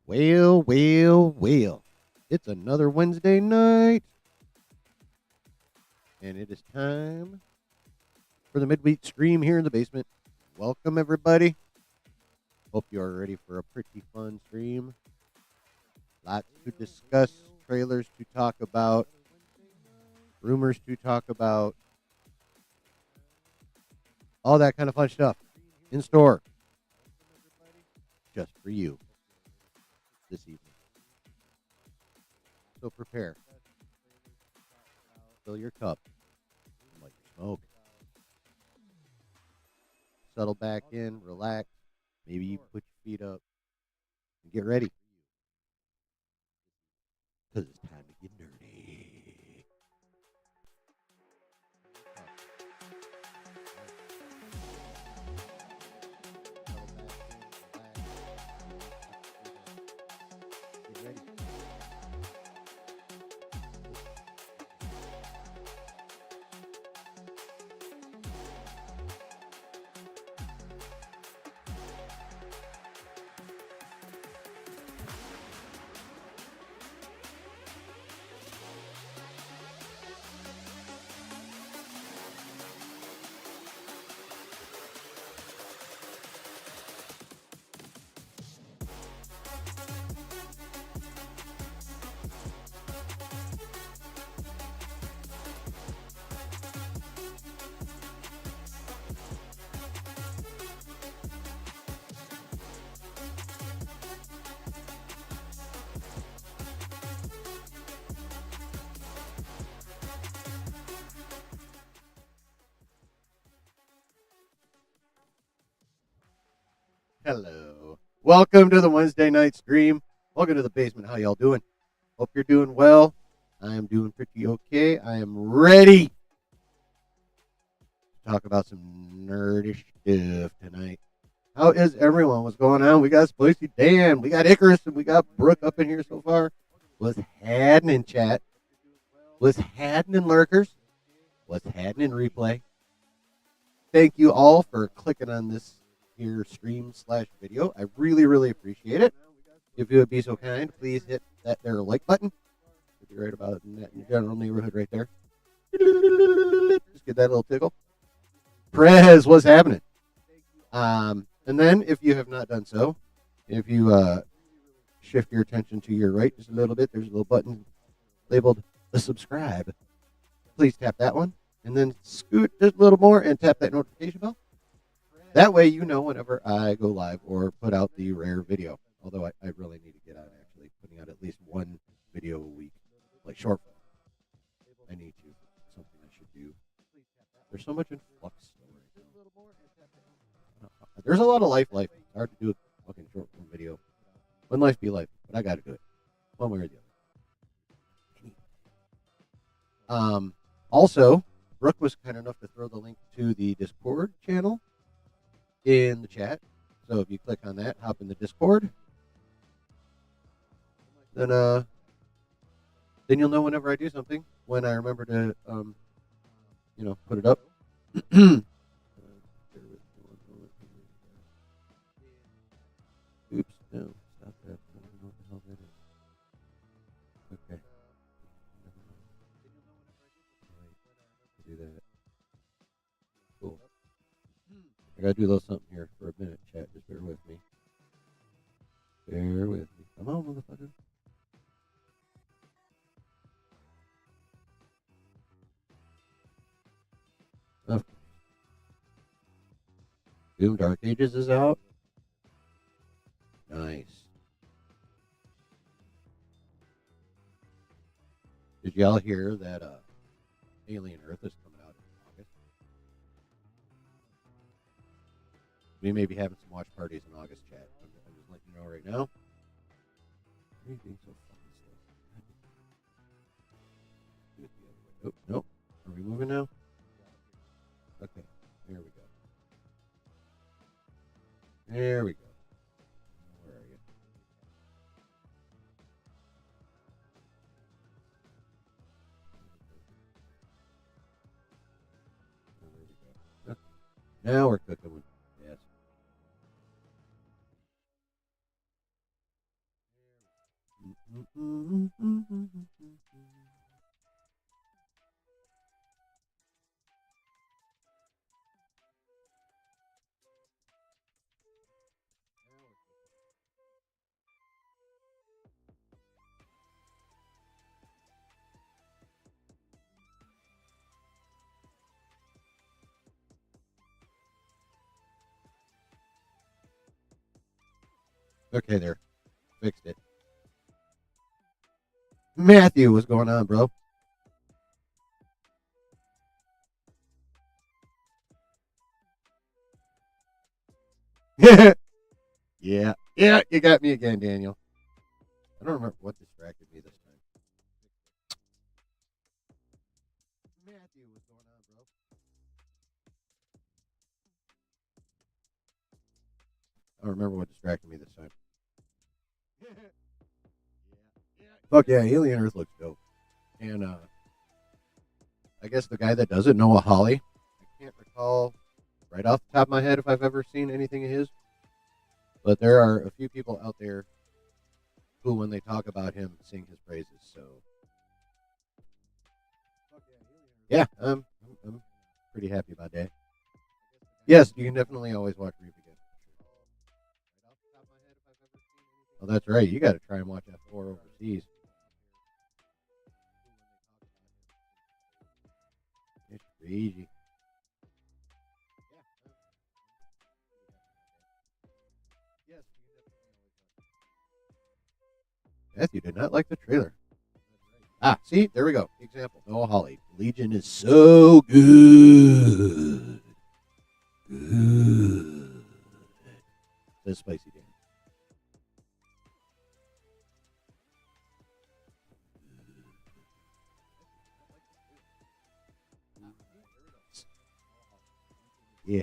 Well, well, well. It's another Wednesday night, and it is time for the midweek stream here in the basement. Welcome, everybody. Hope you are ready for a pretty fun stream. Lots to discuss, trailers to talk about, rumors to talk about, all that kind of fun stuff in store just for you this evening. So prepare. Fill your cup. Light your smoke. Settle back in, relax. Maybe you put your feet up and get ready. Because it's time to get nerdy. Get ready. Hello. Welcome to the Wednesday night stream. Welcome to the basement. How y'all doing? Hope you're doing well. I am doing pretty okay. I am ready to talk about some nerdish stuff tonight. How is everyone? What's going on? We got Spicy Dan, we got Icarus, and we got Brooke up in here so far. What's happening in chat? What's happening in lurkers? What's happening in replay? Thank you all for clicking on this here stream / video. I really appreciate it. If you would be so kind, please hit that there like button. If you're right about in that general neighborhood right there. Just get that little tickle. Prez, what's happening? And then if you have not done so, if you shift your attention to your right just a little bit, there's a little button labeled the subscribe. Please tap that one. And then scoot just a little more and tap that notification bell. That way you know whenever I go live or put out the rare video. Although I really need to get out actually putting out at least one video a week, like short form. I need to. Something I should do. There's so much in flux. There's a lot of life. It's hard to do a fucking short form video. When life be life, but I got to do it one way or the other. Also, Brooke was kind enough to throw the link to the Discord channel in the chat. So if you click on that, hop in the Discord, then you'll know whenever I do something. When I remember to put it up. Oops, no, stop that. I don't know what the hell that is. Okay. Do that. Cool. I gotta do a little something here for a minute, chat. Just bear with me. Bear with me. Come on, motherfucker. Oh. Doom Dark Ages is out. Nice. Did y'all hear that Alien Earth is coming out in August? We may be having some watch parties in August, chat. I'm just letting you know right now. Why are you being so fucking slow? Do it the other way. Oh, nope. Are we moving now? Okay. There we go. There we go. Where are you? Oh, there we go. Okay. Now we're cooking with yes. Okay, there. Fixed it. Matthew, what's going on, bro? Yeah. Yeah, you got me again, Daniel. I don't remember what distracted me this time. Matthew, what's going on, bro? I don't remember what distracted me this time. Fuck yeah, Alien Earth looks dope. And I guess the guy that does it, Noah Hawley. I can't recall right off the top of my head if I've ever seen anything of his, but there are a few people out there who, when they talk about him, sing his praises. So, yeah, I'm pretty happy about that. Yes, you can definitely always watch Reap again. Oh, that's right. You got to try and watch F4 overseas. It's crazy. Matthew did not like the trailer. Ah, see, there we go. Example. Noah Hawley. Legion is so good. Good. Says Spicy Dan. Yeah.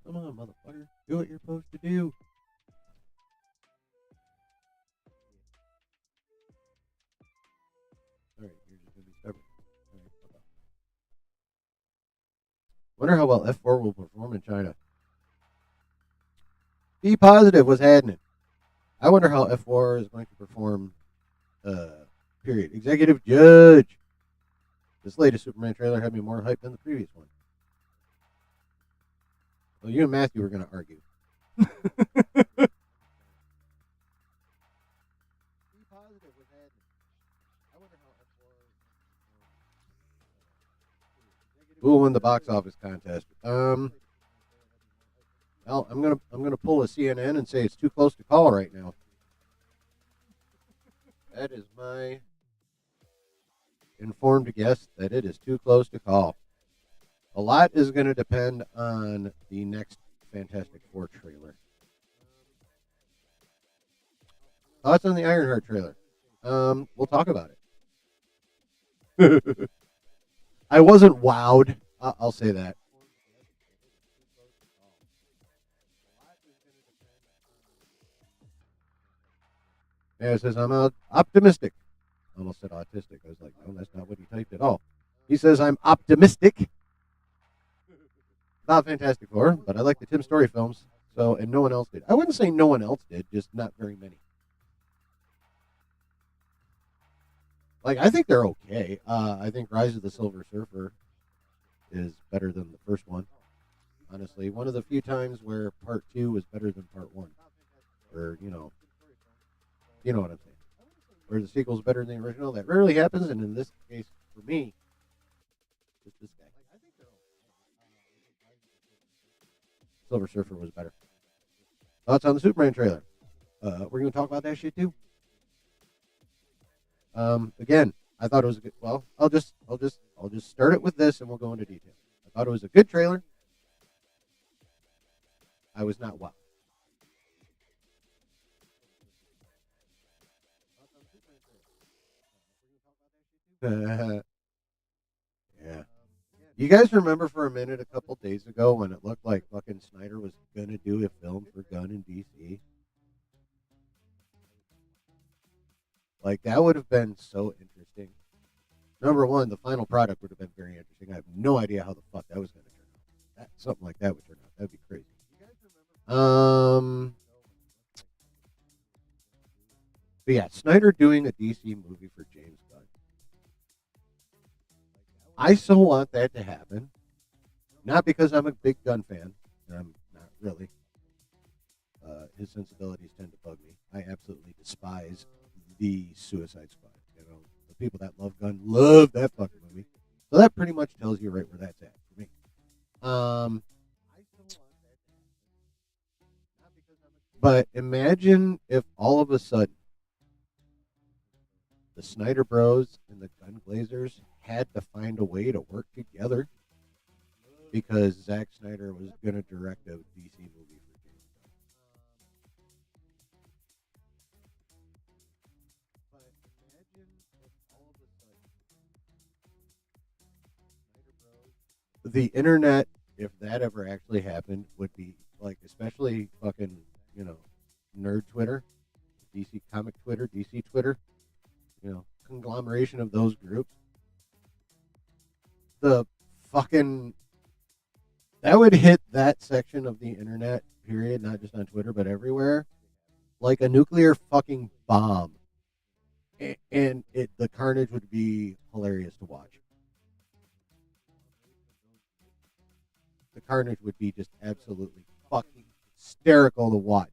Come on, motherfucker. Do what you're supposed to do. All right, you're just gonna be stubborn. All right, bye-bye. Wonder how well F4 will perform in China. Be positive. What's happening? I wonder how F4 is going to perform. Period. Executive Judge. This latest Superman trailer had me more hyped than the previous one. Well, you and Matthew were going to argue. Who will win the box office contest? Well, I'm gonna pull a CNN and say it's too close to call right now. That is my informed guess that it is too close to call. A lot is going to depend on the next Fantastic Four trailer. Thoughts on the Ironheart trailer? We'll talk about it. I wasn't wowed. I'll say that. Yeah, it says I'm optimistic. I almost said autistic. I was like, no, that's not what he typed at all. He says I'm optimistic about Fantastic Four, but I like the Tim Story films. So, and no one else did. I wouldn't say no one else did, just not very many. Like, I think they're okay. I think Rise of the Silver Surfer is better than the first one. Honestly, one of the few times where part two was better than part one, or you know what I'm saying. Where the sequel is better than the original. That rarely happens, and in this case, for me, it's this guy. Silver Surfer was better. Thoughts on the Superman trailer? We're going to talk about that shit too. Again, I thought it was a good. Well, I'll just start it with this, and we'll go into detail. I thought it was a good trailer. I was not wow. Yeah. You guys remember for a minute a couple days ago when it looked like fucking Snyder was gonna do a film for Gunn in DC? Like that would have been so interesting. Number one, the final product would have been very interesting. I have no idea how the fuck that was gonna turn out. Something like that would turn out. That'd be crazy. Um, but yeah, Snyder doing a DC movie for James Gunn. I so want that to happen. Not because I'm a big Gunn fan. I'm not really. His sensibilities tend to bug me. I absolutely despise the Suicide Squad. You know, the people that love Gunn love that fucking movie. So that pretty much tells you right where that's at for me. Um, but imagine if all of a sudden the Snyder Bros and the Gun Glazers had to find a way to work together because Zack Snyder was going to direct a DC movie for James Gunn. But imagine if all of a sudden Snyder Bros, the internet, if that ever actually happened, would be like, especially fucking, you know, nerd Twitter, DC comic Twitter, DC Twitter, you know, conglomeration of those groups. The fucking that would hit that section of the internet, period, not just on Twitter, but everywhere, like a nuclear fucking bomb. And the carnage would be hilarious to watch. The carnage would be just absolutely fucking hysterical to watch.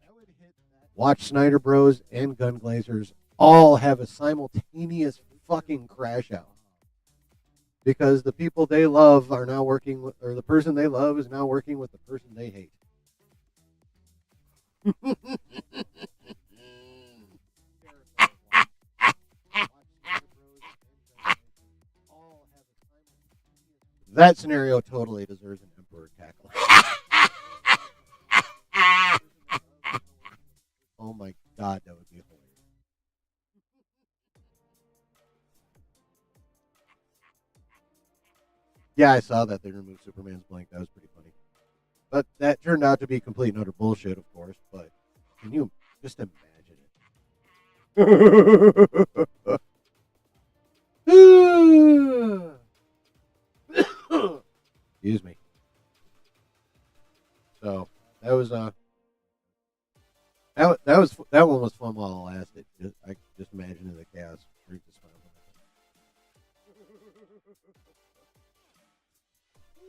Watch Snyder Bros and Gun Glazers all have a simultaneous fucking crash out. Because the people they love are now working with, or the person they love is now working with the person they hate. That scenario totally deserves an Emperor tackle. Oh my god, that would be hilarious. Yeah, I saw that they removed Superman's blink. That was pretty funny. But that turned out to be complete and utter bullshit, of course. But can you just imagine it? Excuse me. So that was that one was fun while it lasted. I just imagining the chaos.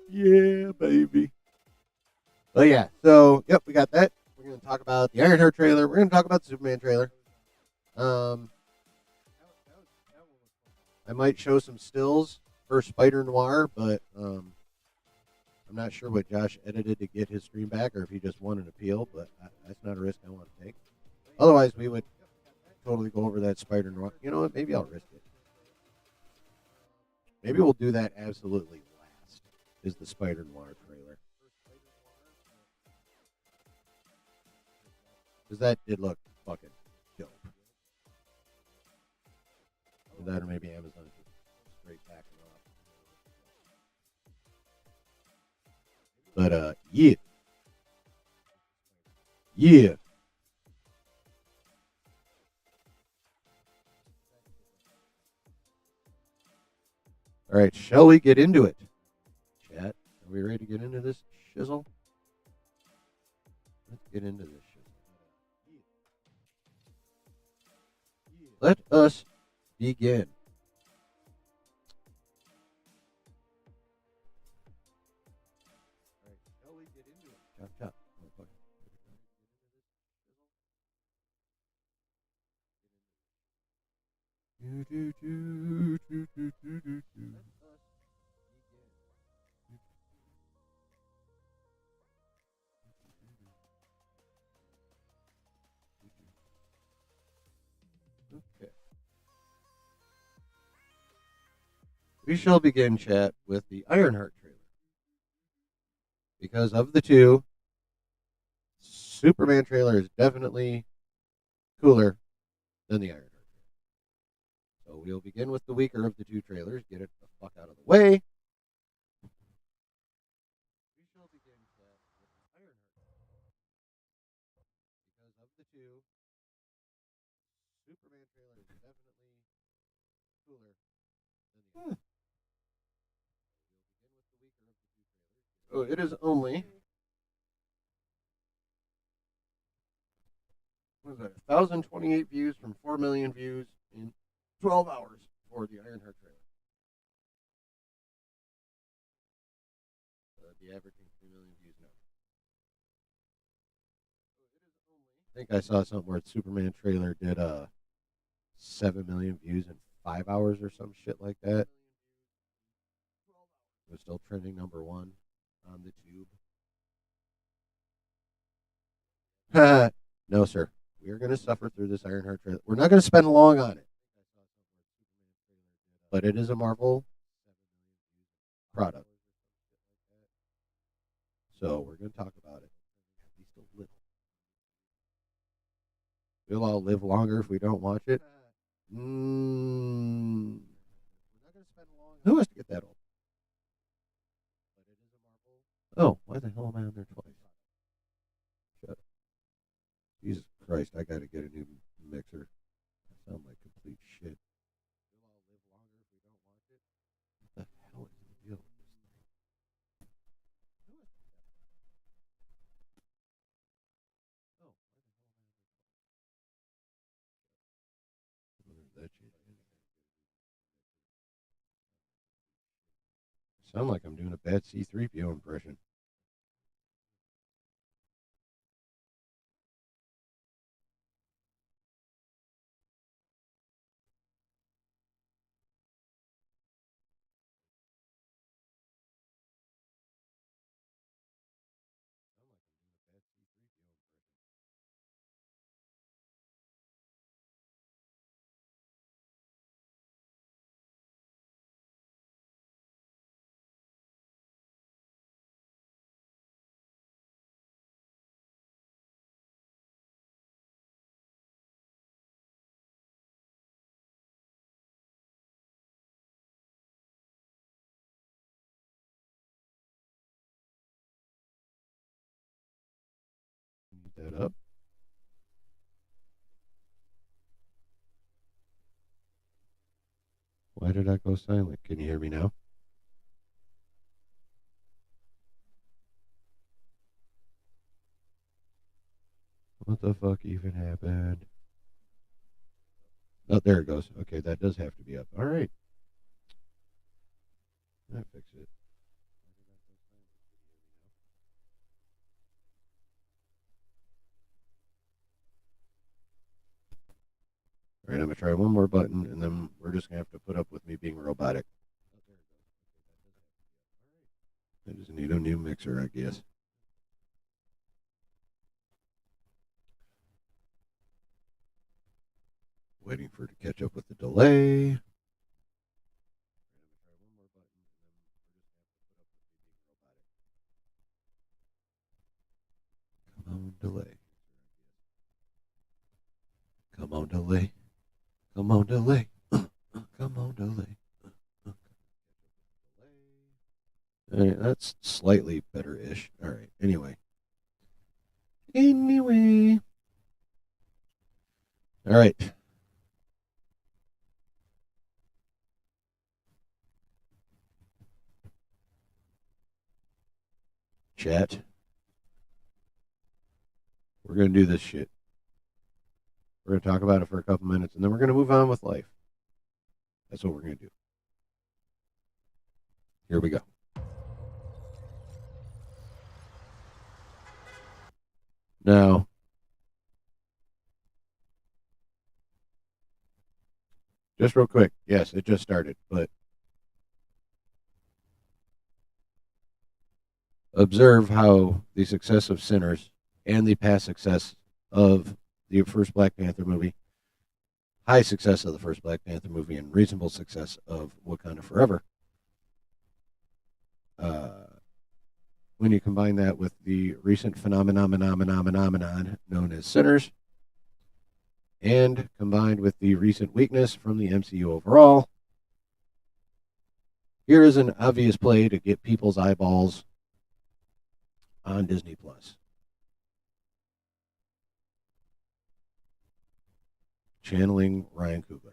Yeah, baby. But yeah, so yep, we got that. We're gonna talk about the Ironheart trailer. We're gonna talk about the Superman trailer. Um, I might show some stills for Spider Noir, but I'm not sure what Josh edited to get his stream back, or if he just won an appeal. But that's not a risk I want to take. Otherwise, we would totally go over that Spider Noir. You know what? Maybe I'll risk it. Maybe we'll do that absolutely last. Is the Spider Noir trailer? Because that did look fucking dope. That or maybe Amazon straight backing off. But yeah. Yeah. All right, shall we get into it? Chat, are we ready to get into this shizzle? Let's get into this shizzle. Let us begin. All right, shall we get into it? Chop, chop. Do, do, do, do, do, do, do, do. Okay. We shall begin, chat, with the Ironheart trailer. Because of the two, Superman trailer is definitely cooler than the Ironheart trailer. So we'll begin with the weaker of the two trailers. Get it the fuck out of the way. We shall begin, chat, with the Ironheart trailer. Because of the two, Superman trailer is definitely cooler than the Oh, it is only what is that? 1,028 views from 4 million views in 12 hours for the Ironheart trailer. The averaging 3 million views now. I think I saw something where the Superman trailer did 7 million views in 5 hours or some shit like that. It was still trending number one on the tube. No, sir. We are going to suffer through this Ironheart trailer. We're not going to spend long on it, but it is a Marvel product. So we're going to talk about it. At least a little. We'll all live longer if we don't watch it. Who has to get that old? Oh, why the hell am I on there twice? Shut up. Jesus Christ, I got to get a new mixer. I sound like complete shit. What the hell is the deal with this thing? That shit. Sound like I'm doing a bad C3PO impression. Need that up. Why did I go silent? Can you hear me now? What the fuck even happened? Oh, there it goes. Okay, that does have to be up. All right. That fixed it. All right, I'm going to try one more button, and then we're just going to have to put up with me being robotic. I just need a new mixer, I guess. Waiting for it to catch up with the delay. Come on, delay. Come on, delay. Come on, delay. Come on, delay. All right, that's slightly better-ish. All right, anyway. All right. Chat. We're going to do this shit. We're going to talk about it for a couple minutes, and then we're going to move on with life. That's what we're going to do. Here we go. Now, just real quick. Yes, it just started, but observe how the success of Sinners and the past success of the first Black Panther movie, high success of the first Black Panther movie, and reasonable success of Wakanda Forever. When you combine that with the recent phenomenon known as Sinners, and combined with the recent weakness from the MCU overall, here is an obvious play to get people's eyeballs on Disney Plus. Channeling Ryan Coogler.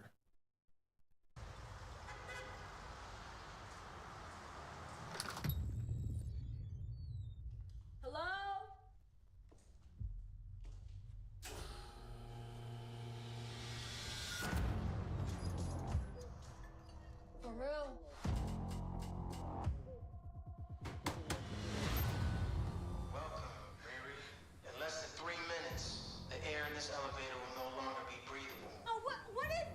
In less than 3 minutes, the air in this elevator will no longer be breathable. Oh, what is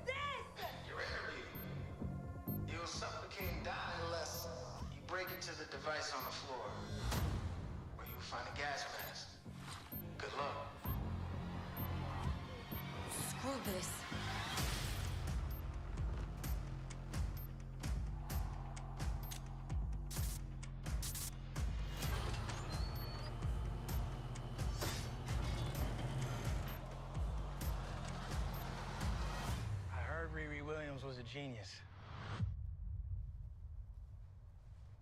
genius.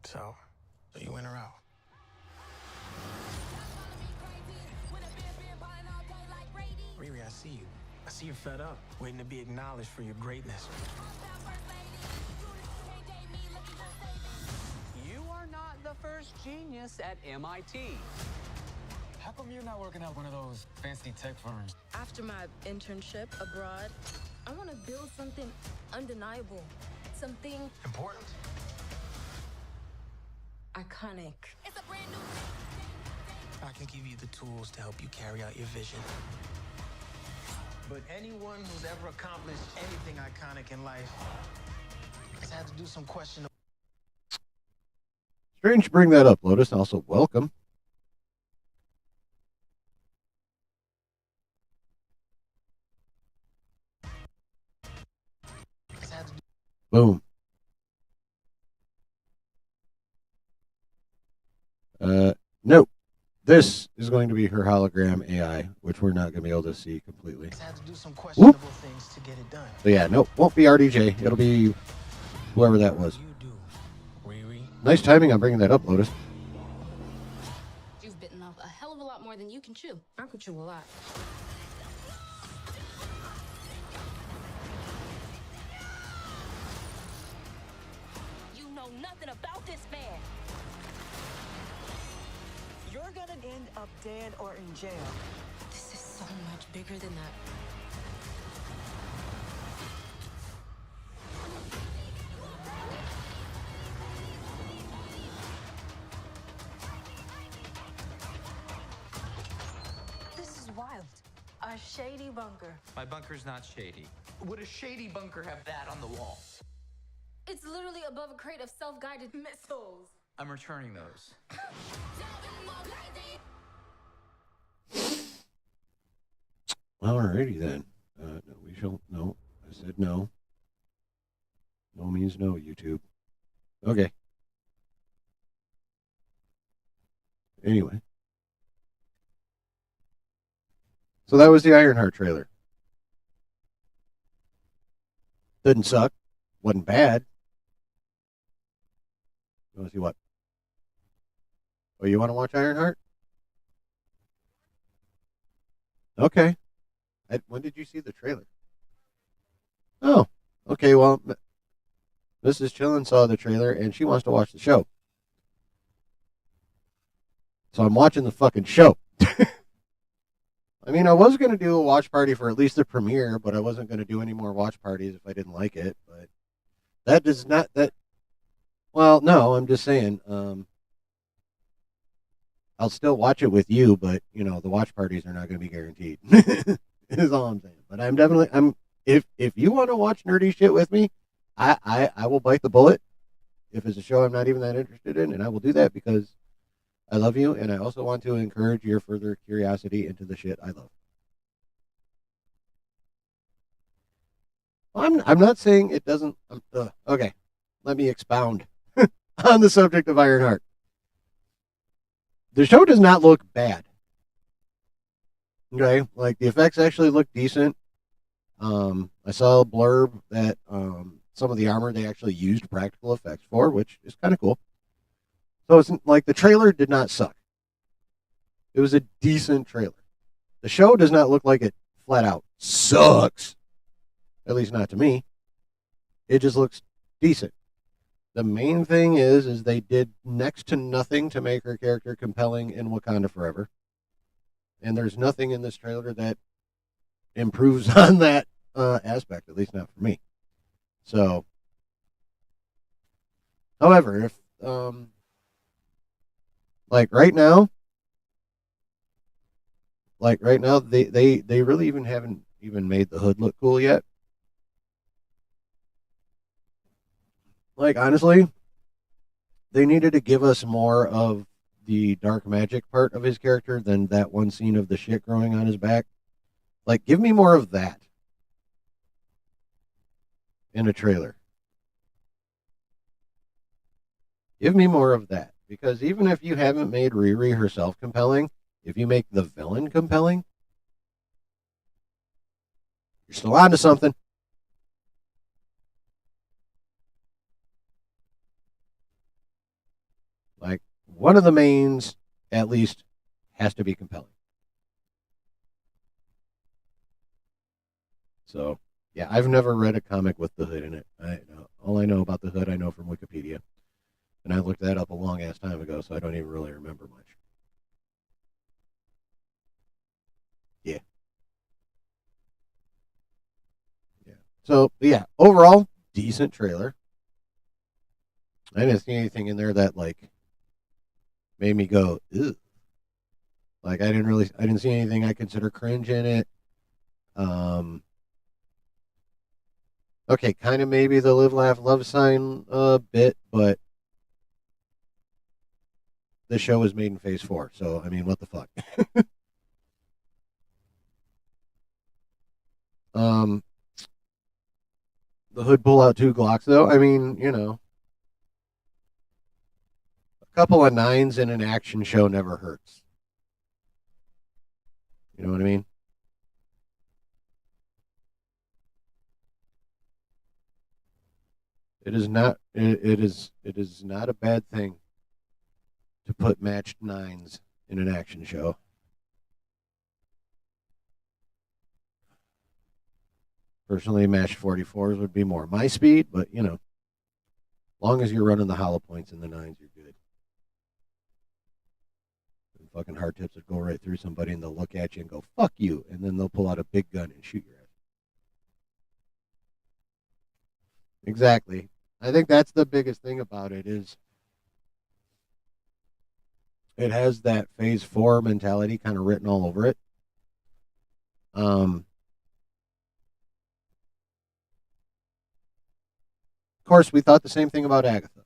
So you in or out? Riri, I see you. I see you're fed up, waiting to be acknowledged for your greatness. You are not the first genius at MIT. How come you're not working at one of those fancy tech firms? After my internship abroad, I want to build something undeniable, something Important? iconic. It's a brand new I can give you the tools to help you carry out your vision. But anyone who's ever accomplished anything iconic in life has had to do some questionable. Strange to bring that up, Lotus. Also, welcome. Boom. Nope. This is going to be her hologram AI, which we're not going to be able to see completely. Had to do some questionable things to get it done. So yeah, nope, won't be RDJ. It'll be whoever that was. You do, Riri. Nice timing on bringing that up, Lotus. You've bitten off a hell of a lot more than you can chew. I could chew a lot. You know nothing about this man. You're gonna end up dead or in jail. This is so much bigger than that. This is wild. A shady bunker. My bunker's not shady. Would a shady bunker have that on the wall? It's literally above a crate of self-guided missiles. I'm returning those. Alrighty then. No, we shall. No, I said no. No means no, YouTube. Okay. Anyway. So that was the Ironheart trailer. Didn't suck. Wasn't bad. You want to see what? Oh, you want to watch Ironheart? Okay. When did you see the trailer? Oh, okay. Well, Mrs. Chillin saw the trailer and she wants to watch the show. So I'm watching the fucking show. I mean, I was going to do a watch party for at least the premiere, but I wasn't going to do any more watch parties if I didn't like it. But that does not, well, no, I'm just saying, I'll still watch it with you, but, you know, the watch parties are not going to be guaranteed. Is all I'm saying. But I'm definitely, if you want to watch nerdy shit with me, I will bite the bullet if it's a show I'm not even that interested in, and I will do that because I love you, and I also want to encourage your further curiosity into the shit I love. I'm not saying it doesn't. Okay, let me expound on the subject of Ironheart. The show does not look bad. Okay, like the effects actually look decent. I saw a blurb that some of the armor they actually used practical effects for, which is kind of cool. So it's like the trailer did not suck. It was a decent trailer. The show does not look like it flat out sucks. At least not to me. It just looks decent. The main thing is they did next to nothing to make her character compelling in Wakanda Forever. And there's nothing in this trailer that improves on that aspect, at least not for me. So, however, if like right now, they really even haven't even made the hood look cool yet. Like, honestly, they needed to give us more of the dark magic part of his character than that one scene of the shit growing on his back. Like, give me more of that in a trailer. Give me more of that. Because even if you haven't made Riri herself compelling, if you make the villain compelling, you're still onto something. Like, one of the mains, at least, has to be compelling. So, yeah, I've never read a comic with the Hood in it. All I know about the Hood, I know from Wikipedia. And I looked that up a long ass time ago, so I don't even really remember much. Yeah. Yeah. So, yeah, overall, decent trailer. I didn't see anything in there that, like, made me go, ugh. Like, I didn't see anything I consider cringe in it. Okay, kind of maybe the Live Laugh Love Sign bit, but the show was made in Phase 4, so I mean, what the fuck? um, the Hood pull out 2 Glocks, though. I mean, a couple of 9s in an action show never hurts. You know what I mean? It is not. It is not a bad thing to put matched 9s in an action show. Personally, matched 44s would be more my speed, but long as you're running the hollow points in the 9s, you're good. And fucking hard tips would go right through somebody and they'll look at you and go, fuck you. And then they'll pull out a big gun and shoot your ass. Exactly. I think that's the biggest thing about it is it has that Phase 4 mentality kind of written all over it. Of course, we thought the same thing about Agatha.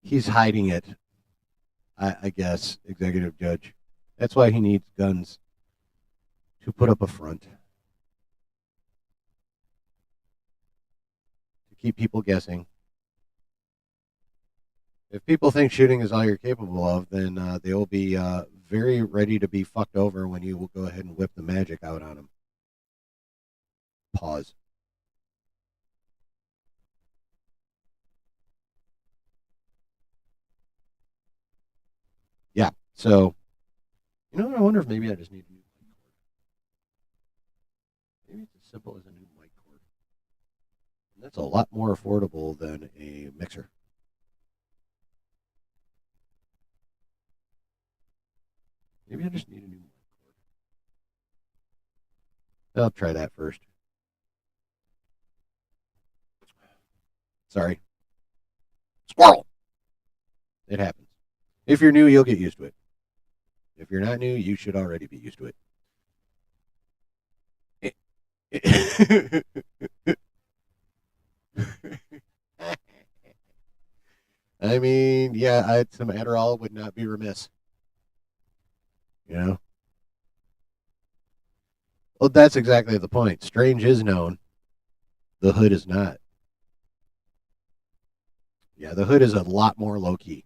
He's hiding it, I guess, executive judge. That's why he needs guns to put up a front. To keep people guessing. If people think shooting is all you're capable of, then they will be very ready to be fucked over when you will go ahead and whip the magic out on them. Pause. Yeah, so, I wonder if maybe I just need a new mic cord. Maybe it's as simple as a new mic cord. And that's a lot more affordable than a mixer. Maybe I just need a new mic cord. I'll try that first. Sorry. Squirrel! It happens. If you're new, you'll get used to it. If you're not new, you should already be used to it. I mean, yeah, some Adderall would not be remiss. Well, that's exactly the point. Strange is known. The Hood is not. Yeah, the Hood is a lot more low key.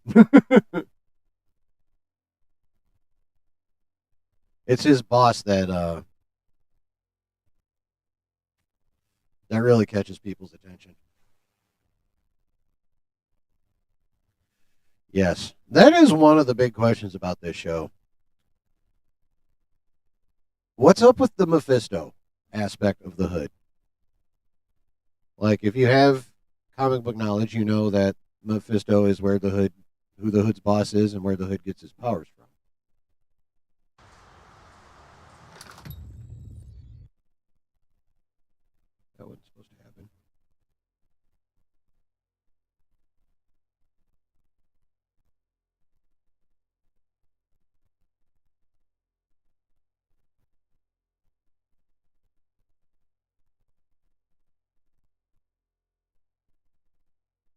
It's his boss that really catches people's attention. Yes, that is one of the big questions about this show. What's up with the Mephisto aspect of the Hood? Like, if you have comic book knowledge, you know that Mephisto is who the Hood's boss is, and where the Hood gets his powers from. That wasn't supposed to happen.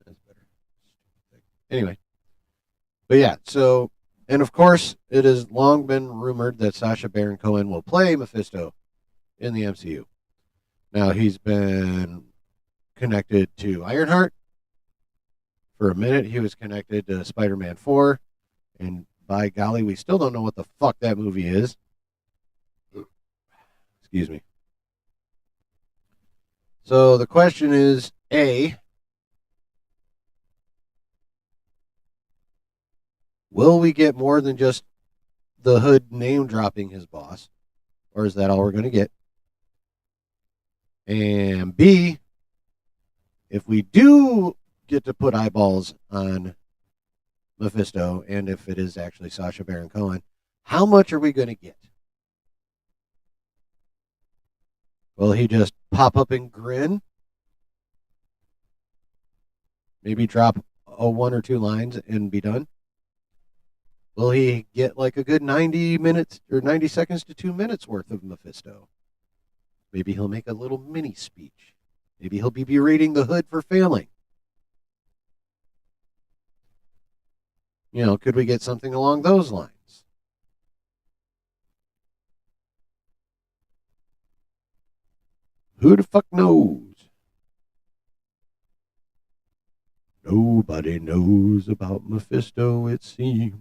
That's better. Anyway, but yeah, so, and of course, it has long been rumored that Sacha Baron Cohen will play Mephisto in the MCU. Now, he's been connected to Ironheart. For a minute, he was connected to Spider-Man 4. And by golly, we still don't know what the fuck that movie is. Excuse me. So the question is, A, Will we get more than just the Hood name dropping his boss? Or is that all we're going to get? And B, if we do get to put eyeballs on Mephisto, and if it is actually Sacha Baron Cohen, how much are we going to get? Will he just pop up and grin? Maybe drop one or two lines and be done? Will he get like a good 90 minutes or 90 seconds to 2 minutes worth of Mephisto? Maybe he'll make a little mini speech. Maybe he'll be berating the Hood for failing. You know, could we get something along those lines? Who the fuck knows? Nobody knows about Mephisto, it seems.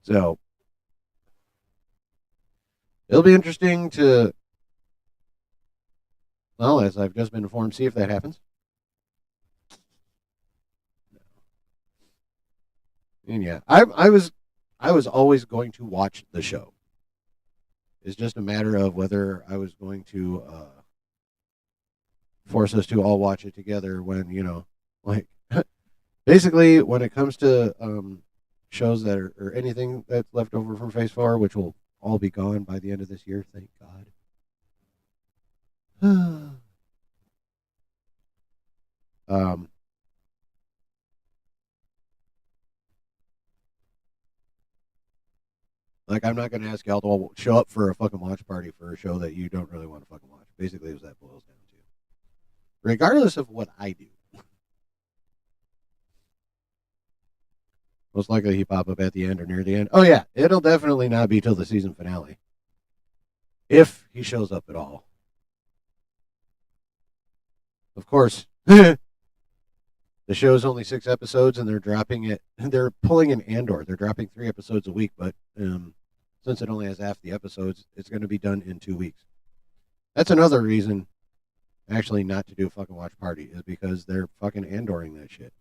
So, it'll be interesting to, well, as I've just been informed, see if that happens. And yeah, I was always going to watch the show. It's just a matter of whether I was going to force us to all watch it together when, you know, like, basically when it comes to shows that are, or anything that's left over from Phase 4, which will all be gone by the end of this year, thank God. Like, I'm not going to ask y'all to show up for a fucking watch party for a show that you don't really want to fucking watch. Basically, is what that boils down to. Regardless of what I do. Most likely he pop up at the end or near the end. Oh, yeah. It'll definitely not be till the season finale. If he shows up at all. Of course, the show's only 6 episodes, and they're dropping it. They're pulling an Andor. They're dropping 3 episodes a week, but since it only has half the episodes, it's going to be done in 2 weeks. That's another reason, actually, not to do a fucking watch party, is because they're fucking Andoring that shit.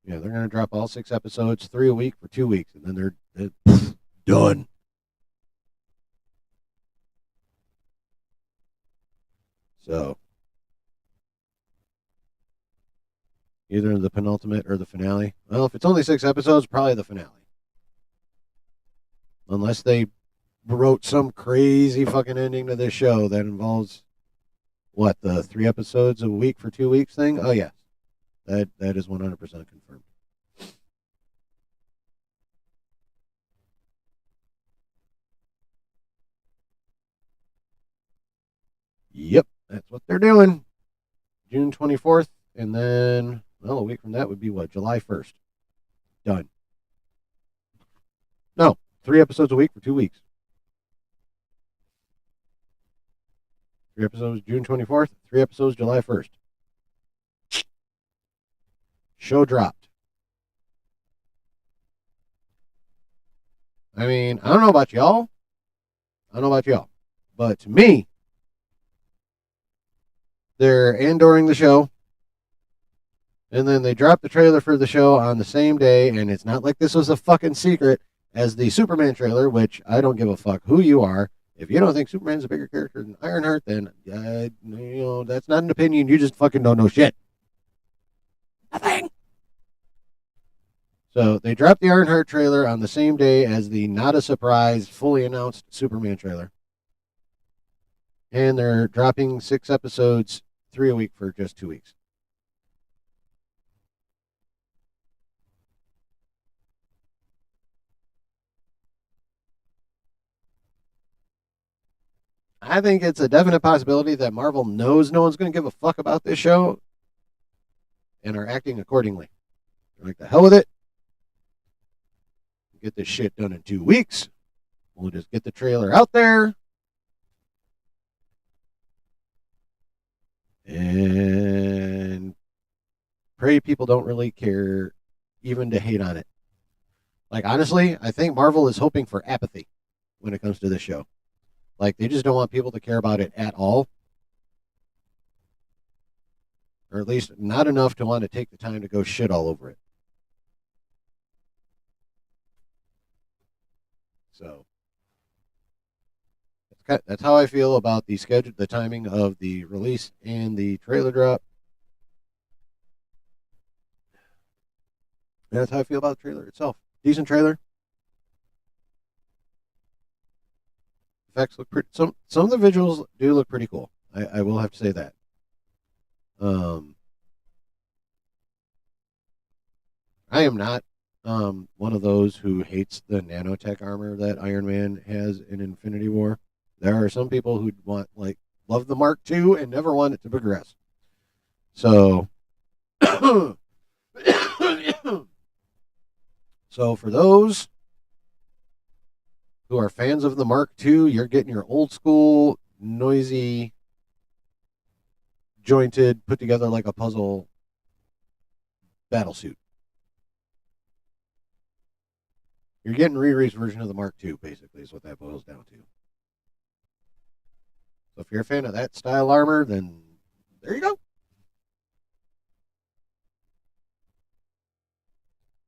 Yeah, they're going to drop all 6 episodes, 3 a week for 2 weeks, and then they're done. So, either the penultimate or the finale. Well, if it's only 6 episodes, probably the finale. Unless they wrote some crazy fucking ending to this show that involves, what, the 3 episodes a week for 2 weeks thing? Oh, yes. That is 100% confirmed. Yep, that's what they're doing. June 24th, and then, well, a week from that would be what? July 1st. Done. No, 3 episodes a week for 2 weeks. 3 episodes June 24th, 3 episodes July 1st. Show dropped. I mean, I don't know about y'all. But to me, they're Andoring the show. And then they dropped the trailer for the show on the same day. And it's not like this was a fucking secret as the Superman trailer, which I don't give a fuck who you are. If you don't think Superman's a bigger character than Ironheart, then, that's not an opinion. You just fucking don't know shit. Nothing. So they dropped the Ironheart trailer on the same day as the not a surprise, fully announced Superman trailer. And they're dropping 6 episodes, 3 a week for just 2 weeks. I think it's a definite possibility that Marvel knows no one's going to give a fuck about this show and are acting accordingly. They're like, the hell with it. Get this shit done in 2 weeks. We'll just get the trailer out there. And pray people don't really care even to hate on it. Like, honestly, I think Marvel is hoping for apathy when it comes to this show. Like, they just don't want people to care about it at all. Or at least not enough to want to take the time to go shit all over it. So that's how I feel about the schedule, the timing of the release and the trailer drop. And that's how I feel about the trailer itself. Decent trailer. Effects look pretty. Some of the visuals do look pretty cool. I will have to say that. I am not one of those who hates the nanotech armor that Iron Man has in Infinity War. There are some people who love the Mark II and never want it to progress. So, so for those who are fans of the Mark II, you're getting your old school, noisy, jointed, put together like a puzzle battlesuit. You're getting Riri's version of the Mark II, basically, is what that boils down to. So if you're a fan of that style armor, then there you go.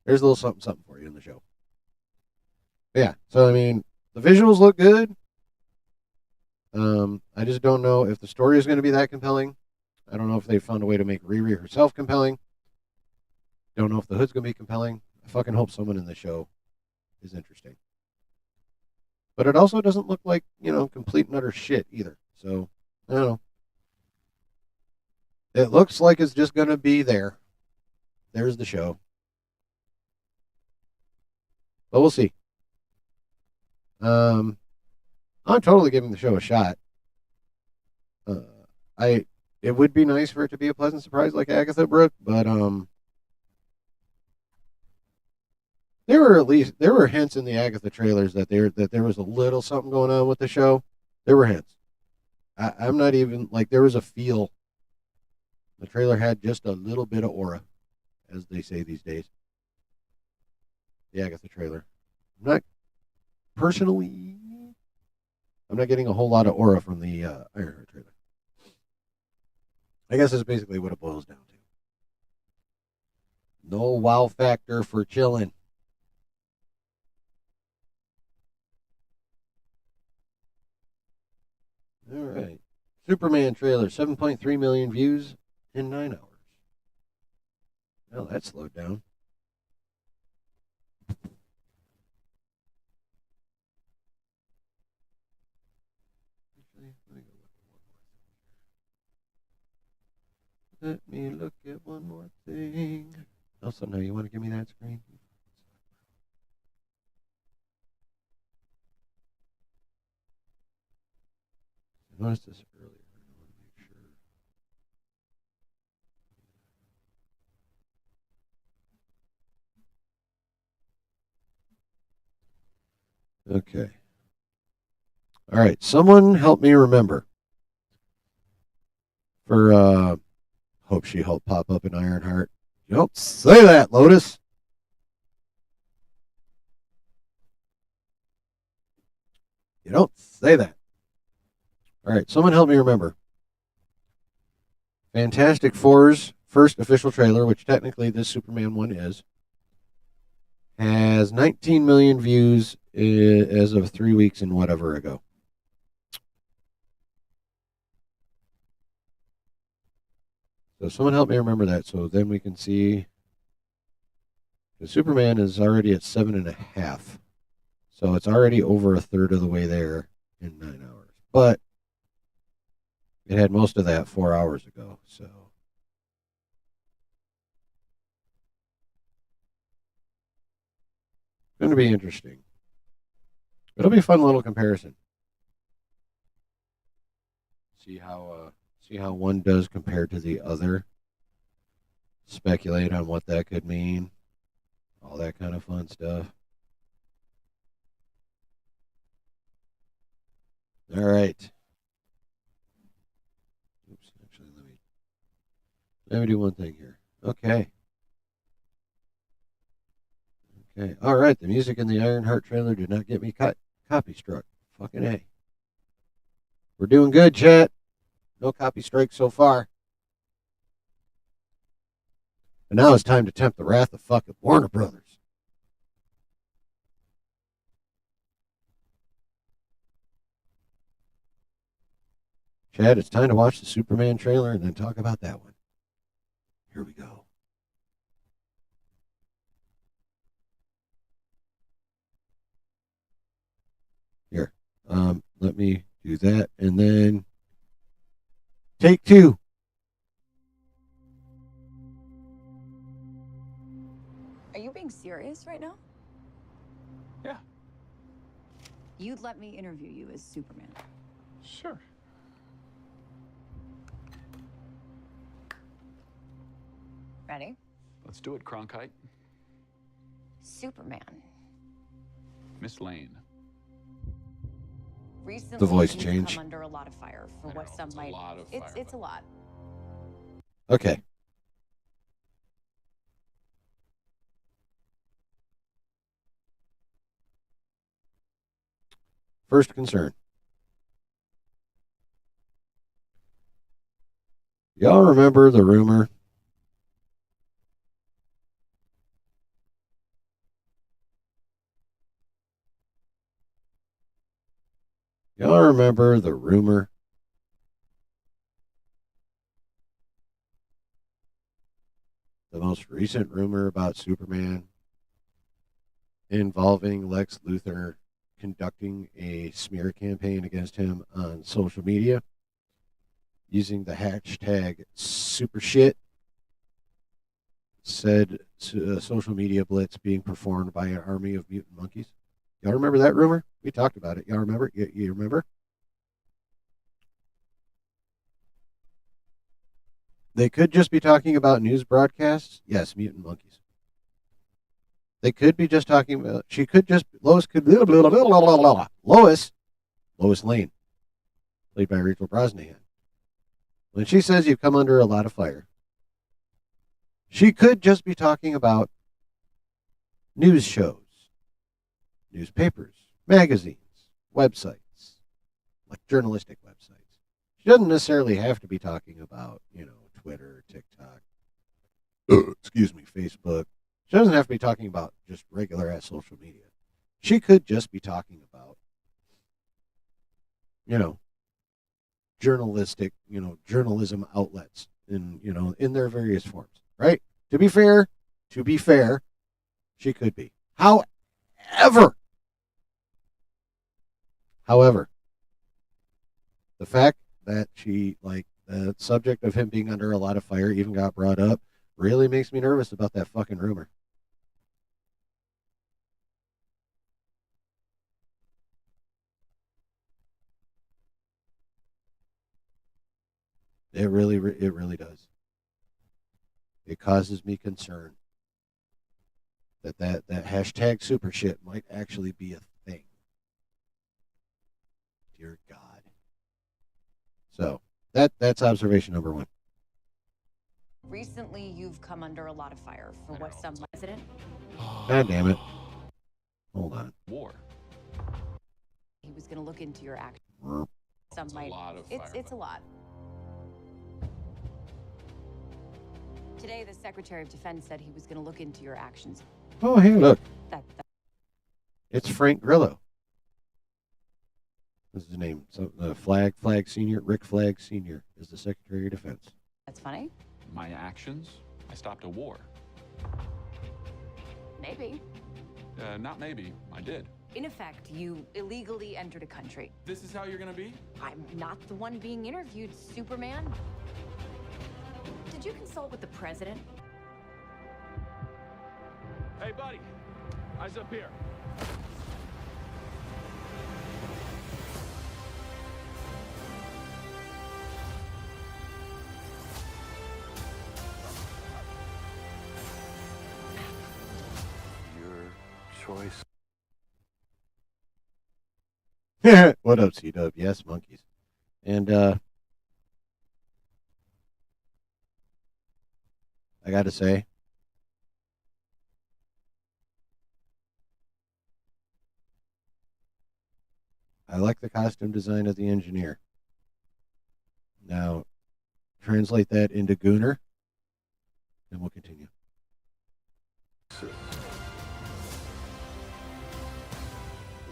There's a little something for you in the show. But yeah, so I mean, the visuals look good. I just don't know if the story is going to be that compelling. I don't know if they found a way to make Riri herself compelling. Don't know if the hood's going to be compelling. I fucking hope someone in the show is interesting. But it also doesn't look like, complete and utter shit either. So, I don't know. It looks like it's just going to be there. There's the show. But we'll see. I'm totally giving the show a shot. It would be nice for it to be a pleasant surprise like Agatha Brooke, but there were hints in the Agatha trailers that there was a little something going on with the show. There were hints. I'm not even there was a feel. The trailer had just a little bit of aura, as they say these days. The Agatha trailer. I'm not getting a whole lot of aura from the Ironheart trailer. I guess that's basically what it boils down to. No wow factor for chilling. All right. Superman trailer, 7.3 million views in 9 hours. Well, that slowed down. Let me look at one more thing. Also, no, you want to give me that screen? I noticed this earlier. I want to make sure. Okay. All right. Someone help me remember. For Hope She-Hulk pop up in Ironheart. You don't say that, Lotus. You don't say that. All right, someone help me remember. Fantastic Four's first official trailer, which technically this Superman one is, has 19 million views as of 3 weeks and whatever ago. So someone help me remember that, so then we can see. The Superman is already at 7.5, so it's already over a third of the way there in 9 hours. But it had most of that 4 hours ago, so it's going to be interesting. It'll be a fun little comparison. See how one does compared to the other. Speculate on what that could mean. All that kind of fun stuff. All right. Oops, actually, let me do one thing here. Okay. All right. The music in the Ironheart trailer did not get me copy struck. Fucking A. We're doing good, chat. No copy strikes so far. And now it's time to tempt the wrath of fucking Warner Brothers. Chad, it's time to watch the Superman trailer and then talk about that one. Here we go. Here. Let me do that and then take two. Are you being serious right now? Yeah, You'd let me interview you as Superman. sure. Ready? Let's do it, Cronkite. Superman. Miss Lane. Recently, The voice you've change. come under a lot of fire for I what know, some it's a might. lot of It's fire, a but- lot. Okay. First concern. Y'all remember the rumor? Y'all remember the rumor? The most recent rumor about Superman involving Lex Luthor conducting a smear campaign against him on social media using the hashtag supershit, said social media blitz being performed by an army of mutant monkeys. Y'all remember that rumor? We talked about it. Y'all remember? You remember? They could just be talking about news broadcasts. Yes, mutant monkeys. They could be just talking about. She could just. Lois could. Lois Lane, played by Rachel Brosnahan. When she says you've come under a lot of fire, she could just be talking about news shows, newspapers, magazines, websites, like journalistic websites. She doesn't necessarily have to be talking about, Twitter, TikTok, excuse me, Facebook. She doesn't have to be talking about just regular ass social media. She could just be talking about, journalistic, journalism outlets in their various forms, right? To be fair, she could be. However, the fact that the subject of him being under a lot of fire even got brought up really makes me nervous about that fucking rumor. It really does. It causes me concern that hashtag super shit might actually be a thing. Dear God. So that's observation number one. Recently, you've come under a lot of fire for what some president. God damn it. Hold on. War. He was going to look into your actions. Some It's a might. lot of It's fire, a lot. Today, the Secretary of Defense said he was going to look into your actions. Oh, hey, look. That It's Frank Grillo. This is his name. So, Flag Senior, Rick Flag Senior is the Secretary of Defense. that's funny. My actions? I stopped a war. Maybe. Not maybe. I did. In effect, you illegally entered a country. This is how you're gonna be? I'm not the one being interviewed, Superman. Did you consult with the president? Hey, buddy. Eyes up here. Your choice. What up, C-Dub? Yes, monkeys. And I got to say, I like the costume design of the engineer. Now, translate that into Gooner, and we'll continue.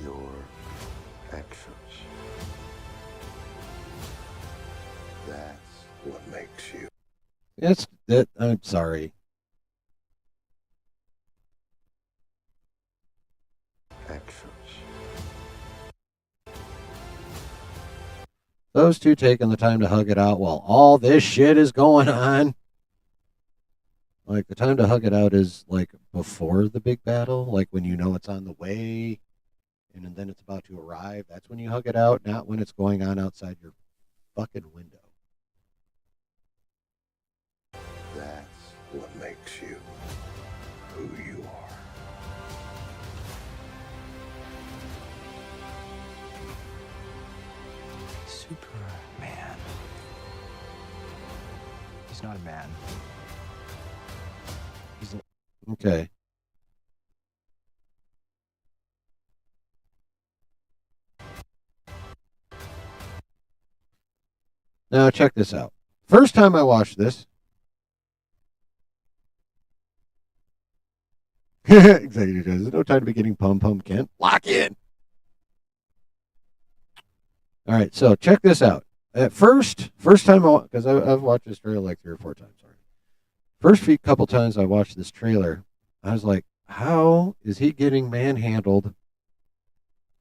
Your actions. That's what makes you. That's that. I'm sorry. Actions. Those two taking the time to hug it out while all this shit is going on. Like, the time to hug it out is like before the big battle, like when you know it's on the way and then it's about to arrive. That's when you hug it out, not when it's going on outside your fucking window. That's what makes you who you are. Superman. He's not a man. He's a... Okay. Now, check this out. First time I watched this, Executive Judge, there's no time to be getting pum Kent. Lock in. All right, so check this out. At first time because I've watched this trailer like 3 or 4 times already. First few couple times I watched this trailer, I was like, how is he getting manhandled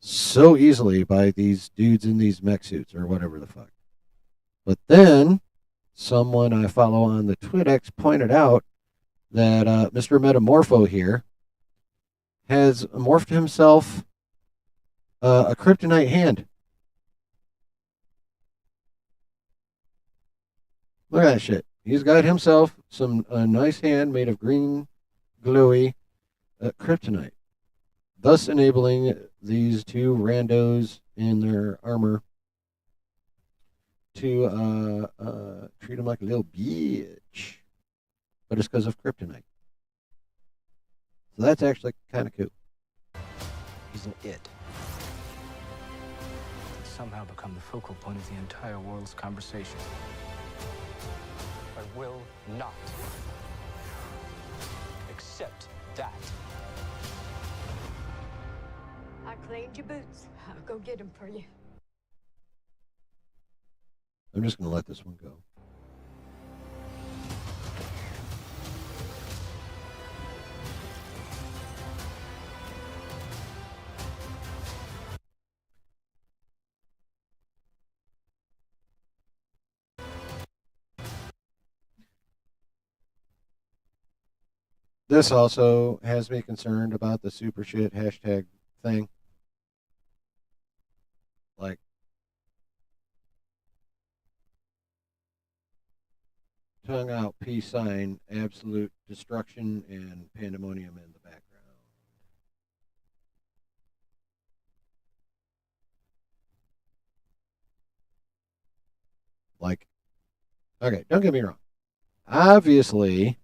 so easily by these dudes in these mech suits or whatever the fuck? But then someone I follow on the TwitX pointed out that Mr. Metamorpho here has morphed himself a kryptonite hand. Look at that shit. He's got himself a nice hand made of green, gluey kryptonite, thus enabling these two randos in their armor to treat him like a little bitch. But it's because of kryptonite. So that's actually kind of cool. He's an it. He's somehow become the focal point of the entire world's conversation. I will not accept that. I cleaned your boots. I'll go get them for you. I'm just going to let this one go. This also has me concerned about the super shit hashtag thing. Like, tongue out, peace sign, absolute destruction and pandemonium in the background. Like, okay, don't get me wrong. Obviously,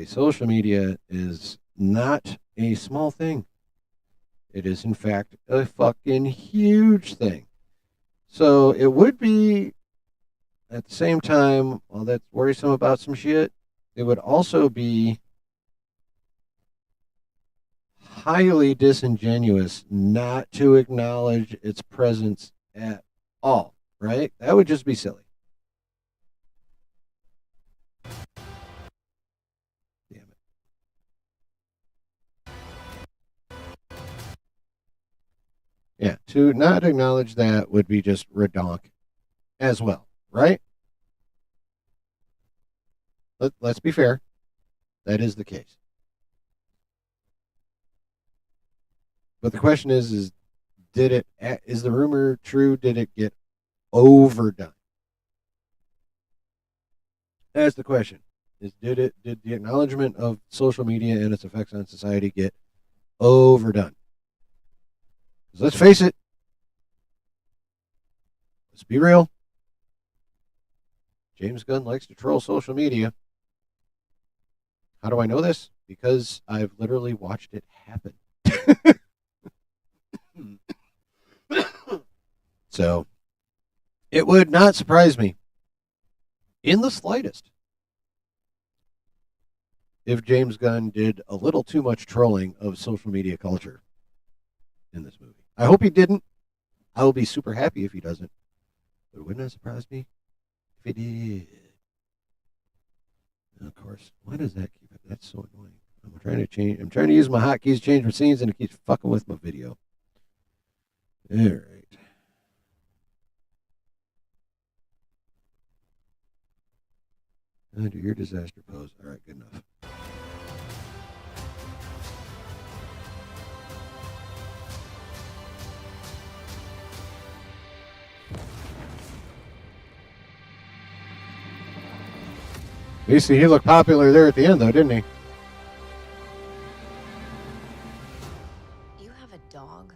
social media is not a small thing. It is, in fact, a fucking huge thing. So it would be, at the same time, while that's worrisome about some shit, it would also be highly disingenuous not to acknowledge its presence at all, right? That would just be silly. Damn it. Yeah, to not acknowledge that would be just redonk as well, right? Let's be fair. That is the case. But the question is is the rumor true? Did it get overdone? That's the question. Did the acknowledgement of social media and its effects on society get overdone? Let's face it. Let's be real. James Gunn likes to troll social media. How do I know this? Because I've literally watched it happen. So it would not surprise me in the slightest if James Gunn did a little too much trolling of social media culture in this movie. I hope he didn't. I will be super happy if he doesn't. But it would not surprise me if he did. And of course, why does that keep it? That's so annoying. I'm trying to use my hotkeys to change my scenes, and it keeps fucking with my video. All right. Do your disaster pose. All right, good enough. You see, he looked popular there at the end, though, didn't he? You have a dog?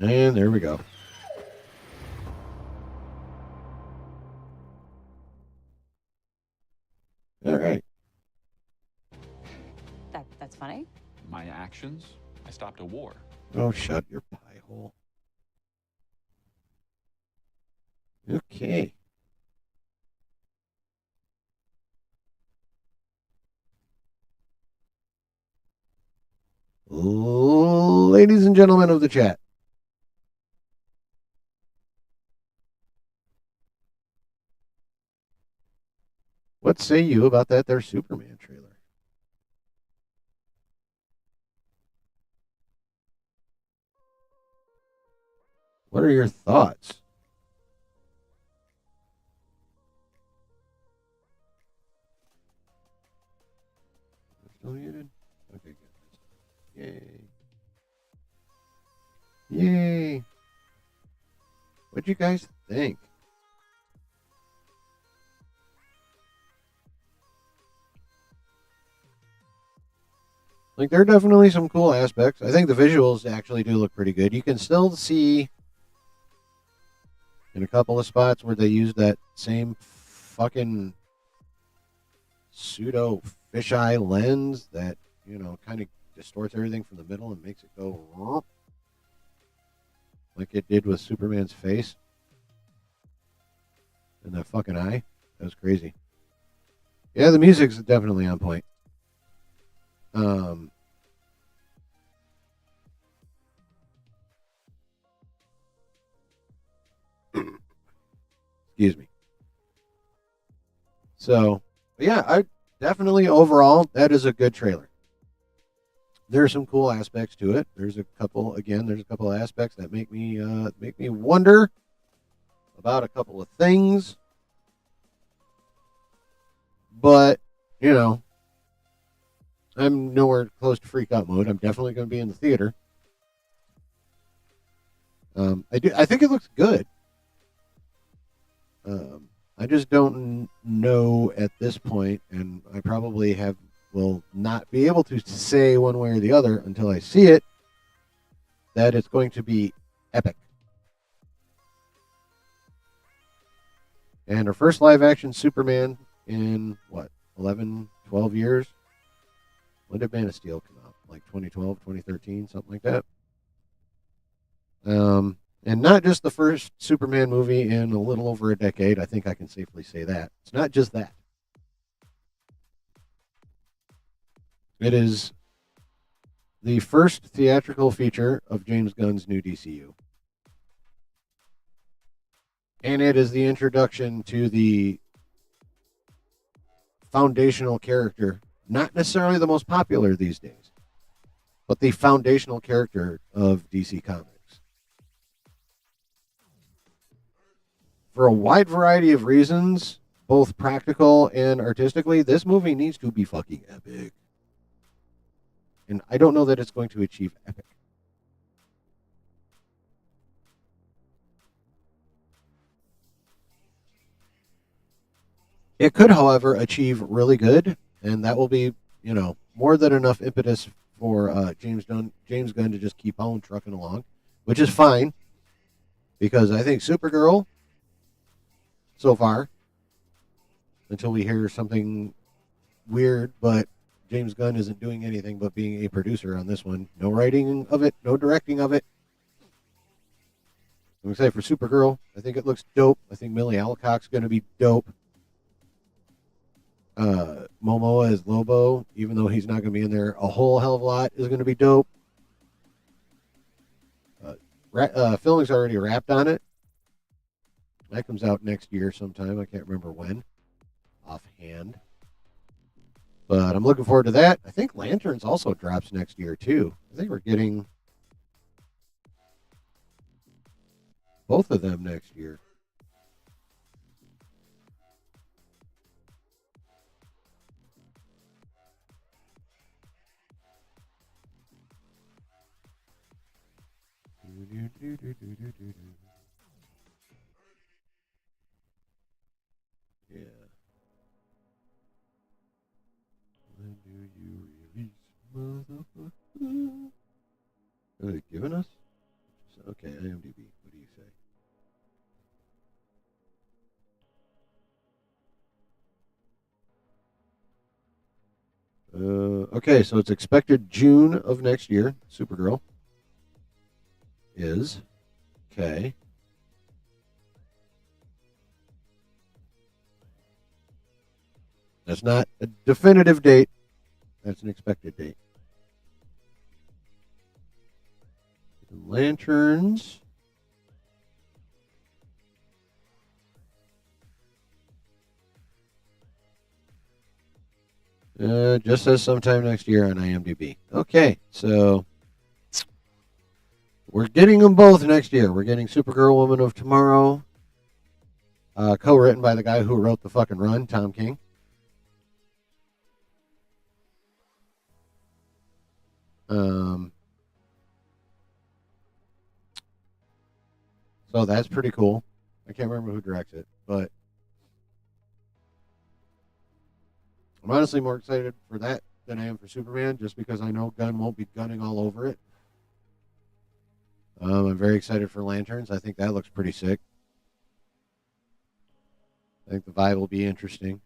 And there we go. All right. That's funny. My actions? I stopped a war. Oh, shut your pie hole. Okay. Ladies and gentlemen of the chat, what say you about that there Superman trailer? What are your thoughts? Still muted? Okay, good. Yay. Yay. What'd you guys think? Like, there are definitely some cool aspects. I think the visuals actually do look pretty good. You can still see in a couple of spots where they use that same fucking pseudo fisheye lens that, you know, kind of distorts everything from the middle and makes it go like it did with Superman's face and that fucking eye. That was crazy. Yeah, the music's definitely on point. Excuse me. So, yeah, I definitely overall, that is a good trailer. There's some cool aspects to it. There's a couple of aspects that make me wonder about a couple of things. But, you know, I'm nowhere close to freak out mode. I'm definitely going to be in the theater. I think it looks good. I just don't know at this point, and I probably will not be able to say one way or the other until I see it, that it's going to be epic. And our first live action Superman in, 11, 12 years? When did Man of Steel come out? Like 2012, 2013, something like that? And not just the first Superman movie in a little over a decade. I think I can safely say that. It's not just that. It is the first theatrical feature of James Gunn's new DCU. And it is the introduction to the foundational character, not necessarily the most popular these days, but the foundational character of DC Comics. For a wide variety of reasons, both practical and artistically, this movie needs to be fucking epic. And I don't know that it's going to achieve epic. It could, however, achieve really good, and that will be, you know, more than enough impetus for James Gunn to just keep on trucking along, which is fine, because I think Supergirl, so far, until we hear something weird, but James Gunn isn't doing anything but being a producer on this one. No writing of it, no directing of it. I'm excited for Supergirl. I think it looks dope. I think Millie Alcock's going to be dope. Momoa as Lobo, even though he's not going to be in there a whole hell of a lot, is going to be dope. Filming's already wrapped on it. That comes out next year sometime. I can't remember when, offhand. But I'm looking forward to that. I think Lanterns also drops next year, too. I think we're getting both of them next year. Yeah. When do you release, motherfucker? Are they giving us? Okay, IMDb. What do you say? Okay, so it's expected June of next year. Supergirl is okay. That's not a definitive date. That's an expected date. Lanterns. Just says sometime next year on IMDb. Okay, so we're getting them both next year. We're getting Supergirl, Woman of Tomorrow, co-written by the guy who wrote the fucking Run, Tom King. So that's pretty cool. I can't remember who directs it, but I'm honestly more excited for that than I am for Superman, just because I know Gunn won't be gunning all over it. I'm very excited for Lanterns. I think that looks pretty sick. I think the vibe will be interesting.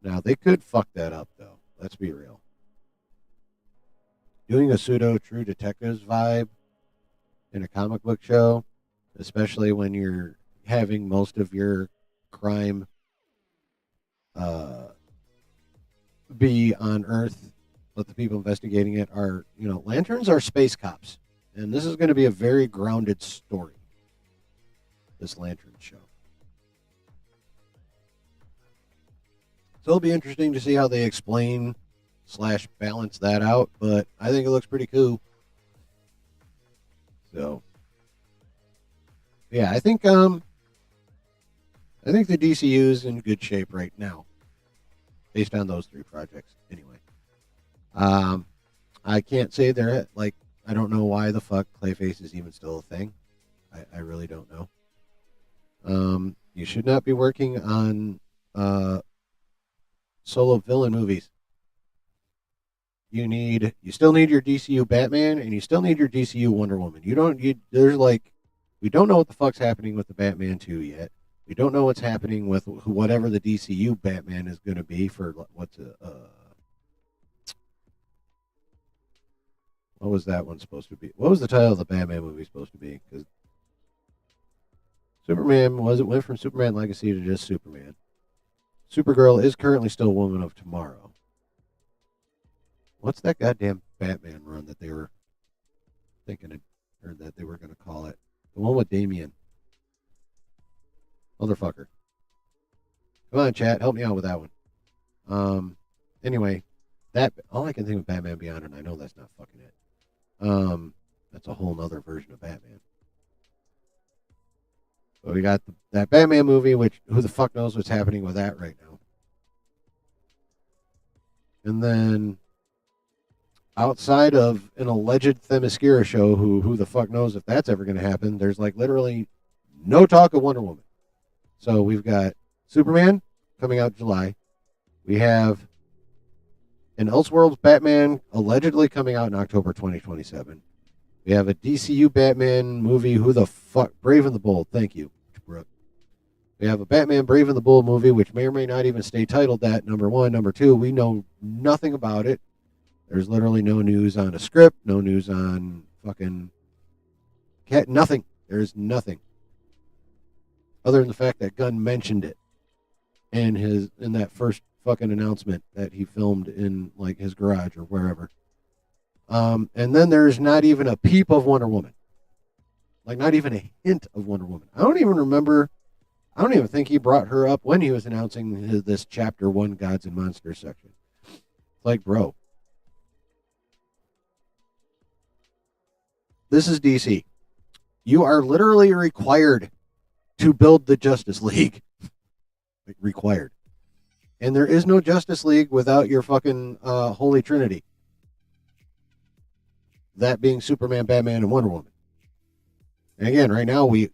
Now, they could fuck that up, though. Let's be real. Doing a pseudo-true detectives vibe in a comic book show, especially when you're having most of your crime be on Earth, but the people investigating it are, Lanterns are space cops. And this is going to be a very grounded story, this Lantern show. So it'll be interesting to see how they explain / balance that out, but I think it looks pretty cool. So, yeah, I think the DCU is in good shape right now, based on those 3 projects. Anyway, I can't say they're I don't know why the fuck Clayface is even still a thing. I really don't know. You should not be working on solo villain movies. You still need your DCU Batman, and you still need your DCU Wonder Woman. We don't know what the fuck's happening with the Batman 2 yet. We don't know what's happening with whatever the DCU Batman is going to be for what was that one supposed to be? What was the title of the Batman movie supposed to be? Because Superman went from Superman Legacy to just Superman. Supergirl is currently still Woman of Tomorrow. What's that goddamn Batman run that they were thinking of, or that they were going to call it? The one with Damian. Motherfucker. Come on, chat. Help me out with that one. Anyway, all I can think of Batman Beyond, and I know that's not fucking it. That's a whole nother version of Batman. But we got that Batman movie, which who the fuck knows what's happening with that right now. And then outside of an alleged Themyscira show, who the fuck knows if that's ever going to happen, there's literally no talk of Wonder Woman. So we've got Superman coming out July. We have an Elseworlds Batman allegedly coming out in October 2027. We have a DCU Batman movie, who the fuck, Brave and the Bold. Thank you, Brooke. We have a Batman Brave and the Bold movie, which may or may not even stay titled that, number 1. Number 2, we know nothing about it. There's literally no news on a script, no news on fucking Nothing. There's nothing. Other than the fact that Gunn mentioned it in that first fucking announcement that he filmed in like his garage or wherever. And then there's not even a peep of Wonder Woman. Like not even a hint of Wonder Woman. I don't even think he brought her up when he was announcing this chapter 1 Gods and Monsters section. It's like, bro, this is DC. You are literally required to build the Justice League. Like, required. And there is no Justice League without your fucking Holy Trinity. That being Superman, Batman, and Wonder Woman. And again, right now, we're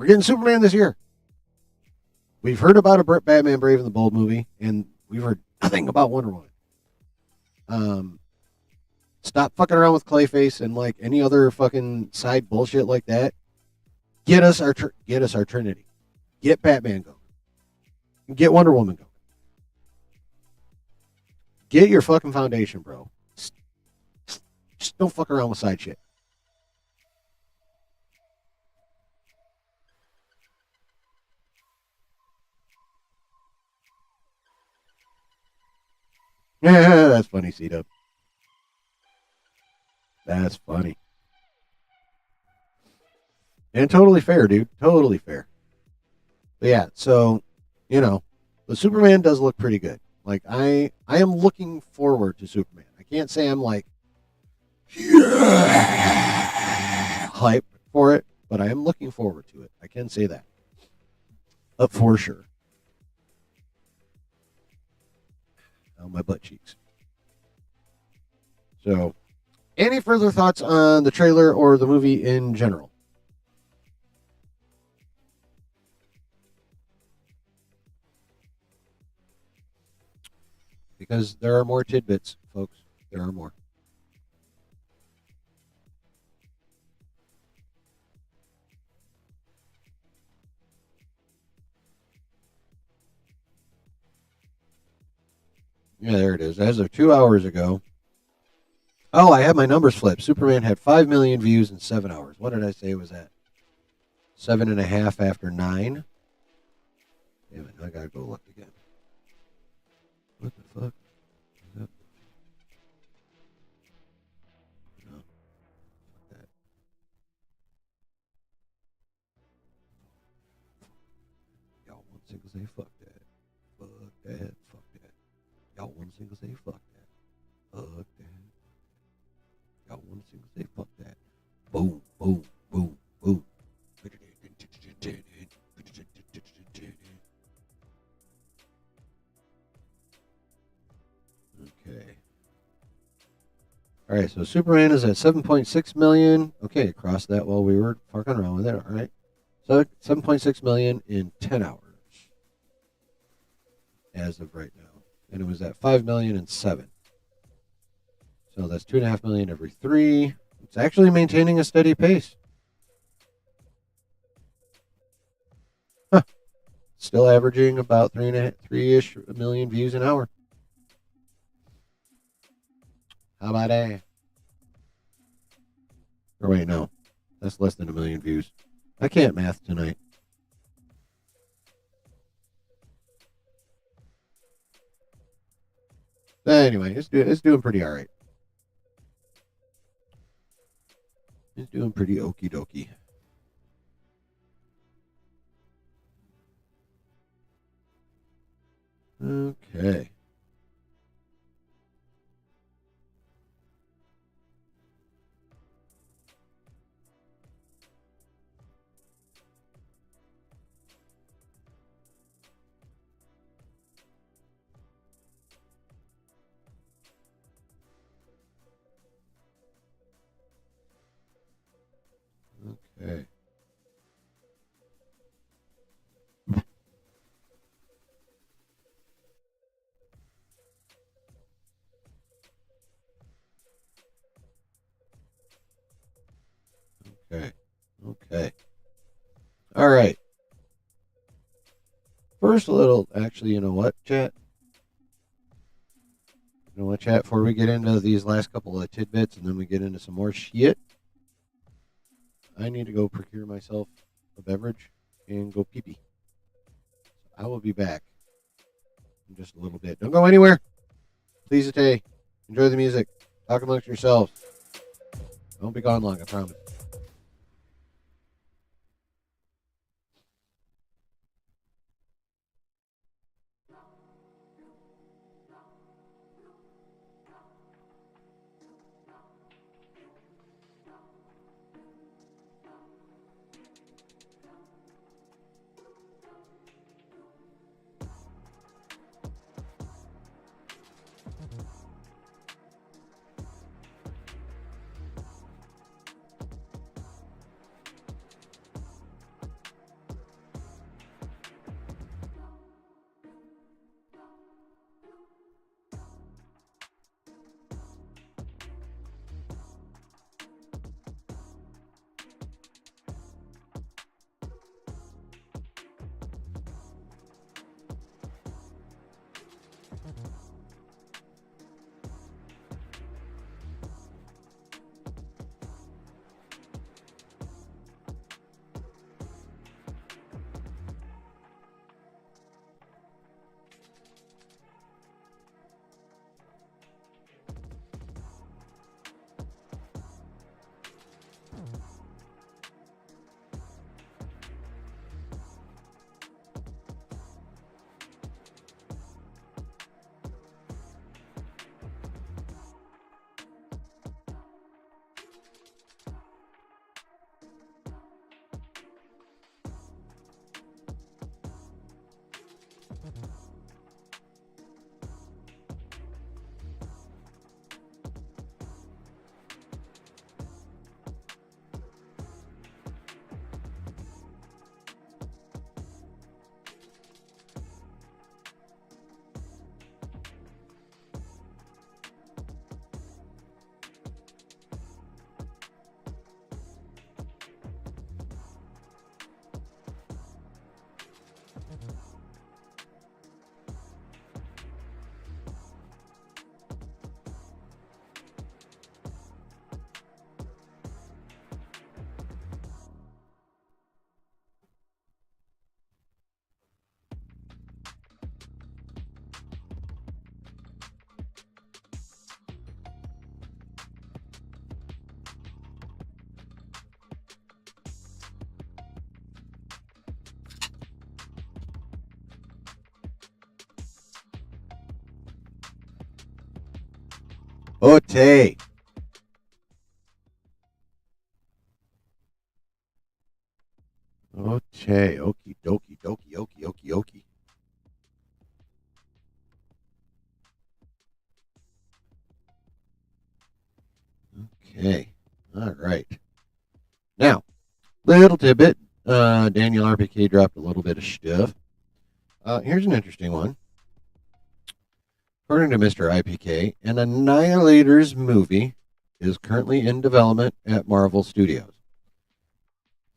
getting Superman this year. We've heard about a Batman Brave and the Bold movie, and we've heard nothing about Wonder Woman. Stop fucking around with Clayface and like any other fucking side bullshit like that. Get us our Trinity. Get Batman going. Get Wonder Woman going. Get your fucking foundation, bro. Just don't fuck around with side shit. Yeah, that's funny, C-Dub. That's funny. And totally fair, dude. Totally fair. But yeah, so, the Superman does look pretty good. Like, I am looking forward to Superman. I can't say I'm like, hype for it, but I am looking forward to it. I can say that. Up for sure. On my butt cheeks. So, any further thoughts on the trailer or the movie in general? Because there are more tidbits, folks. There are more. Yeah, there it is. As of 2 hours ago. Oh, I have my numbers flipped. Superman had 5 million views in 7 hours. What did I say it was at? 7.5 after 9. Damn it, I gotta go look again. What the fuck? Is that? No. Fuck that. Y'all want single say fuck that. Fuck that. Fuck that. Y'all want single say fuck that. Fuck that. Y'all want single say fuck that. Boom, boom, boom, boom. Okay. All right, so Superman is at 7.6 million. Okay, crossed that while we were fucking around with it. All right. So 7.6 million in 10 hours as of right now. And it was at 5 million in 7. So that's 2.5 million every 3. It's actually maintaining a steady pace. Huh. Still averaging about 3-ish million views an hour. How about that? Or wait, no. That's less than 1 million views. I can't math tonight. But anyway, it's doing pretty all right. It's doing pretty okie dokie. Okay. Okay. Okay. Okay. All right. First, actually, you know what, chat? You know what, chat? Before we get into these last couple of tidbits and then we get into some more shit, I need to go procure myself a beverage and go pee-pee. I will be back in just a little bit. Don't go anywhere. Please stay. Enjoy the music. Talk amongst yourselves. I won't be gone long, I promise. Ote. Ote. Okie dokie dokie okie okie okie. Okay. All right. Now, little tidbit. Daniel RPK dropped a little bit of stuff. Here's an interesting one. According to Mr. IPK, an Annihilators movie is currently in development at Marvel Studios.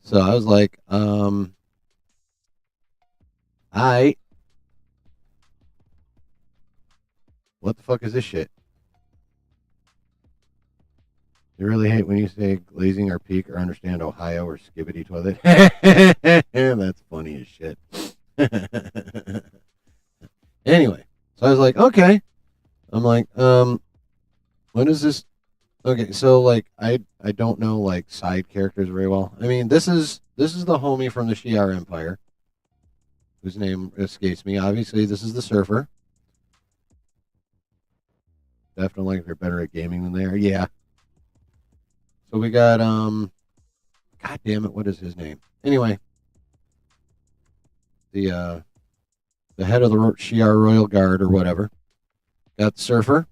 So I was like, what the fuck is this shit? You really hate when you say glazing or peak or understand Ohio or skibbity toilet. That's funny as shit. Anyway. So I was like, okay. I'm like, what is this? Okay, so like I don't know like side characters very well. I mean, this is the homie from the Shi'ar Empire, whose name escapes me. Obviously, this is the Surfer. Definitely like they're better at gaming than they are. Yeah. So we got God damn it, what is his name? Anyway. The head of the Shi'ar Royal Guard or whatever. Got the Surfer.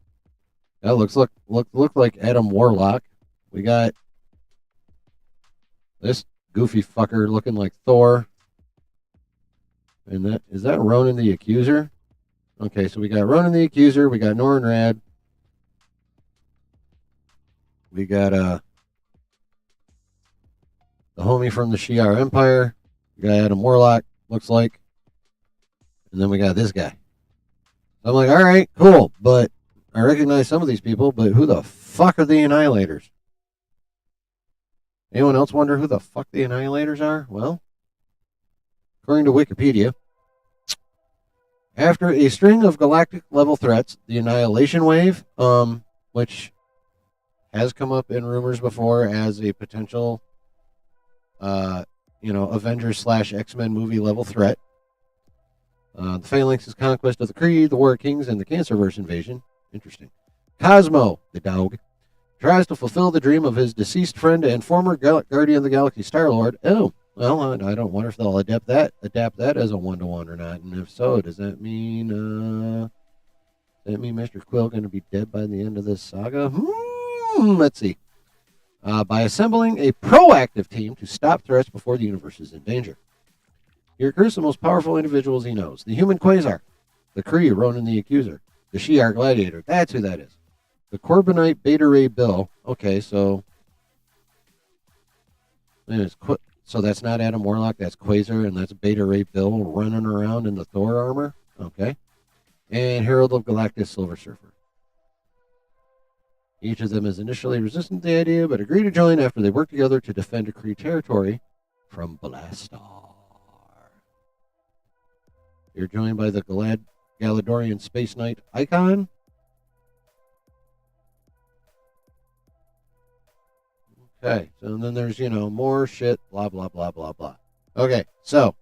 That look like Adam Warlock. We got this goofy fucker looking like Thor. And is that Ronan the Accuser? Okay, so we got Ronan the Accuser, we got Norrin Rad. We got the homie from the Shi'ar Empire. We got Adam Warlock, looks like. And then we got this guy. I'm like, all right, cool. But I recognize some of these people, but who the fuck are the Annihilators? Anyone else wonder who the fuck the Annihilators are? Well, according to Wikipedia, after a string of galactic-level threats, the Annihilation Wave, which has come up in rumors before as a potential, Avengers / X-Men movie level threat. The Phalanx's conquest of the Kree, the War Kings, and the Cancerverse invasion. Interesting. Cosmo, the dog, tries to fulfill the dream of his deceased friend and former Guardian of the Galaxy Star-Lord. Oh, well, I don't wonder if they'll adapt that as a one-to-one or not. And if so, does that mean Mr. Quill going to be dead by the end of this saga? Let's see. By assembling a proactive team to stop threats before the universe is in danger. He recruits the most powerful individuals he knows. The human Quasar, the Kree, Ronan the Accuser, the Shi'ar Gladiator. That's who that is. The Corbinite Beta Ray Bill. Okay, so that's not Adam Warlock. That's Quasar, and that's Beta Ray Bill running around in the Thor armor. Okay. And Herald of Galactus, Silver Surfer. Each of them is initially resistant to the idea, but agree to join after they work together to defend a Kree territory from Blastar. You're joined by the Galadorian Space Knight Icon. Okay, so then there's, more shit, blah, blah, blah, blah, blah. Okay, so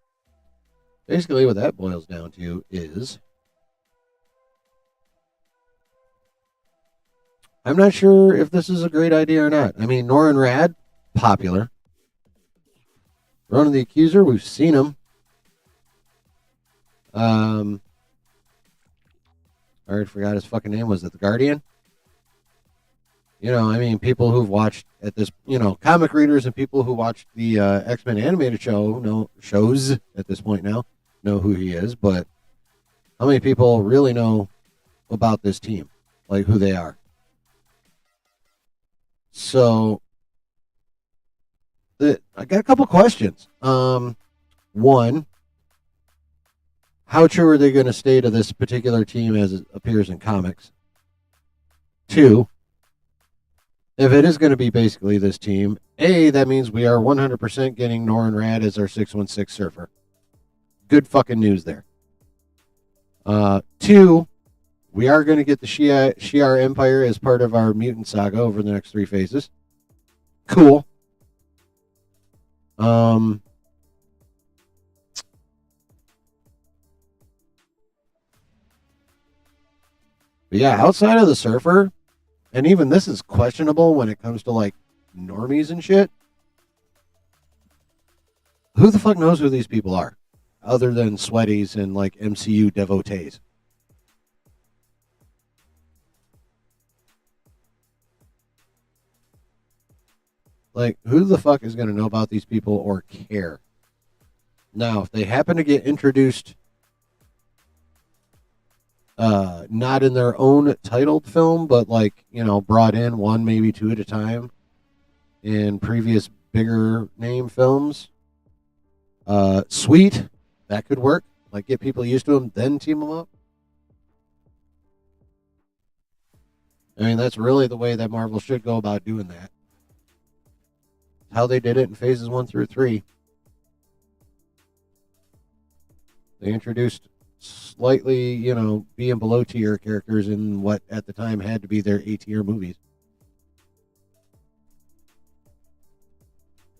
basically what that boils down to is I'm not sure if this is a great idea or not. I mean, Norrin Radd, popular. Ronan the Accuser, we've seen him. I already forgot his fucking name. Was it the Guardian? People who've watched at this, comic readers and people who watched the X-Men animated shows at this point now know who he is, but how many people really know about this team, like who they are? So, I got a couple questions. One, how true are they going to stay to this particular team as it appears in comics? Two, if it is going to be basically this team, that means we are 100% getting Norrin Radd as our 616 Surfer. Good fucking news there. Two, we are going to get the Shi'ar Empire as part of our mutant saga over the next 3 phases. Cool. But yeah, outside of the Surfer, and even this is questionable when it comes to like normies and shit. Who the fuck knows who these people are, other than sweaties and like MCU devotees? Like, who the fuck is going to know about these people or care? Now, if they happen to get introduced not in their own titled film, but like, brought in 1, maybe 2 at a time in previous bigger name films, sweet, that could work. Like, get people used to them, then team them up. I mean, that's really the way that Marvel should go about doing that. How they did it in phases 1 through 3. They introduced slightly, B and below tier characters in what at the time had to be their A tier movies.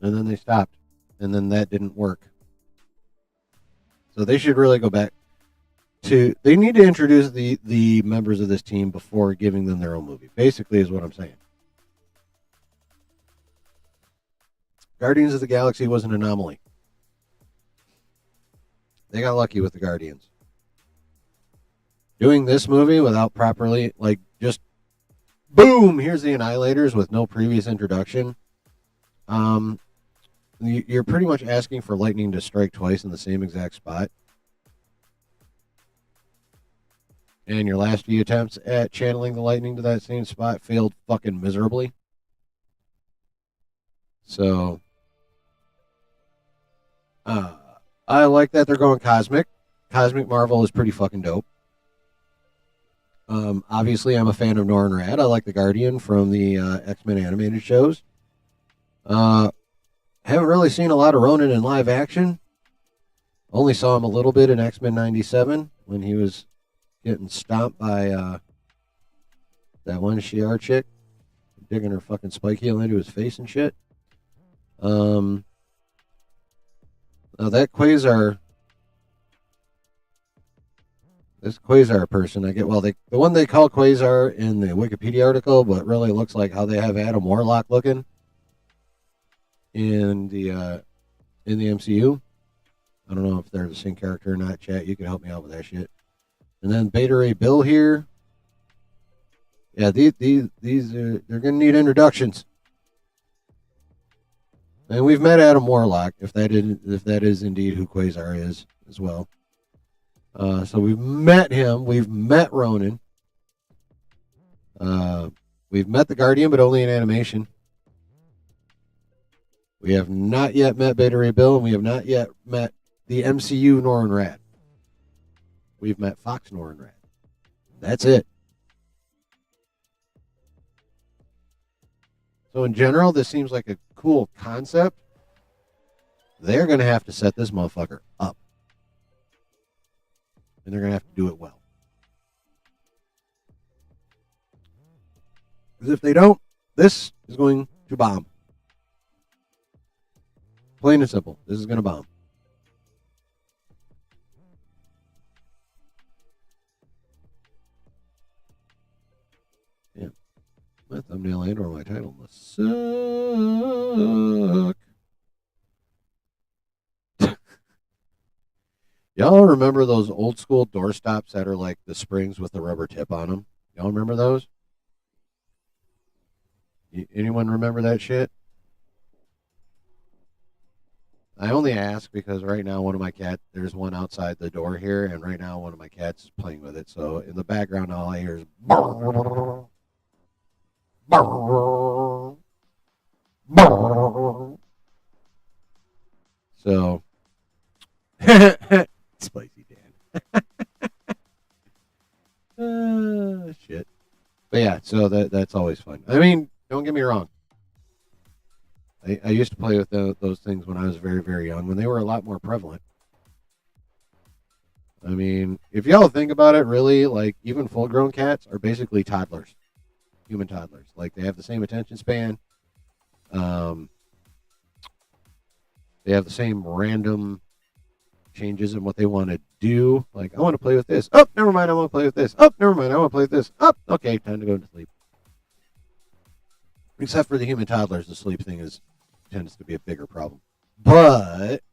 And then they stopped. And then that didn't work. So they should really go back to, they need to introduce the members of this team before giving them their own movie. Basically is what I'm saying. Guardians of the Galaxy was an anomaly. They got lucky with the Guardians. Doing this movie without properly, like, just boom, here's the Annihilators with no previous introduction. You're pretty much asking for lightning to strike twice in the same exact spot. And your last few attempts at channeling the lightning to that same spot failed fucking miserably. So, I like that they're going cosmic. Cosmic Marvel is pretty fucking dope. Obviously, I'm a fan of Norrin Radd. I like the Guardian from the X-Men animated shows. Haven't really seen a lot of Ronan in live action. Only saw him a little bit in X-Men 97 when he was getting stomped by that one Shi'ar chick, digging her fucking spike heel into his face and shit. Now that Quasar, this Quasar person, the one they call Quasar in the Wikipedia article, but really looks like how they have Adam Warlock looking in the MCU. I don't know if they're the same character or not. Chat, you can help me out with that shit. And then Beta Ray Bill here. Yeah, these they're gonna need introductions. And we've met Adam Warlock, if that is indeed who Quasar is as well. So we've met him. We've met Ronan. We've met the Guardian, but only in animation. We have not yet met Beta Ray Bill, and we have not yet met the MCU Norrin Rad. We've met Fox Norrin Rad. That's it. So in general, this seems like a cool concept. They're going to have to set this motherfucker up. And they're going to have to do it well. Because if they don't, this is going to bomb. Plain and simple. This is going to bomb. Yeah. My thumbnail and or my title must suck. Y'all remember those old school doorstops that are like the springs with the rubber tip on them? Y'all remember those? Anyone remember that shit? I only ask because right now there's one outside the door here, and right now one of my cats is playing with it. So in the background, all I hear is so Spicy Dan. Shit. But yeah, so that's always fun. I mean, don't get me wrong. I used to play with those things when I was very, very young, when they were a lot more prevalent. I mean, if y'all think about it, really, like, even full-grown cats are basically toddlers, human toddlers. Like, they have the same attention span. They have the same random changes in what they want to do. Like, I want to play with this. Oh, never mind, I want to play with this. Oh, never mind, I want to play with this. Oh, okay, time to go to sleep. Except for the human toddlers, the sleep thing tends to be a bigger problem. But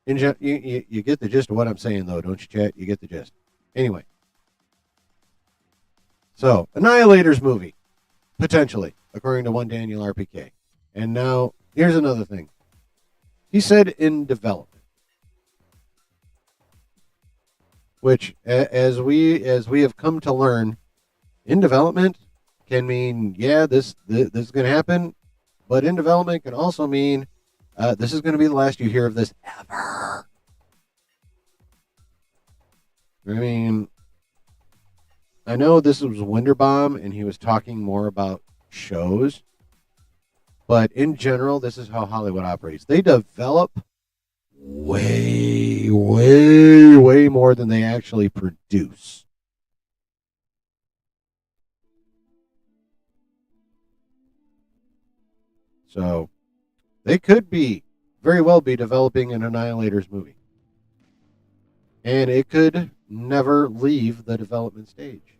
you get the gist of what I'm saying, though, don't you, chat? You get the gist. Anyway. So, Annihilator's movie. Potentially, according to one Daniel RPK. And now, here's another thing. He said in development. Which, as we have come to learn, in development can mean, yeah, this is going to happen, but in development can also mean this is going to be the last you hear of this ever. I mean, I know this was Winterbomb, and he was talking more about shows, but in general, this is how Hollywood operates. They develop way, way, way more than they actually produce. So they could very well be developing an Annihilators movie. And it could never leave the development stage.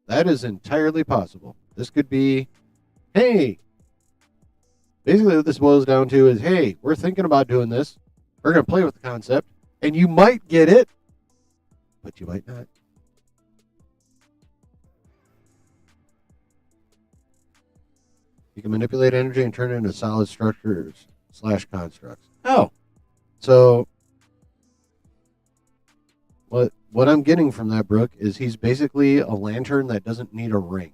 That is entirely possible. This could be, hey, basically what this boils down to is, hey, we're thinking about doing this. We're going to play with the concept. And you might get it, but you might not. You can manipulate energy and turn it into solid structures / constructs. Oh. So what I'm getting from that, Brooke, is he's basically a lantern that doesn't need a ring.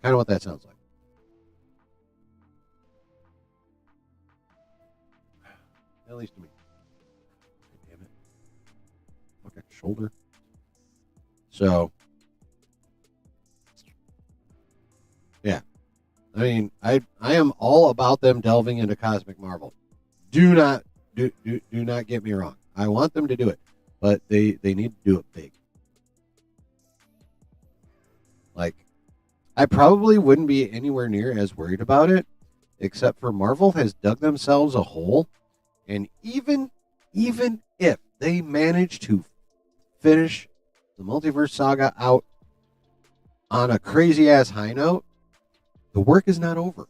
Kind of what that sounds like. At least to me. Damn it. Fucking shoulder. So, yeah. I mean, I am all about them delving into Cosmic Marvel. Do not get me wrong. I want them to do it, but they need to do it big. Like, I probably wouldn't be anywhere near as worried about it, except for Marvel has dug themselves a hole, and even if they manage to finish the Multiverse Saga out on a crazy ass high note, the work is not over.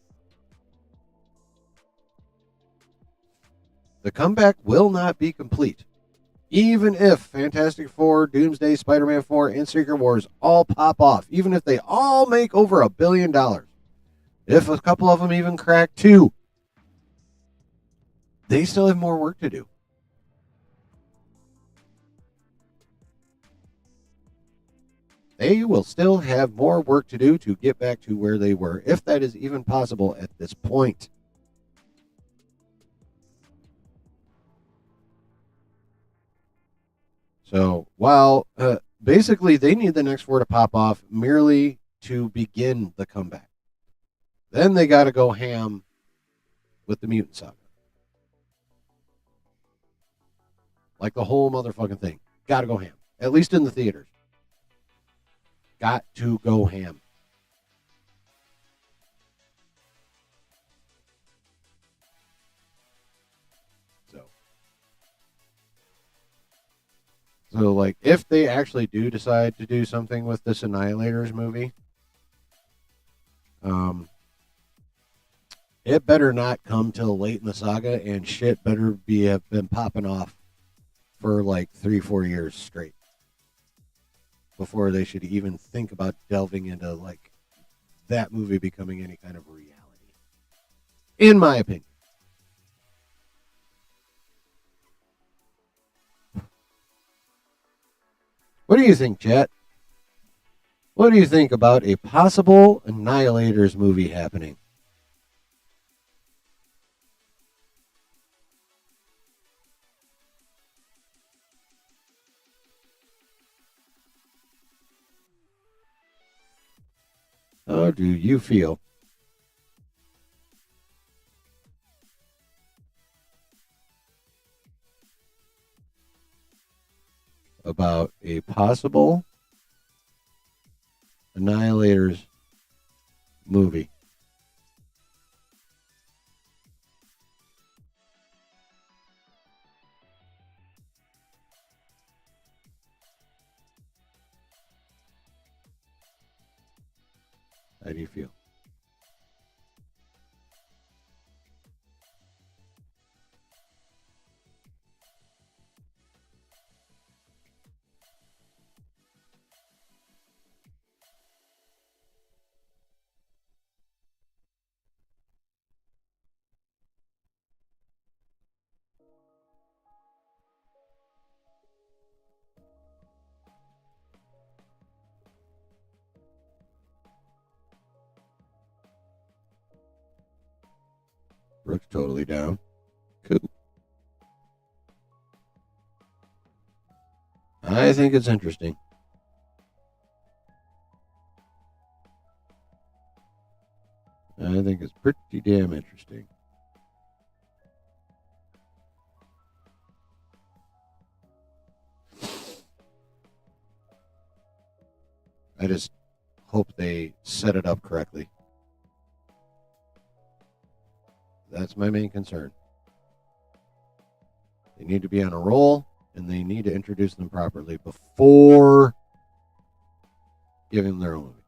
The comeback will not be complete. Even if Fantastic Four, Doomsday, Spider-Man 4, and Secret Wars all pop off, even if they all make over $1 billion, if a couple of them even crack 2, they still have more work to do. They will still have more work to do to get back to where they were, if that is even possible at this point. So while basically they need the next 4 to pop off merely to begin the comeback, then they got to go ham with the Mutant Saga. Like the whole motherfucking thing. Got to go ham. At least in the theaters. Got to go ham. So, like, if they actually do decide to do something with this Annihilators movie, it better not come till late in the saga, and shit better have been popping off for like 3-4 years straight before they should even think about delving into like that movie becoming any kind of reality, in my opinion. What do you think, chat? What do you think about a possible Annihilators movie happening? How do you feel? About a possible Annihilators movie? How do you feel? Brooke's totally down. Cool. I think it's interesting. I think it's pretty damn interesting. I just hope they set it up correctly. That's my main concern. They need to be on a roll, and they need to introduce them properly before giving them their own movie.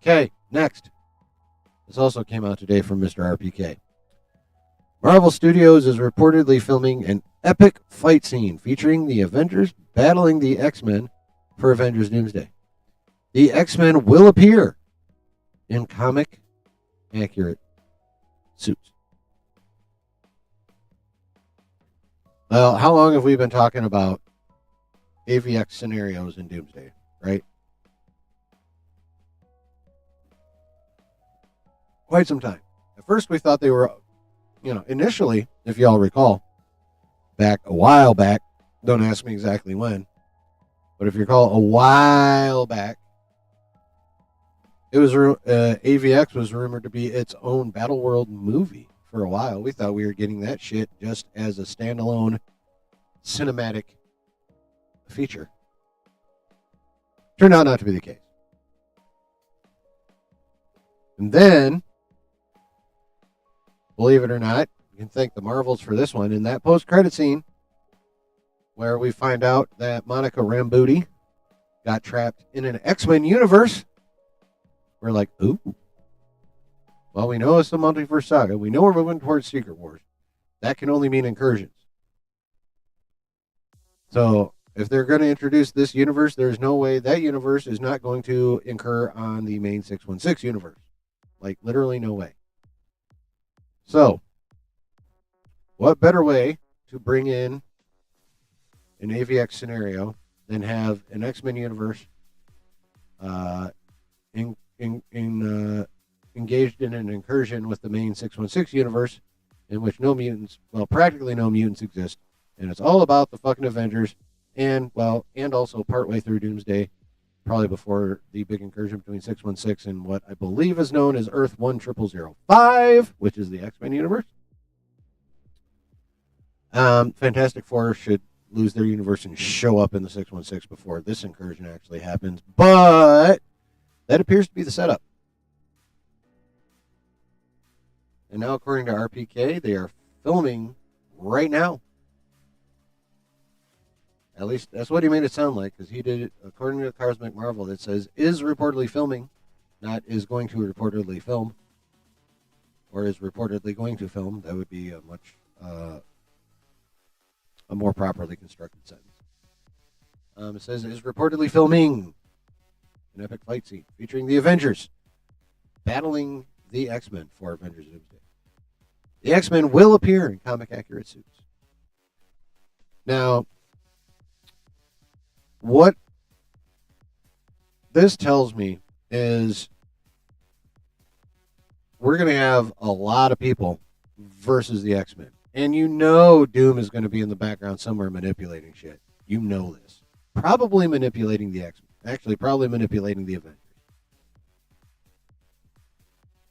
Okay, next. This also came out today from Mr. RPK. Marvel Studios is reportedly filming an epic fight scene featuring the Avengers battling the X-Men for Avengers Doomsday. The X-Men will appear in comic-accurate suits. Well, how long have we been talking about AVX scenarios in Doomsday, right? Quite some time. At first, we thought they were, initially, if y'all recall, back a while back, don't ask me exactly when, But if you recall, a while back, it was AVX was rumored to be its own Battle World movie for a while. We thought we were getting that shit just as a standalone cinematic feature. Turned out not to be the case. And then, believe it or not, you can thank the Marvels for this one. In that post-credit scene, where we find out that Monica Rambeau got trapped in an X-Men universe, we're like, ooh. Well, we know it's the multiverse saga. We know we're moving towards Secret Wars. That can only mean incursions. So, if they're going to introduce this universe, there's no way that universe is not going to incur on the main 616 universe. Like, literally no way. So, what better way to bring in an AVX scenario than have an X-Men universe engaged in an incursion with the main 616 universe, in which no mutants, well, practically no mutants exist, and it's all about the fucking Avengers, and also partway through Doomsday, probably before the big incursion between 616 and what I believe is known as Earth 10005, which is the X-Men universe. Fantastic Four should lose their universe and show up in the 616 before this incursion actually happens, but that appears to be the setup. And now, according to RPK, they are filming right now. At least that's what he made it sound like, because he did it, according to Cosmic Marvel, it says is reportedly filming, not is going to reportedly film, or is reportedly going to film. That would be a much a more properly constructed sentence. It says is reportedly filming an epic fight scene featuring the Avengers battling the X-Men for Avengers Doomsday. The X-Men will appear in comic-accurate suits. Now, what this tells me is we're going to have a lot of people versus the X-Men. And you know Doom is going to be in the background somewhere manipulating shit. You know this. Probably manipulating the X-Men. Actually, probably manipulating the Avengers.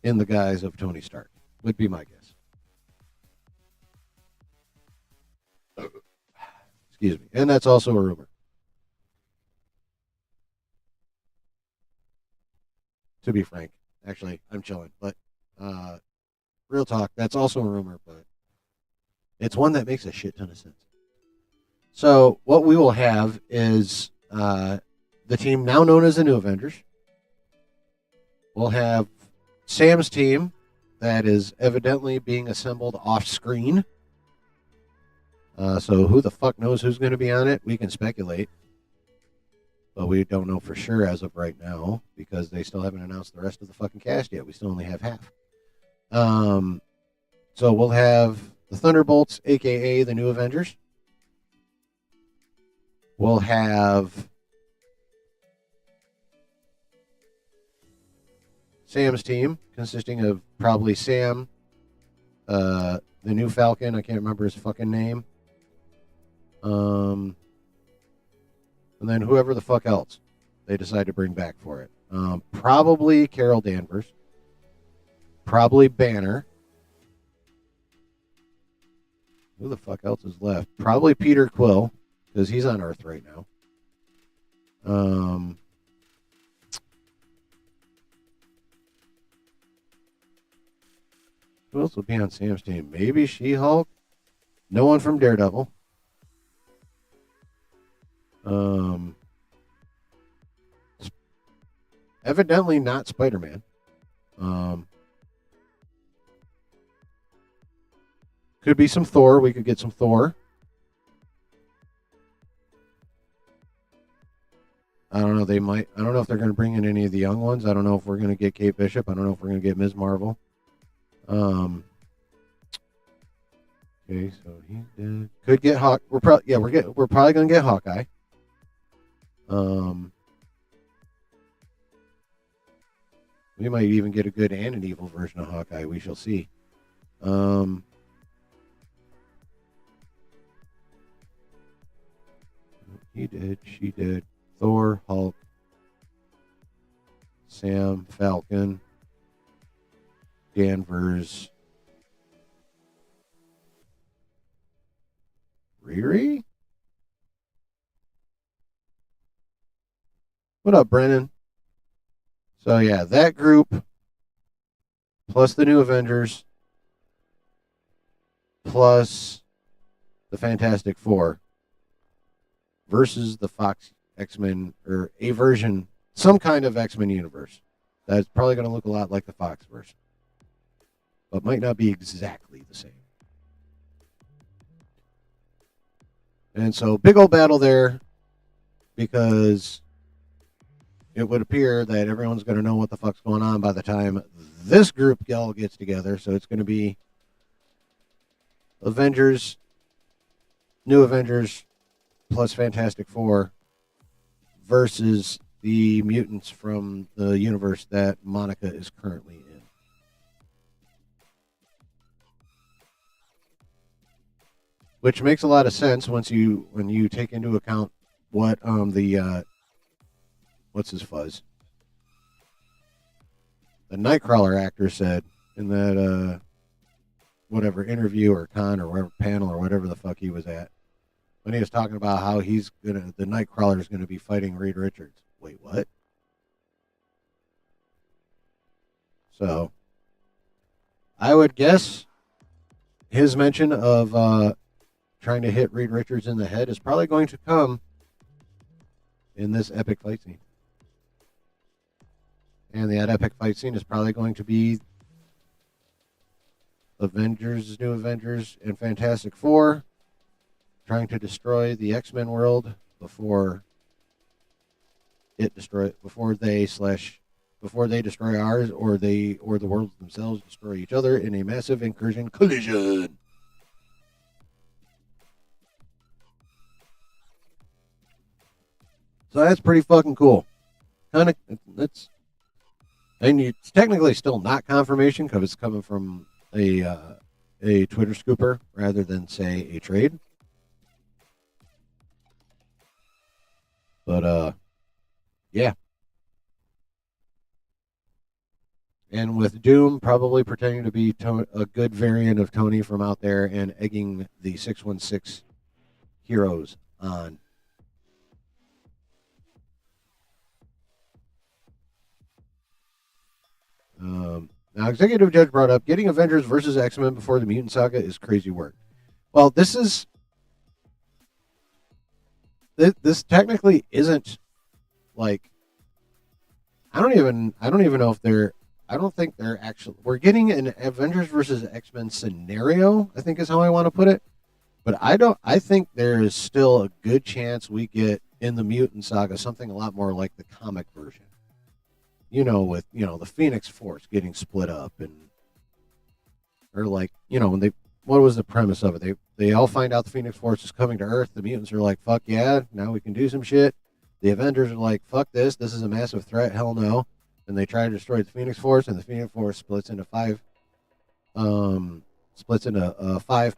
In the guise of Tony Stark, would be my guess. Excuse me. And that's also a rumor. To be frank. Actually, I'm chilling. But real talk, that's also a rumor, but it's one that makes a shit ton of sense. So what we will have is the team now known as the New Avengers. We'll have Sam's team that is evidently being assembled off screen. So who the fuck knows who's going to be on it? We can speculate. But we don't know for sure as of right now because they still haven't announced the rest of the fucking cast yet. We still only have half. So we'll have the Thunderbolts, a.k.a. the New Avengers. We'll have Sam's team, consisting of probably Sam, the new Falcon, I can't remember his fucking name. And then whoever the fuck else they decide to bring back for it. Probably Carol Danvers. Probably Banner. Who the fuck else is left? Probably Peter Quill, because he's on Earth right now. Who else will be on Sam's team? Maybe She-Hulk? No one from Daredevil. Evidently not Spider-Man. Could be some Thor. We could get some Thor. I don't know. They might. I don't know if they're going to bring in any of the young ones. I don't know if we're going to get Kate Bishop. I don't know if we're going to get Ms. Marvel. Okay, so he did. Could get Hawk. We're probably going to get Hawkeye. We might even get a good and an evil version of Hawkeye. We shall see. He did. She did. Thor, Hulk, Sam, Falcon, Danvers, Riri? What up, Brennan? So yeah, that group plus the New Avengers plus the Fantastic Four versus the Fox X-Men, or a version, some kind of X-Men universe. That's probably going to look a lot like the Fox version, but might not be exactly the same. And so, big old battle there, because it would appear that everyone's going to know what the fuck's going on by the time this group all gets together. So it's going to be Avengers, New Avengers, plus Fantastic Four versus the mutants from the universe that Monica is currently in. Which makes a lot of sense when you take into account what what's his fuzz? The Nightcrawler actor said in that whatever interview or con or whatever panel or whatever the fuck he was at, when he was talking about how the Nightcrawler is gonna be fighting Reed Richards. Wait, what? So I would guess his mention of trying to hit Reed Richards in the head is probably going to come in this epic fight scene. And that epic fight scene is probably going to be Avengers, New Avengers, and Fantastic Four trying to destroy the X-Men world before they destroy ours, or the worlds themselves destroy each other in a massive incursion collision. So that's pretty fucking cool. It's technically still not confirmation because it's coming from a Twitter scooper rather than, say, a trade. But yeah. And with Doom probably pretending to be a good variant of Tony from out there and egging the 616 heroes on. Now, Executive Judge brought up getting Avengers versus X-Men before the Mutant Saga is crazy work. Well, this technically isn't like, I don't even know if I don't think they're actually, we're getting an Avengers versus X-Men scenario, I think is how I want to put it. But I think there is still a good chance we get in the Mutant Saga something a lot more like the comic version. With, the Phoenix Force getting split up what was the premise of it? They all find out the Phoenix Force is coming to Earth. The mutants are like, fuck yeah, now we can do some shit. The Avengers are like, fuck this is a massive threat, hell no. And they try to destroy the Phoenix Force, and the Phoenix Force splits into five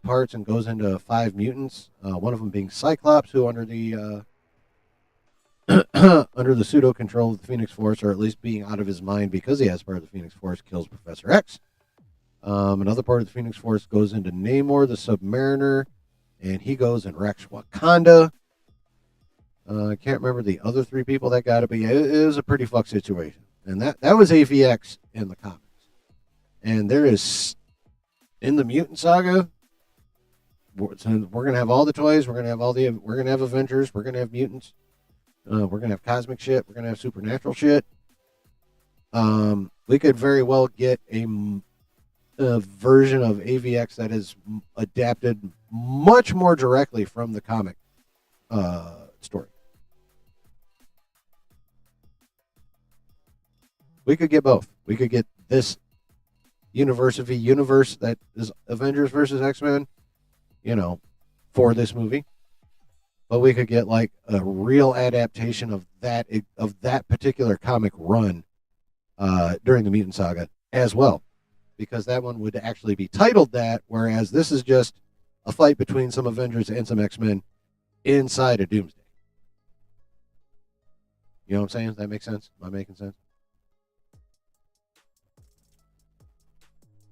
parts and goes into 5 mutants. One of them being Cyclops, who under the under the pseudo control of the Phoenix Force, or at least being out of his mind because he has part of the Phoenix Force, kills Professor X. Another part of the Phoenix Force goes into Namor the Submariner, and he goes and wrecks Wakanda. I can't remember the other 3 people that got it, but yeah, it was a pretty fucked situation. And that was AVX in the comics. And there is, in the Mutant Saga, we're going to have all the toys, we're going to have Avengers, we're going to have mutants. We're going to have cosmic shit. We're going to have supernatural shit. We could very well get a version of AVX that is adapted much more directly from the comic story. We could get both. We could get this universe that is Avengers versus X-Men, for this movie. But we could get like a real adaptation of that particular comic run during the Mutant Saga as well, because that one would actually be titled that, whereas this is just a fight between some Avengers and some X-Men inside of Doomsday. You know what I'm saying? Does that make sense? Am I making sense?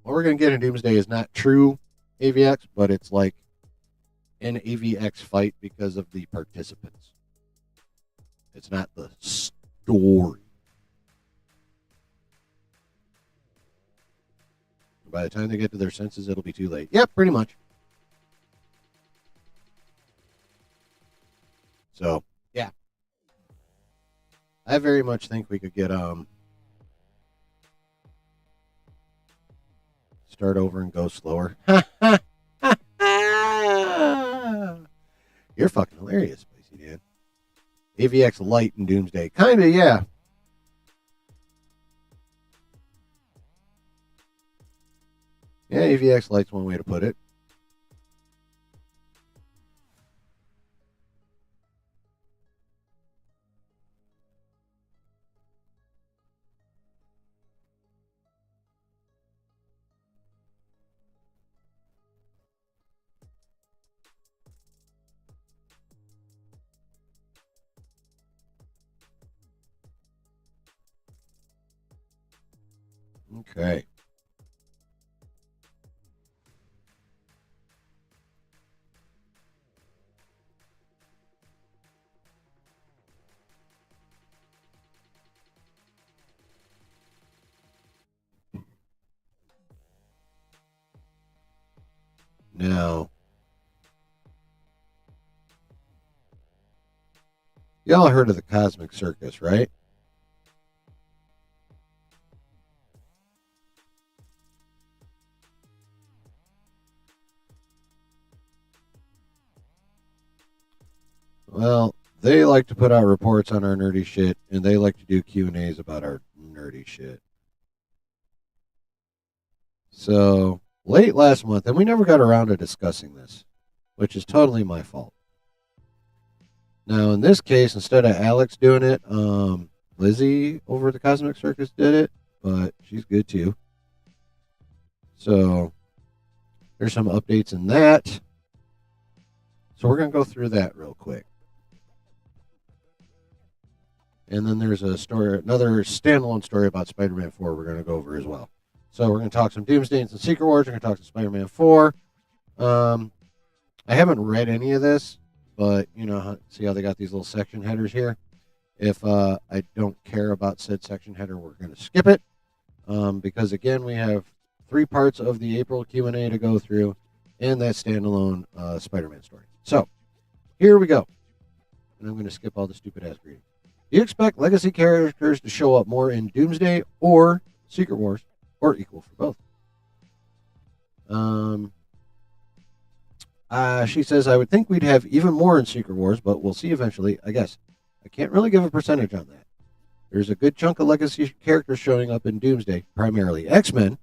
What we're going to get in Doomsday is not true AVX, but it's like an AVX fight because of the participants. It's not the story. By the time they get to their senses, it'll be too late. Yep, pretty much. So, yeah. I very much think we could get start over and go slower. You're fucking hilarious, Spicy Dan. AVX Light and Doomsday. Kinda, yeah. Yeah, AVX Light's one way to put it. Okay. Now, y'all heard of the Cosmic Circus, right? Well, they like to put out reports on our nerdy shit, and they like to do Q&As about our nerdy shit. So, late last month, and we never got around to discussing this, which is totally my fault. Now, in this case, instead of Alex doing it, Lizzie over at the Cosmic Circus did it, but she's good too. So, there's some updates in that. So, we're going to go through that real quick. And then there's a story, another standalone story about Spider-Man 4 we're going to go over as well. So we're going to talk some Doomsday and some Secret Wars. We're going to talk some Spider-Man 4. I haven't read any of this, but, you know, see how they got these little section headers here? If I don't care about said section header, we're going to skip it. Because, again, we have 3 parts of the April Q&A to go through and that standalone Spider-Man story. So, here we go. And I'm going to skip all the stupid-ass greetings. Do you expect legacy characters to show up more in Doomsday or Secret Wars, or equal for both? She says, I would think we'd have even more in Secret Wars, but we'll see eventually, I guess. I can't really give a percentage on that. There's a good chunk of legacy characters showing up in Doomsday, primarily X-Men,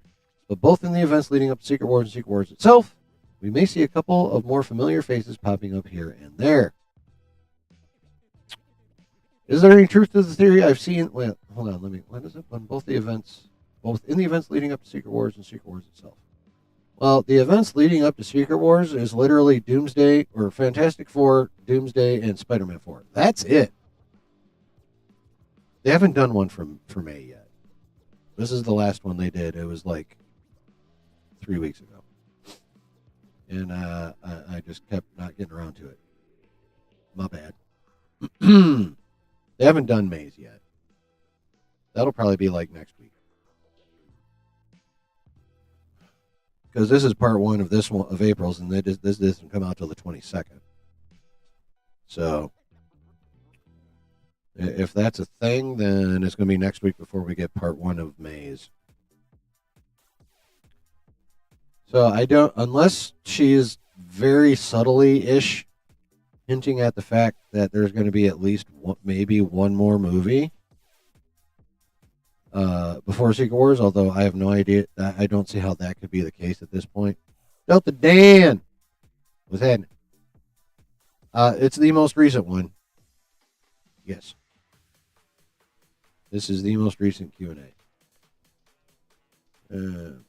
but both in the events leading up to Secret Wars and Secret Wars itself, we may see a couple of more familiar faces popping up here and there. Is there any truth to the theory I've seen? Wait, hold on. When is it? On both in the events leading up to Secret Wars and Secret Wars itself. Well, the events leading up to Secret Wars is literally Doomsday, or Fantastic Four, Doomsday, and Spider-Man 4. That's it. They haven't done one for May yet. This is the last one they did. It was like 3 weeks ago. And I just kept not getting around to it. My bad. They haven't done May's yet. That'll probably be like next week. Because this is part 1 of this one of April's, and this doesn't come out till the 22nd. So, if that's a thing, then it's going to be next week before we get part 1 of May's. So I don't, unless she is very subtly-ish hinting at the fact that there's going to be at least maybe one more movie before Secret Wars, although I have no idea. I don't see how that could be the case at this point. Delta Dan! What's happening? It's the most recent one. Yes. This is the most recent Q&A.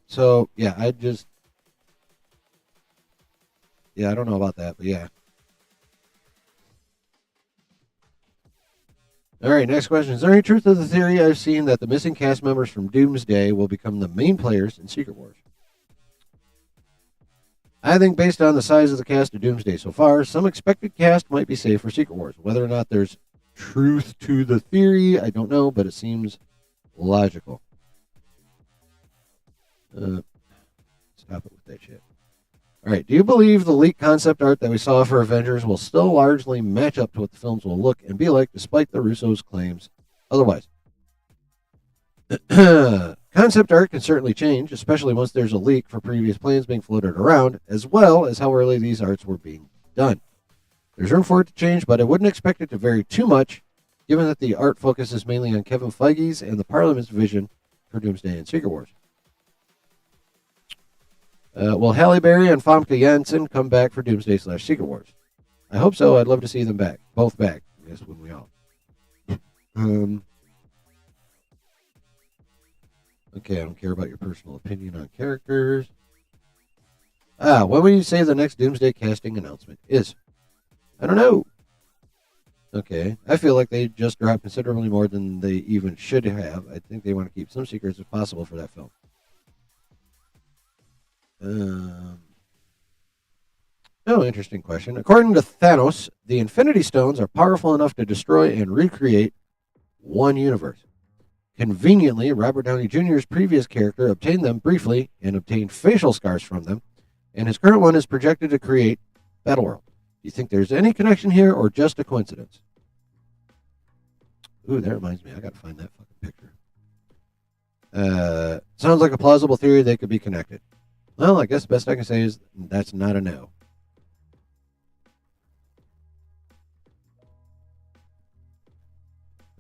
So, yeah, I don't know about that, but yeah. All right, next question. Is there any truth to the theory I've seen that the missing cast members from Doomsday will become the main players in Secret Wars? I think based on the size of the cast of Doomsday so far, some expected cast might be safe for Secret Wars. Whether or not there's truth to the theory, I don't know, but it seems logical. Stop it with that shit. All right, do you believe the leaked concept art that we saw for Avengers will still largely match up to what the films will look and be like, despite the Russos' claims otherwise? Concept art can certainly change, especially once there's a leak for previous plans being floated around, as well as how early these arts were being done. There's room for it to change, but I wouldn't expect it to vary too much, given that the art focuses mainly on Kevin Feige's and the Parliament's vision for Doomsday and Secret Wars. Will Halle Berry and Famke Janssen come back for Doomsday/Secret Wars? I hope so. I'd love to see them back. Both back. I guess when we all. Okay, I don't care about your personal opinion on characters. When will you say the next Doomsday casting announcement is? I don't know. Okay, I feel like they just dropped considerably more than they even should have. I think they want to keep some secrets if possible for that film. Interesting question. According to Thanos, the Infinity Stones are powerful enough to destroy and recreate one universe. Conveniently, Robert Downey Jr.'s previous character obtained them briefly and obtained facial scars from them, and his current one is projected to create Battleworld. Do you think there's any connection here or just a coincidence? Ooh, that reminds me. I got to find that fucking picture. Sounds like a plausible theory they could be connected. Well, I guess the best I can say is that's not a no.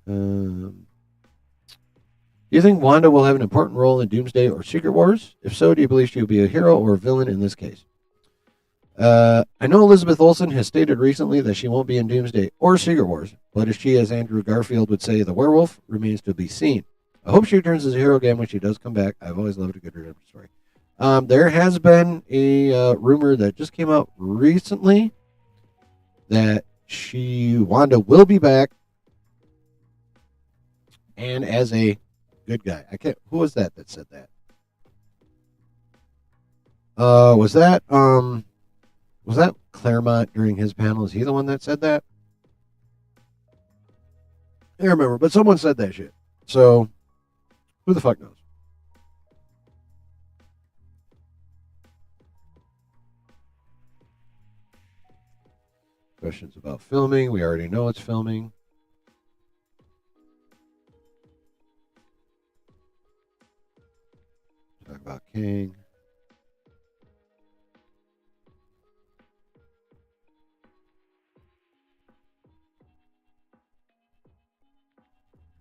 Do you think Wanda will have an important role in Doomsday or Secret Wars? If so, do you believe she will be a hero or a villain in this case? I know Elizabeth Olsen has stated recently that she won't be in Doomsday or Secret Wars, but if she, as Andrew Garfield would say, the werewolf, remains to be seen. I hope she returns as a hero again when she does come back. I've always loved a good redemption story. There has been a rumor that just came out recently that Wanda will be back, and as a good guy. Who was that said that? Was that Claremont during his panel? Is he the one that said that? I can't remember, but someone said that shit. So, who the fuck knows? Questions about filming. We already know it's filming. Talk about King.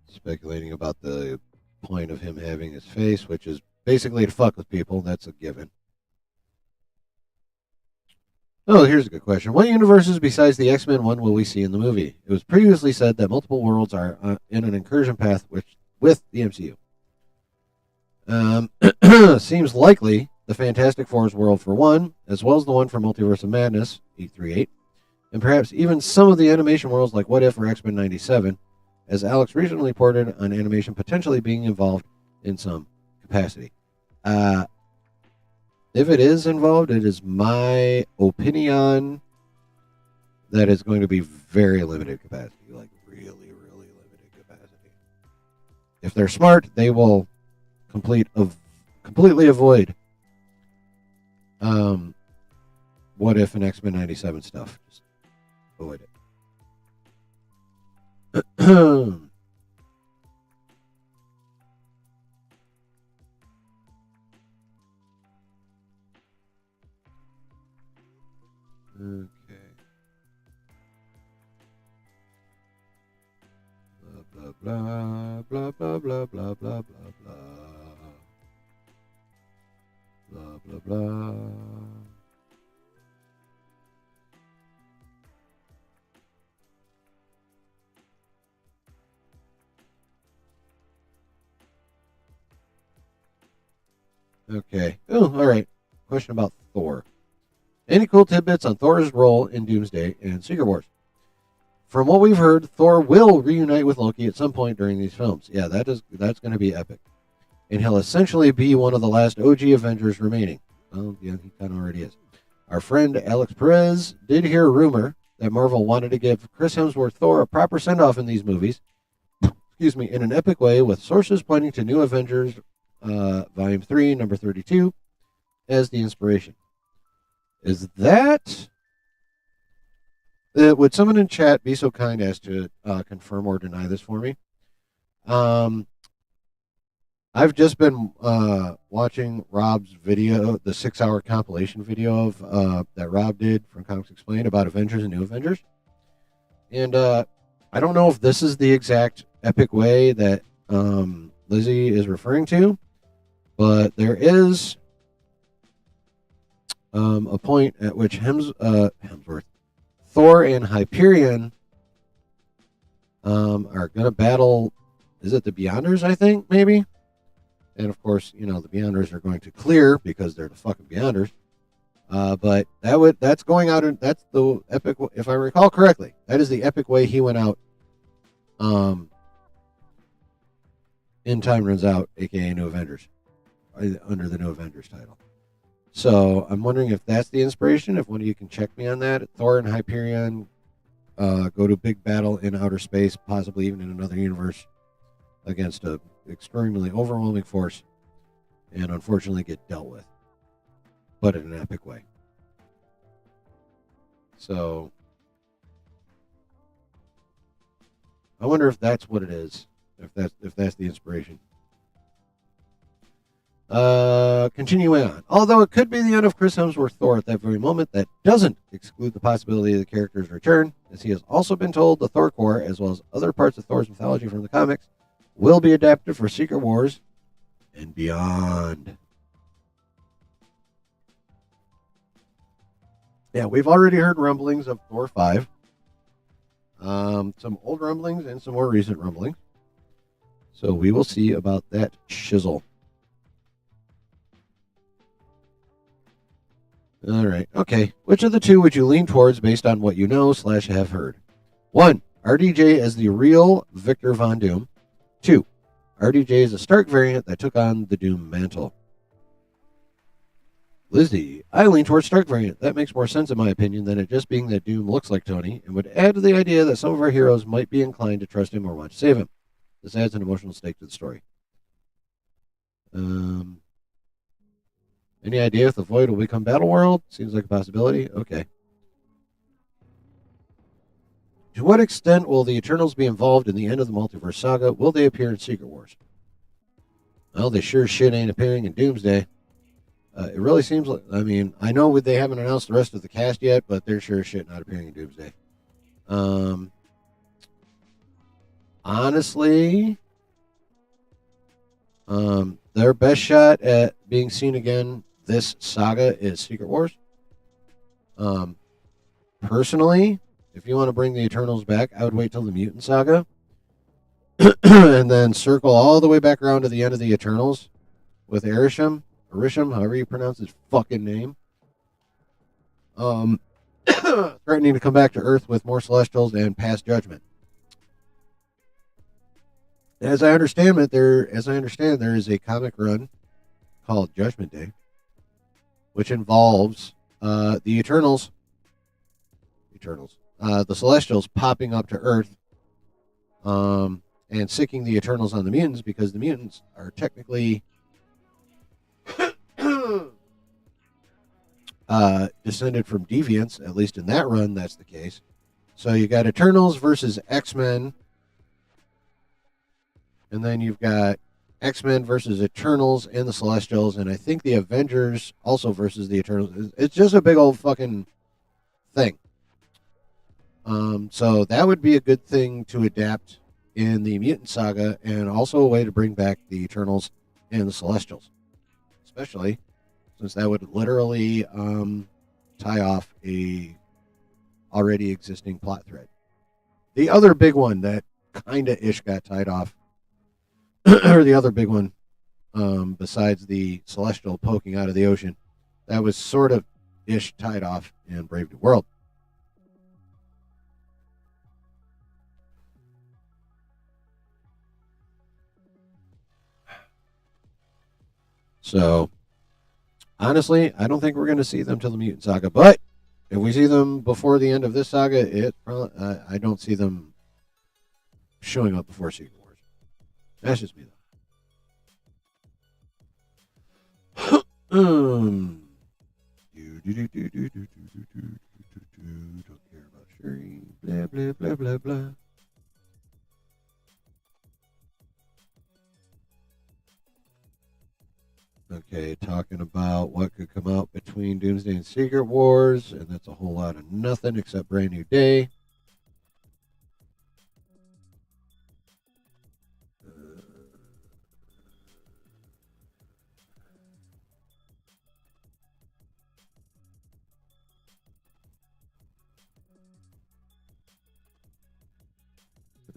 Speculating about the point of him having his face, which is basically to fuck with people. That's a given. Oh, here's a good question. What universes besides the X-Men one will we see in the movie? It was previously said that multiple worlds are in an incursion path with the MCU. Seems likely the Fantastic Four's world for one, as well as the one for Multiverse of Madness, 838, and perhaps even some of the animation worlds like What If or X-Men 97, as Alex recently reported on animation potentially being involved in some capacity. If it is involved, it is my opinion that it's going to be very limited capacity, like really, really limited capacity. If they're smart, they will completely avoid What If and X-Men 97 stuff. Just avoid it. Okay. Blah blah blah blah blah blah blah blah blah blah blah blah. Okay. Oh, all right. Question about Thor. Any cool tidbits on Thor's role in Doomsday and Secret Wars? from what we've heard, Thor will reunite with Loki at some point during these films. Yeah, that's going to be epic. And he'll essentially be one of the last OG Avengers remaining. Well, yeah, he kind of already is. Our friend Alex Perez did hear a rumor that Marvel wanted to give Chris Hemsworth Thor a proper send-off in these movies. Excuse me, in an epic way, with sources pointing to New Avengers Volume 3, number 32, as the inspiration. Is that... would someone in chat be so kind as to confirm or deny this for me? I've just been watching Rob's video, the 6-hour compilation video of that Rob did from Comics Explained about Avengers and New Avengers. And I don't know if this is the exact epic way that Lizzie is referring to, but there is a point at which Hemsworth, Thor and Hyperion are going to battle, is it the Beyonders, I think, maybe? And, of course, you know, the Beyonders are going to clear because they're the fucking Beyonders. But that's going out, and that's the epic, if I recall correctly, that is the epic way he went out in Time Runs Out, a.k.a. New Avengers, under the New Avengers title. So I'm wondering if that's the inspiration. If one of you can check me on that. Thor and Hyperion go to big battle in outer space, possibly even in another universe, against a extremely overwhelming force, and unfortunately get dealt with, but in an epic way. So I wonder if that's what it is, if that's the inspiration. Continuing on. Although it could be the end of Chris Hemsworth Thor at that very moment, that doesn't exclude the possibility of the character's return, as he has also been told the Thor Corps, as well as other parts of Thor's mythology from the comics, will be adapted for Secret Wars and beyond. Yeah, we've already heard rumblings of Thor 5. Some old rumblings and some more recent rumblings. So we will see about that shizzle. All right. Okay. Which of the two would you lean towards based on what you know / have heard? 1. RDJ as the real Victor Von Doom. 2. RDJ is a Stark variant that took on the Doom mantle. Lizzie, I lean towards Stark variant. That makes more sense in my opinion than it just being that Doom looks like Tony, and would add to the idea that some of our heroes might be inclined to trust him or want to save him. This adds an emotional stake to the story. Any idea if the Void will become Battleworld? Seems like a possibility. Okay. To what extent will the Eternals be involved in the end of the multiverse saga? Will they appear in Secret Wars? Well, they sure shit ain't appearing in Doomsday. It really seems like, I mean, I know they haven't announced the rest of the cast yet, but they're sure shit not appearing in Doomsday. Honestly, their best shot at being seen again this saga is Secret Wars. Personally, if you want to bring the Eternals back, I would wait till the Mutant Saga and then circle all the way back around to the end of the Eternals with Arishem, however you pronounce his fucking name. Threatening to come back to Earth with more Celestials and pass judgment. As I understand, there is a comic run called Judgment Day, which involves the Eternals, the Celestials popping up to Earth, and sicking the Eternals on the mutants, because the mutants are technically descended from deviants. At least in that run, that's the case. So you got Eternals versus X-Men, and then you've got X-Men versus Eternals and the Celestials, and I think the Avengers also versus the Eternals. It's just a big old fucking thing. So that would be a good thing to adapt in the Mutant Saga, and also a way to bring back the Eternals and the Celestials. Especially since that would literally tie off a already existing plot thread. The other big one that kind of ish got tied off, or the other big one, besides the Celestial poking out of the ocean, that was sort of ish tied off in Brave New World. So, honestly, I don't think we're going to see them till the Mutant Saga. But if we see them before the end of this saga, I don't see them showing up before Secret Wars. That's just me, though. Don't care about Shuri. Blah, blah, blah, blah, blah. Okay, talking about what could come out between Doomsday and Secret Wars, and that's a whole lot of nothing except Brand New Day.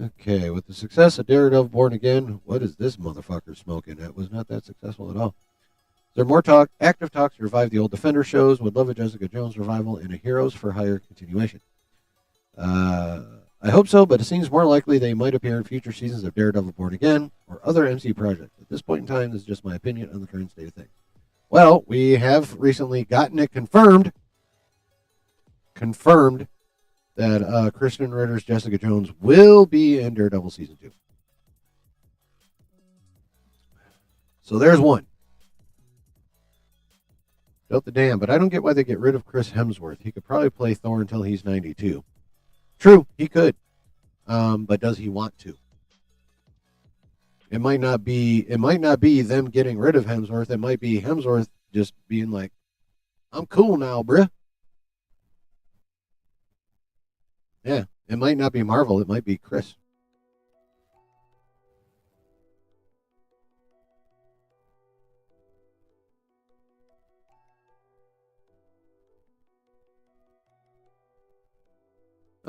Okay, with the success of Daredevil Born Again, what is this motherfucker smoking? It was not that successful at all. There more talk, active talks to revive the old Defender shows, would love a Jessica Jones revival and a Heroes for Hire continuation. I hope so, but it seems more likely they might appear in future seasons of Daredevil Born Again or other MC projects. At this point in time, this is just my opinion on the current state of things. Well, we have recently gotten it confirmed that Kristen Ritter's Jessica Jones will be in Daredevil Season 2. So there's one. Built the dam, but I don't get why they get rid of Chris Hemsworth. He could probably play Thor until he's 92. True, he could. But does he want to? It might not be them getting rid of Hemsworth. It might be Hemsworth just being like, I'm cool now, bruh. Yeah, it might not be Marvel. It might be Chris.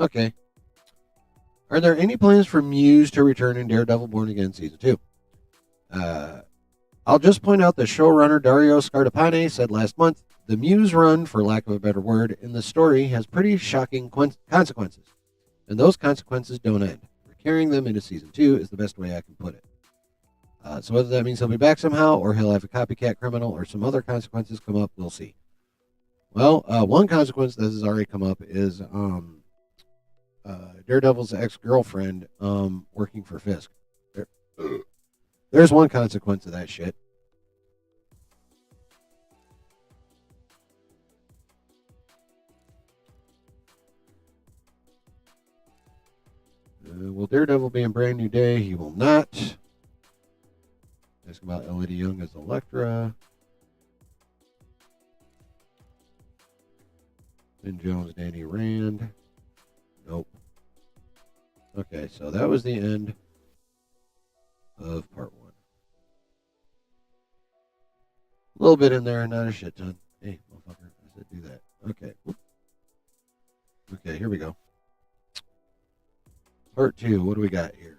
Okay. Are there any plans for Muse to return in Daredevil Born Again Season 2? I'll just point out that showrunner Dario Scardapane said last month, the Muse run, for lack of a better word, in the story has pretty shocking consequences. And those consequences don't end. Carrying them into Season 2 is the best way I can put it. So whether that means he'll be back somehow, or he'll have a copycat criminal, or some other consequences come up, we'll see. Well, one consequence that has already come up is Daredevil's ex-girlfriend working for Fisk. There's one consequence of that shit. Will Daredevil be in Brand New Day? He will not. Ask about Elodie Young as Elektra. Finn Jones, Danny Rand. Nope. Okay, so that was the end of part 1. A little bit in there, not a shit ton. Hey, motherfucker, I said do that. Okay. Okay, here we go. Part 2, what do we got here?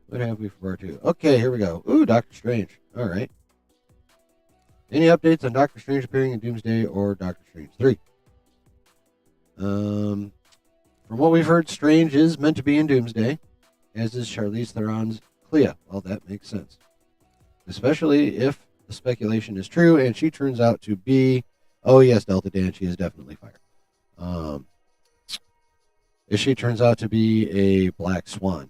What have we for part 2? Okay, here we go. Ooh, Doctor Strange. All right. Any updates on Doctor Strange appearing in Doomsday or Doctor Strange 3? From what we've heard, Strange is meant to be in Doomsday, as is Charlize Theron's Clea. Well, that makes sense. Especially if the speculation is true and she turns out to be, oh yes, Delta Dan, she is definitely fired. If she turns out to be a Black Swan,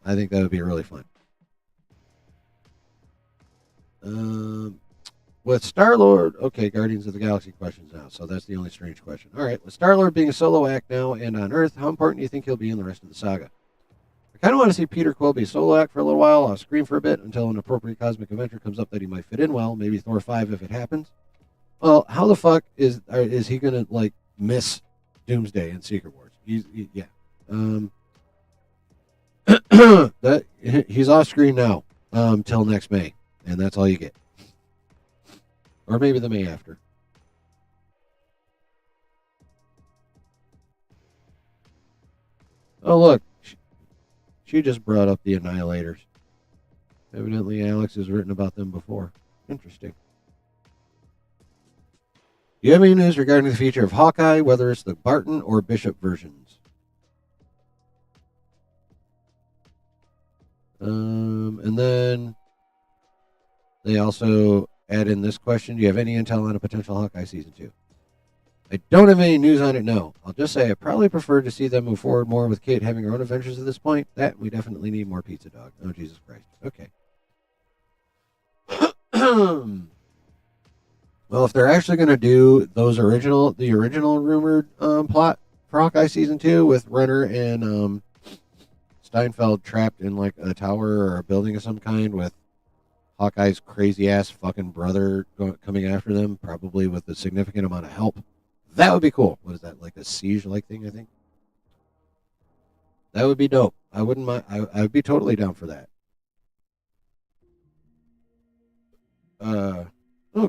I think that would be really fun. With Star-Lord, okay, Guardians of the Galaxy questions now, so that's the only Strange question. All right, with Star-Lord being a solo act now and on Earth, how important do you think he'll be in the rest of the saga? I kind of want to see Peter Quill be a solo act for a little while, off screen for a bit, until an appropriate cosmic adventure comes up that he might fit in well, maybe Thor 5 if it happens. Well, how the fuck is he going to, like, miss Doomsday and Secret Wars? Yeah. He's off screen now till next May, and that's all you get. Or maybe the May after. Oh, look. She just brought up the Annihilators. Evidently, Alex has written about them before. Interesting. Do you have any news regarding the future of Hawkeye, whether it's the Barton or Bishop versions? And then they also add in this question: do you have any intel on a potential Hawkeye season 2? I don't have any news on it, no. I'll just say I probably prefer to see them move forward more with Kate having her own adventures at this point. That, we definitely need more Pizza Dog. Oh, Jesus Christ. Okay. Well, if they're actually going to do the original rumored plot for Hawkeye Season 2 with Renner and Steinfeld trapped in like a tower or a building of some kind with Hawkeye's crazy-ass fucking brother coming after them, probably with a significant amount of help, that would be cool. What is that, like a siege-like thing, I think? That would be dope. I wouldn't mind. I would be totally down for that.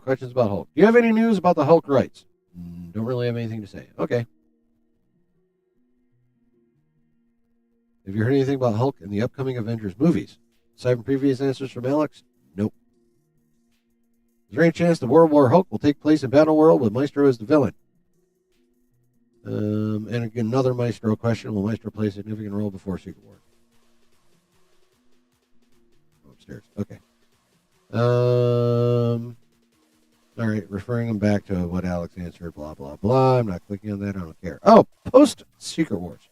Questions about Hulk. Do you have any news about the Hulk rights? Don't really have anything to say. Okay. Have you heard anything about Hulk in the upcoming Avengers movies? Aside from previous answers from Alex? Nope. Is there any chance the World War Hulk will take place in Battleworld with Maestro as the villain? And again, another Maestro question. Will Maestro play a significant role before Secret War? Upstairs. Okay. All right, referring them back to what Alex answered, blah, blah, blah. I'm not clicking on that. I don't care. Oh, post Secret Wars.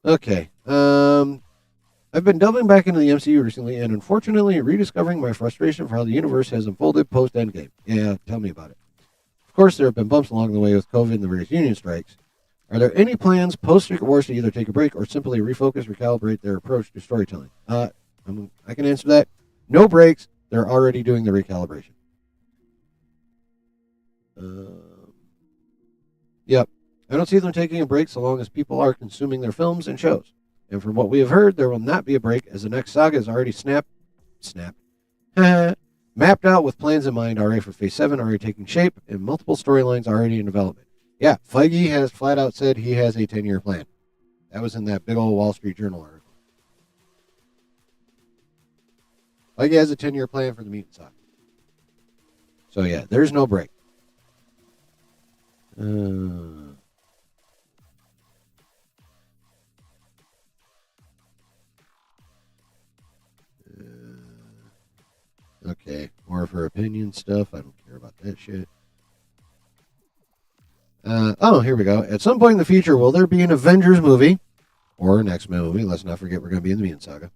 Okay. I've been delving back into the MCU recently and unfortunately rediscovering my frustration for how the universe has unfolded post Endgame. Yeah, tell me about it. Of course, there have been bumps along the way with COVID and the various union strikes. Are there any plans post Secret Wars to either take a break or simply refocus, recalibrate their approach to storytelling? I can answer that. No breaks. They're already doing the recalibration. Yep. I don't see them taking a break so long as people are consuming their films and shows. And from what we have heard, there will not be a break as the next saga is already mapped out with plans in mind already for Phase 7 already taking shape and multiple storylines already in development. Yeah, Feige has flat out said he has a 10-year plan. That was in that big old Wall Street Journal article. Feige has a 10-year plan for the mutant saga. So yeah, there's no break. Okay, more of her opinion stuff. I don't care about that shit. Here we go. At some point in the future, will there be an Avengers movie or an X-Men movie? Let's not forget we're going to be in the Mutant Saga.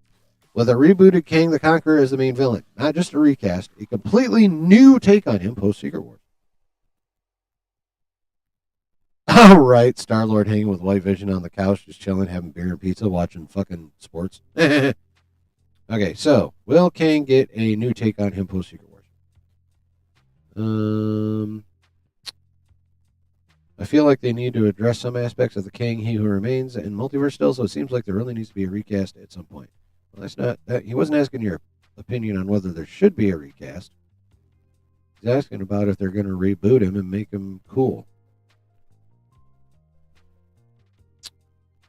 With a rebooted Kang the Conqueror as the main villain. Not just a recast, a completely new take on him post-Secret Wars. All right, Star-Lord hanging with White Vision on the couch, just chilling, having beer and pizza, watching fucking sports. Okay, so will Kang get a new take on him post-Secret Wars? I feel like they need to address some aspects of the Kang He Who Remains in multiverse still, so it seems like there really needs to be a recast at some point. Well, that's not that. He wasn't asking your opinion on whether there should be a recast. He's asking about if they're going to reboot him and make him cool.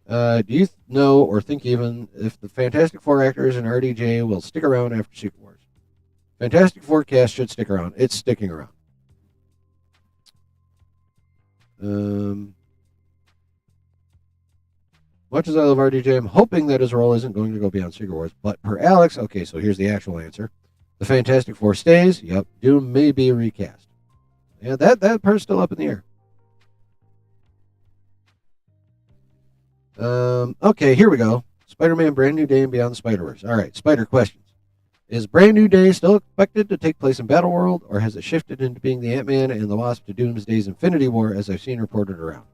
Do you know or think even if the Fantastic Four actors and RDJ will stick around after Secret Wars? Fantastic Four cast should stick around. It's sticking around. Much as I love RDJ, I'm hoping that his role isn't going to go beyond Secret Wars. But per Alex, okay, so here's the actual answer. The Fantastic Four stays. Yep. Doom may be recast. Yeah, that part's still up in the air. Okay, here we go. Spider-Man Brand New Day and Beyond the Spider-Verse. All right, Spider questions. Is Brand New Day still expected to take place in Battleworld, or has it shifted into being the Ant-Man and the Wasp to Doomsday's Infinity War, as I've seen reported around?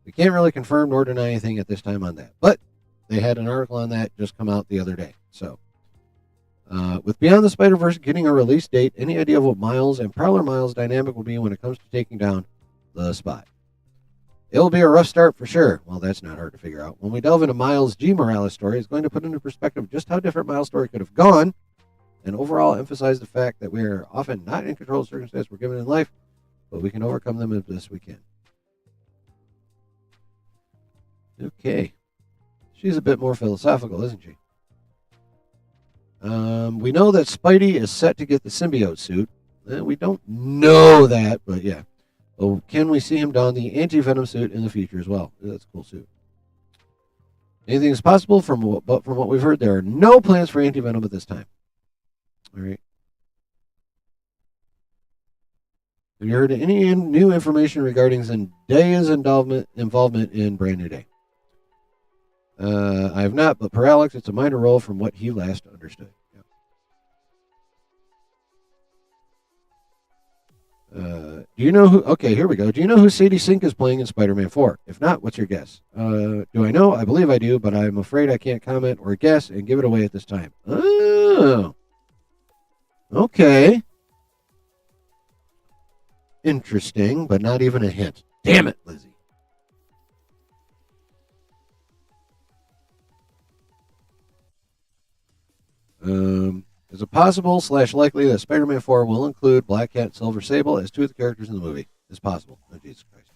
We can't really confirm nor deny anything at this time on that, but they had an article on that just come out the other day. So, with Beyond the Spider-Verse getting a release date, any idea of what Miles and Prowler Miles' dynamic will be when it comes to taking down the Spot? It'll be a rough start for sure. Well, that's not hard to figure out. When we delve into Miles G. Morales' story, it's going to put into perspective just how different Miles' story could have gone, and overall emphasize the fact that we are often not in control of circumstances we're given in life, but we can overcome them as best we can. Okay. She's a bit more philosophical, isn't she? We know that Spidey is set to get the symbiote suit. We don't know that, but yeah. Oh, can we see him don the anti-venom suit in the future as well? That's a cool suit. Anything is possible but from what we've heard, there are no plans for Anti-Venom at this time. All right. Have you heard any new information regarding Zendaya's involvement in Brand New Day? I have not, but per Alex, it's a minor role from what he last understood. Do you know who? Okay, here we go. Do you know who Sadie Sink is playing in Spider-Man 4? If not, what's your guess? Do I know? I believe I do, but I'm afraid I can't comment or guess and give it away at this time. Oh. Okay. Interesting, but not even a hint. Damn it, Lizzie. Is it possible / likely that Spider-Man 4 will include Black Cat and Silver Sable as two of the characters in the movie? It's possible. Oh, Jesus Christ.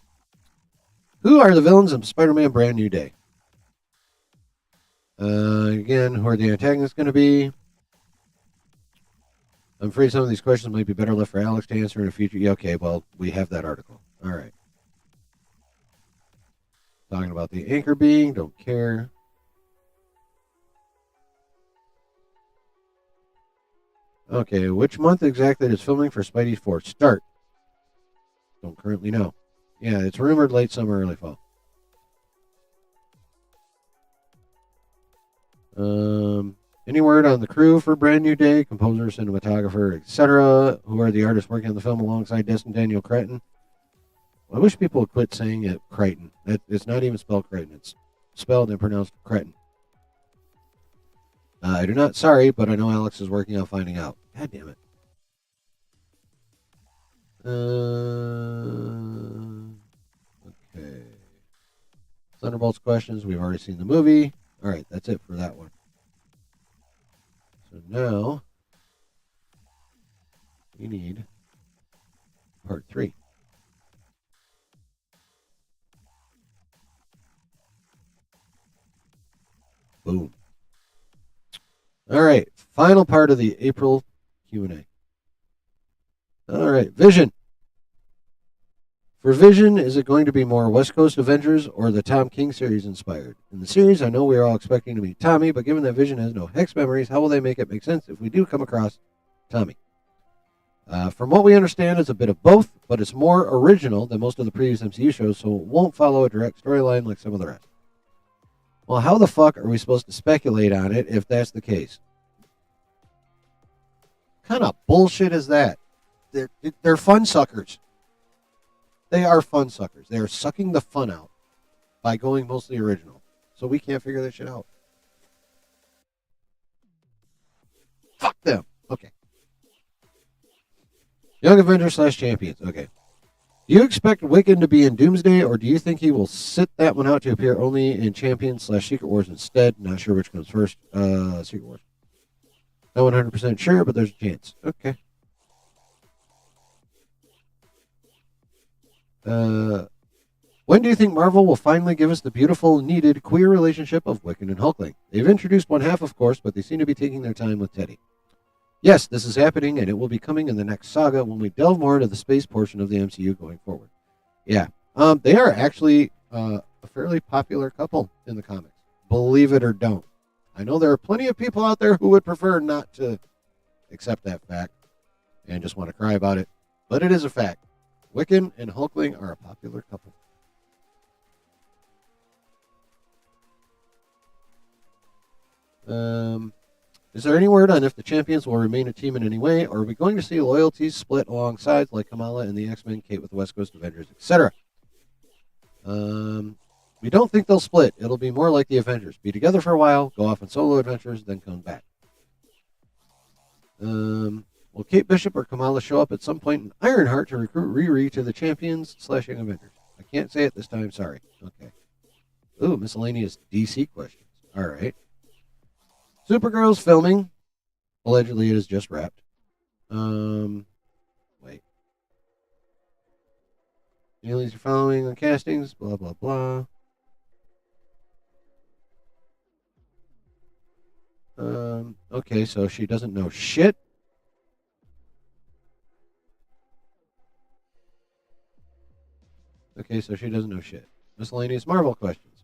Who are the villains of Spider-Man Brand New Day? Again, who are the antagonists going to be? I'm afraid some of these questions might be better left for Alex to answer in the future. Yeah, okay, well, we have that article. All right. Talking about the anchor being, don't care. Okay, which month exactly does filming for Spidey 4 start? Don't currently know. Yeah, it's rumored late summer, early fall. Any word on the crew for Brand New Day, composer, cinematographer, etc.? Who are the artists working on the film alongside Destin Daniel Cretton? I wish people would quit saying it Crichton. It's not even spelled Crichton. It's spelled and pronounced Cretton. I do not, sorry, but I know Alex is working on finding out. God damn it. Okay. Thunderbolts questions. We've already seen the movie. All right, that's it for that one. So now we need part 3. Boom. All right, final part of the April Q&A. All right, Vision. For Vision, is it going to be more West Coast Avengers or the Tom King series inspired? In the series, I know we are all expecting to meet Tommy, but given that Vision has no Hex memories, how will they make it make sense if we do come across Tommy? From what we understand, it's a bit of both, but it's more original than most of the previous MCU shows, so it won't follow a direct storyline like some of the rest. Well, how the fuck are we supposed to speculate on it if that's the case? What kind of bullshit is that? They're fun suckers. They are fun suckers. They are sucking the fun out by going mostly original. So we can't figure that shit out. Fuck them. Okay. Young Avengers / Champions. Okay. Do you expect Wiccan to be in Doomsday, or do you think he will sit that one out to appear only in Champions / Secret Wars instead? Not sure which comes first. Secret Wars. Not 100% sure, but there's a chance. Okay. When do you think Marvel will finally give us the beautiful, needed queer relationship of Wiccan and Hulkling? They've introduced one half, of course, but they seem to be taking their time with Teddy. Yes, this is happening, and it will be coming in the next saga when we delve more into the space portion of the MCU going forward. Yeah, they are actually a fairly popular couple in the comics. Believe it or don't. I know there are plenty of people out there who would prefer not to accept that fact and just want to cry about it, but it is a fact. Wiccan and Hulkling are a popular couple. Is there any word on if the Champions will remain a team in any way, or are we going to see loyalties split alongside like Kamala and the X-Men, Kate with the West Coast Avengers, etc.? We don't think they'll split. It'll be more like the Avengers. Be together for a while, go off on solo adventures, then come back. Will Kate Bishop or Kamala show up at some point in Ironheart to recruit Riri to the Champions / Young Avengers? I can't say it this time, sorry. Okay. Ooh, miscellaneous DC questions. All right. Supergirl's filming. Allegedly, it is just wrapped. Wait. Aliens are following on castings, blah, blah, blah. Okay, so she doesn't know shit. Okay, so she doesn't know shit. Miscellaneous Marvel questions.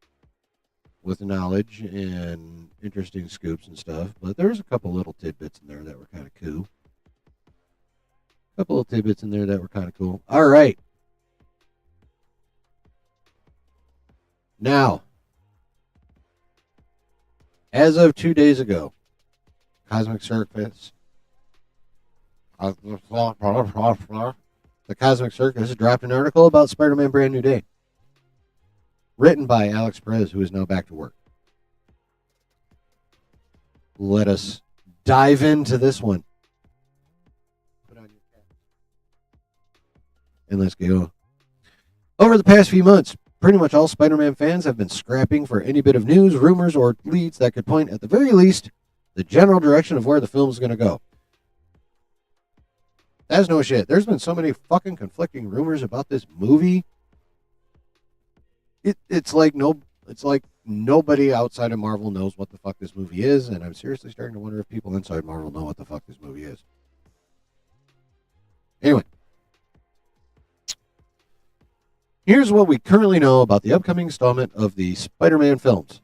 with knowledge and interesting scoops and stuff, but there's a couple little tidbits in there that were kind of cool. Couple of tidbits in there that were kind of cool. All right. Now, as of 2 days ago, Cosmic Circus, the Cosmic Circus dropped an article about Spider-Man Brand New Day, written by Alex Perez, who is now back to work. Let us dive into this one. Put on your cap. And let's go. Over the past few months, pretty much all Spider-Man fans have been scrapping for any bit of news, rumors, or leads that could point, at the very least, the general direction of where the film is going to go. That's no shit. There's been so many fucking conflicting rumors about this movie. It's like nobody outside of Marvel knows what the fuck this movie is, and I'm seriously starting to wonder if people inside Marvel know what the fuck this movie is. Anyway, here's what we currently know about the upcoming installment of the Spider-Man films.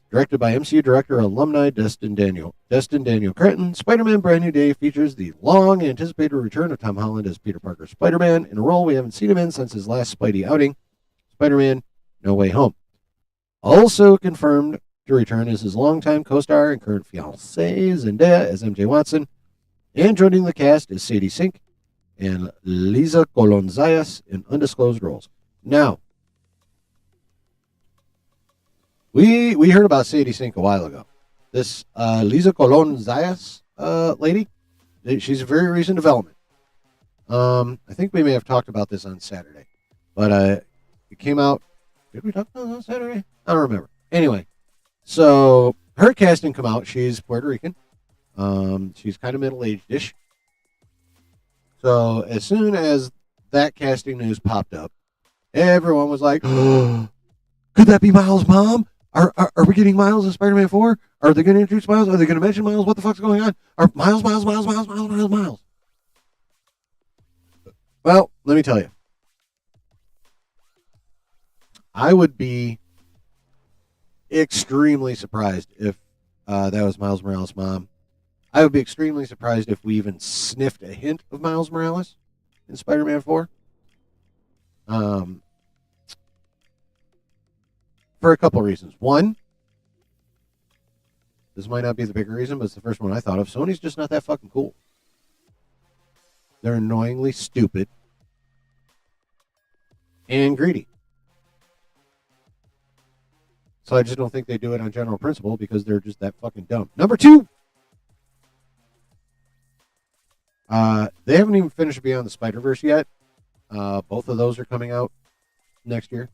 Directed by MCU director alumni Destin Daniel Cretton, Spider-Man Brand New Day features the long-anticipated return of Tom Holland as Peter Parker Spider-Man in a role we haven't seen him in since his last Spidey outing, Spider-Man No Way Home. Also confirmed to return is his longtime co-star and current fiancée Zendaya as MJ Watson, and joining the cast is Sadie Sink and Lisa Colon-Zayas in undisclosed roles. Now, we heard about Sadie Sink a while ago. This Lisa Colon-Zayas lady, she's a very recent development. I think we may have talked about this on Saturday, but it came out. Did we talk about it on Saturday? I don't remember. Anyway, so her casting come out. She's Puerto Rican. She's kind of middle-aged-ish. So as soon as that casting news popped up, everyone was like, oh, could that be Miles' mom? Are we getting Miles in Spider-Man 4? Are they going to introduce Miles? Are they going to mention Miles? What the fuck's going on? Are Miles? Well, let me tell you. I would be extremely surprised if that was Miles Morales' mom. I would be extremely surprised if we even sniffed a hint of Miles Morales in Spider-Man 4. For a couple reasons. One, this might not be the bigger reason, but it's the first one I thought of. Sony's just not that fucking cool. They're annoyingly stupid and greedy. So I just don't think they do it on general principle because they're just that fucking dumb. Number two, they haven't even finished Beyond the Spider-Verse yet. Both of those are coming out next year.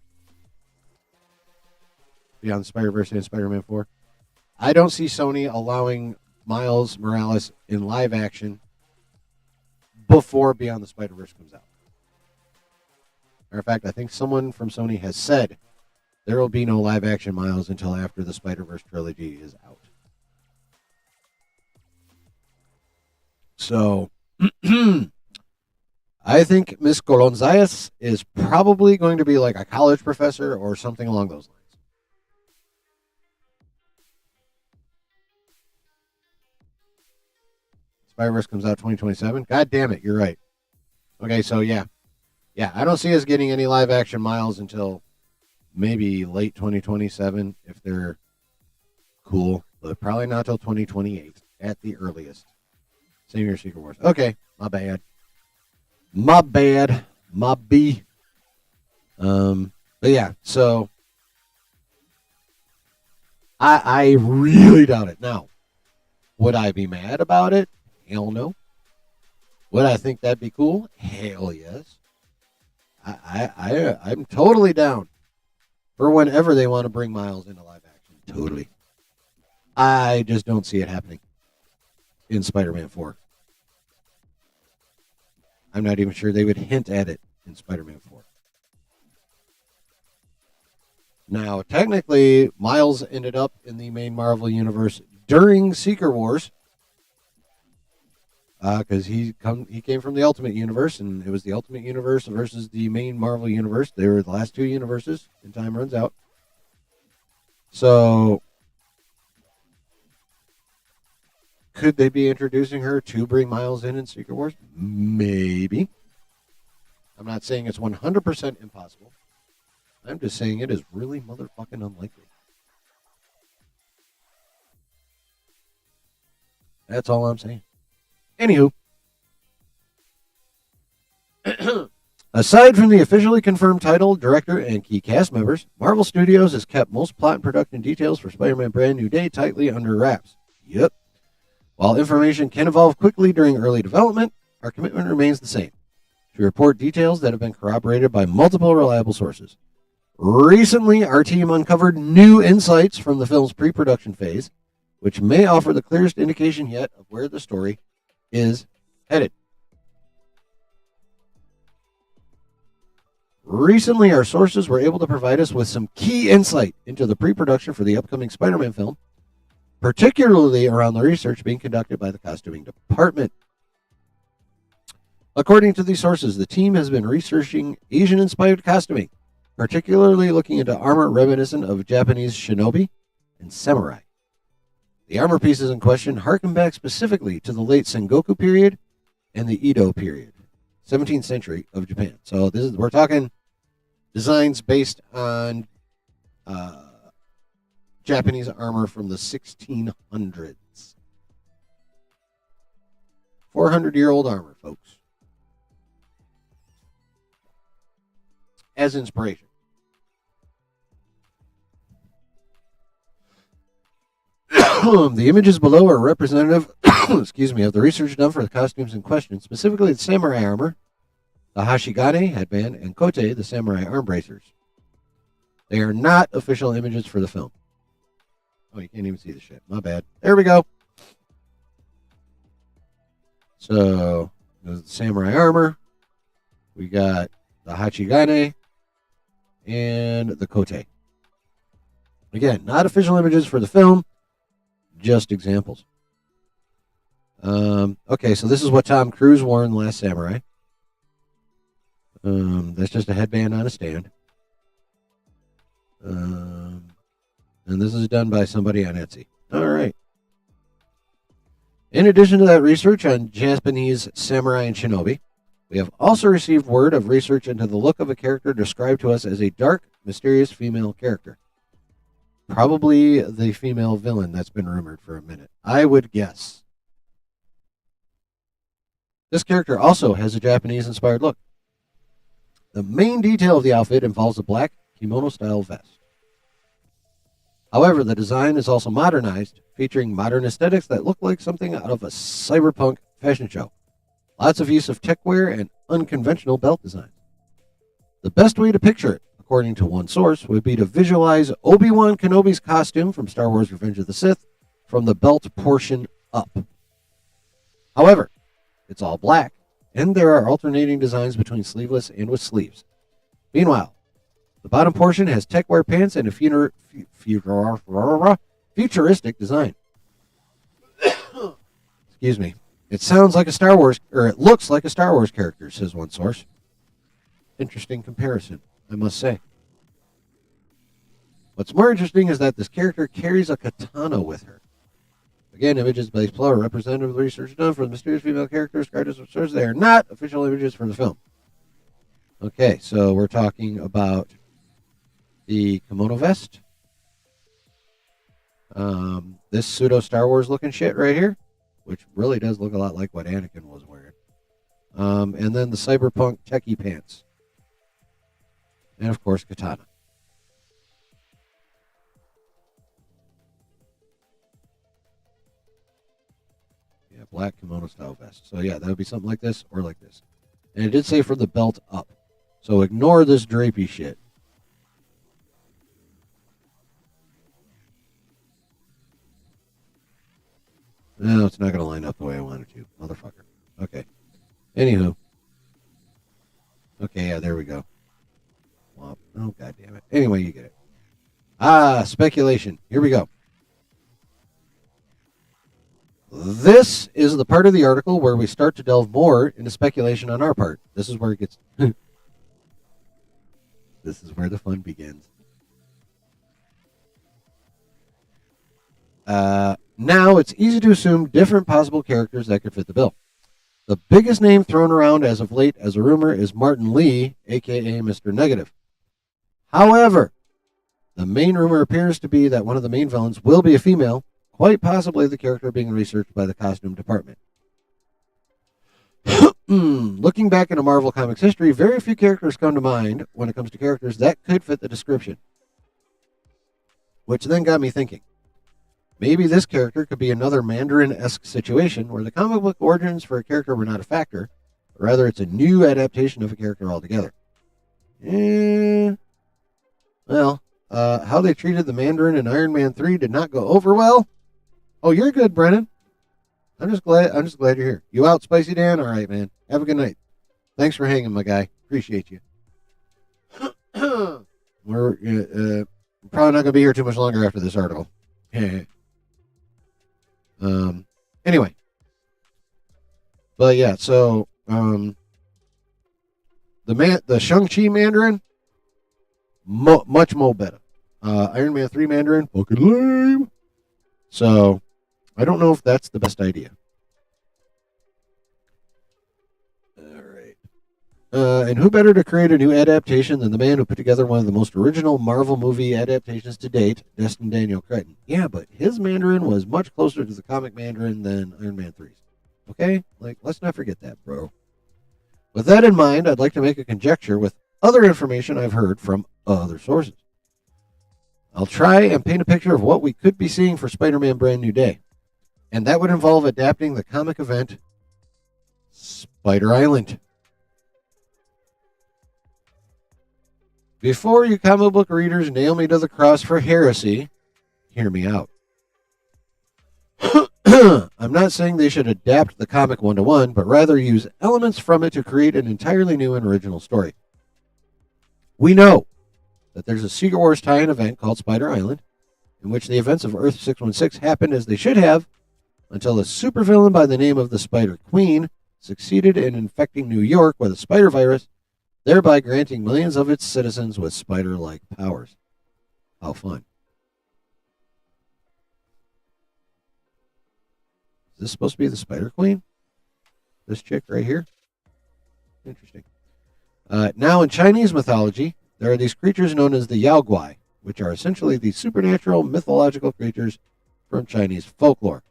Beyond the Spider-Verse and Spider-Man 4. I don't see Sony allowing Miles Morales in live action before Beyond the Spider-Verse comes out. Matter of fact, I think someone from Sony has said there will be no live action Miles until after the Spider-Verse trilogy is out. So, I think Miss Colon-Zayas is probably going to be like a college professor or something along those lines. Spider-Verse comes out 2027. God damn it, you're right. Okay, so yeah. Yeah, I don't see us getting any live action Miles until maybe late 2027 if they're cool, but probably not till 2028 at the earliest. Same year Secret Wars. Okay, my bad. My B. But yeah, so I really doubt it. Now, would I be mad about it? Hell no. Would I think that'd be cool? Hell yes. I'm totally down for whenever they want to bring Miles into live action. Totally. I just don't see it happening in Spider-Man 4. I'm not even sure they would hint at it in Spider-Man 4. Now, technically, Miles ended up in the main Marvel universe during Secret Wars. Because he came from the Ultimate Universe, and it was the Ultimate Universe versus the main Marvel Universe. They were the last two universes, and time runs out. So, could they be introducing her to bring Miles in Secret Wars? Maybe. I'm not saying it's 100% impossible. I'm just saying it is really motherfucking unlikely. That's all I'm saying. Anywho. Aside from the officially confirmed title, director, and key cast members, Marvel Studios has kept most plot and production details for Spider-Man Brand New Day tightly under wraps. Yep. While information can evolve quickly during early development, our commitment remains the same: to report details that have been corroborated by multiple reliable sources. Recently, our team uncovered new insights from the film's pre-production phase, which may offer the clearest indication yet of where the story is headed. Recently, our sources were able to provide us with some key insight into the pre-production for the upcoming Spider-Man film, particularly around the research being conducted by the costuming department. According to these sources, the team has been researching Asian-inspired costuming, particularly looking into armor reminiscent of Japanese shinobi and samurai. The armor pieces in question harken back specifically to the late Sengoku period and the Edo period, 17th century of Japan. So we're talking designs based on Japanese armor from the 1600s. 400-year-old armor, folks. As inspiration. The images below are representative excuse me, of the research done for the costumes in question, specifically the samurai armor, the Hashigane headband, and Kote, the samurai arm bracers. They are not official images for the film. Oh, you can't even see the shit. My bad. There we go. So, there's the samurai armor. We got the Hachigane and the Kote. Again, not official images for the film, just examples. Okay, so this is what Tom Cruise wore in The Last Samurai. That's just a headband on a stand. And this is done by somebody on Etsy. All right. In addition to that research on Japanese samurai and shinobi, we have also received word of research into the look of a character described to us as a dark, mysterious female character. Probably the female villain that's been rumored for a minute, I would guess. This character also has a Japanese-inspired look. The main detail of the outfit involves a black kimono-style vest. However, the design is also modernized, featuring modern aesthetics that look like something out of a cyberpunk fashion show. Lots of use of techwear and unconventional belt designs. The best way to picture it, according to one source, would be to visualize Obi-Wan Kenobi's costume from Star Wars Revenge of the Sith from the belt portion up. However, it's all black, and there are alternating designs between sleeveless and with sleeves. Meanwhile, the bottom portion has techwear pants and a futuristic design. Excuse me. It sounds like a Star Wars, or it looks like a Star Wars character, says one source. Interesting comparison, I must say. What's more interesting is that this character carries a katana with her. Again, images based below are representative of the research done for the mysterious female characters described as sources. They are not official images for the film. Okay, so we're talking about the kimono vest. This pseudo Star Wars looking shit right here, which really does look a lot like what Anakin was wearing. And then the cyberpunk techie pants. And of course, katana. Yeah, black kimono style vest. So yeah, that would be something like this or like this. And it did say from the belt up. So ignore this drapey shit. No, it's not going to line up the way I wanted to. Motherfucker. Okay. Anywho. Okay, yeah, there we go. Well, oh, God damn it. Anyway, you get it. Speculation. Here we go. This is the part of the article where we start to delve more into speculation on our part. This is where it gets... This is where the fun begins. Now it's easy to assume different possible characters that could fit the bill. The biggest name thrown around as of late as a rumor is Martin Lee, aka Mr. Negative. However, the main rumor appears to be that one of the main villains will be a female, quite possibly the character being researched by the costume department. Looking back into Marvel Comics history, very few characters come to mind when it comes to characters that could fit the description. Which then got me thinking. Maybe this character could be another Mandarin-esque situation where the comic book origins for a character were not a factor, but rather it's a new adaptation of a character altogether. Well, how they treated the Mandarin in Iron Man 3 did not go over well. Oh, you're good, Brennan. I'm just glad you're here. You out, Spicy Dan? All right, man. Have a good night. Thanks for hanging, my guy. Appreciate you. We're probably not going to be here too much longer after this article. Anyway. But yeah, so the Shang-Chi Mandarin, much more better. Iron Man 3 Mandarin, fucking lame. So I don't know if that's the best idea. All right. And who better to create a new adaptation than the man who put together one of the most original Marvel movie adaptations to date, Destin Daniel Cretton. Yeah, but his Mandarin was much closer to the comic Mandarin than Iron Man 3's. Okay? Let's not forget that, bro. With that in mind, I'd like to make a conjecture with other information I've heard from other sources. I'll try and paint a picture of what we could be seeing for Spider-Man Brand New Day. And that would involve adapting the comic event Spider Island. Before you comic book readers nail me to the cross for heresy, hear me out. I'm not saying they should adapt the comic one-to-one, but rather use elements from it to create an entirely new and original story. We know that there's a Secret Wars tie-in event called Spider Island, in which the events of Earth 616 happened as they should have, until a supervillain by the name of the Spider Queen succeeded in infecting New York with a spider virus, thereby granting millions of its citizens with spider-like powers. How fun. Is this supposed to be the Spider Queen? This chick right here? Interesting. Now, in Chinese mythology, there are these creatures known as the Yao Guai, which are essentially the supernatural mythological creatures from Chinese folklore.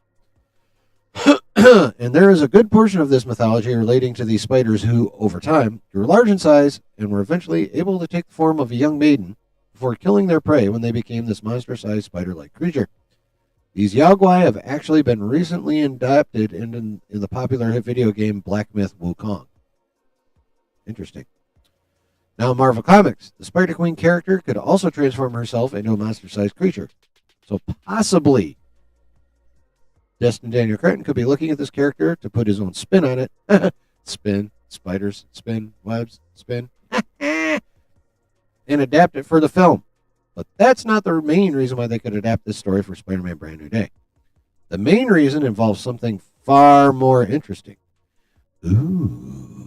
And there is a good portion of this mythology relating to these spiders who, over time, grew large in size and were eventually able to take the form of a young maiden before killing their prey when they became this monster-sized spider-like creature. These Yao Guai have actually been recently adapted in the popular hit video game Black Myth Wukong. Interesting. Now, in Marvel Comics, the Spider Queen character could also transform herself into a monster-sized creature. So possibly, Destin Daniel Cretton could be looking at this character to put his own spin on it. Spin, spiders, spin, webs, spin. And adapt it for the film. But that's not the main reason why they could adapt this story for Spider-Man Brand New Day. The main reason involves something far more interesting. Ooh.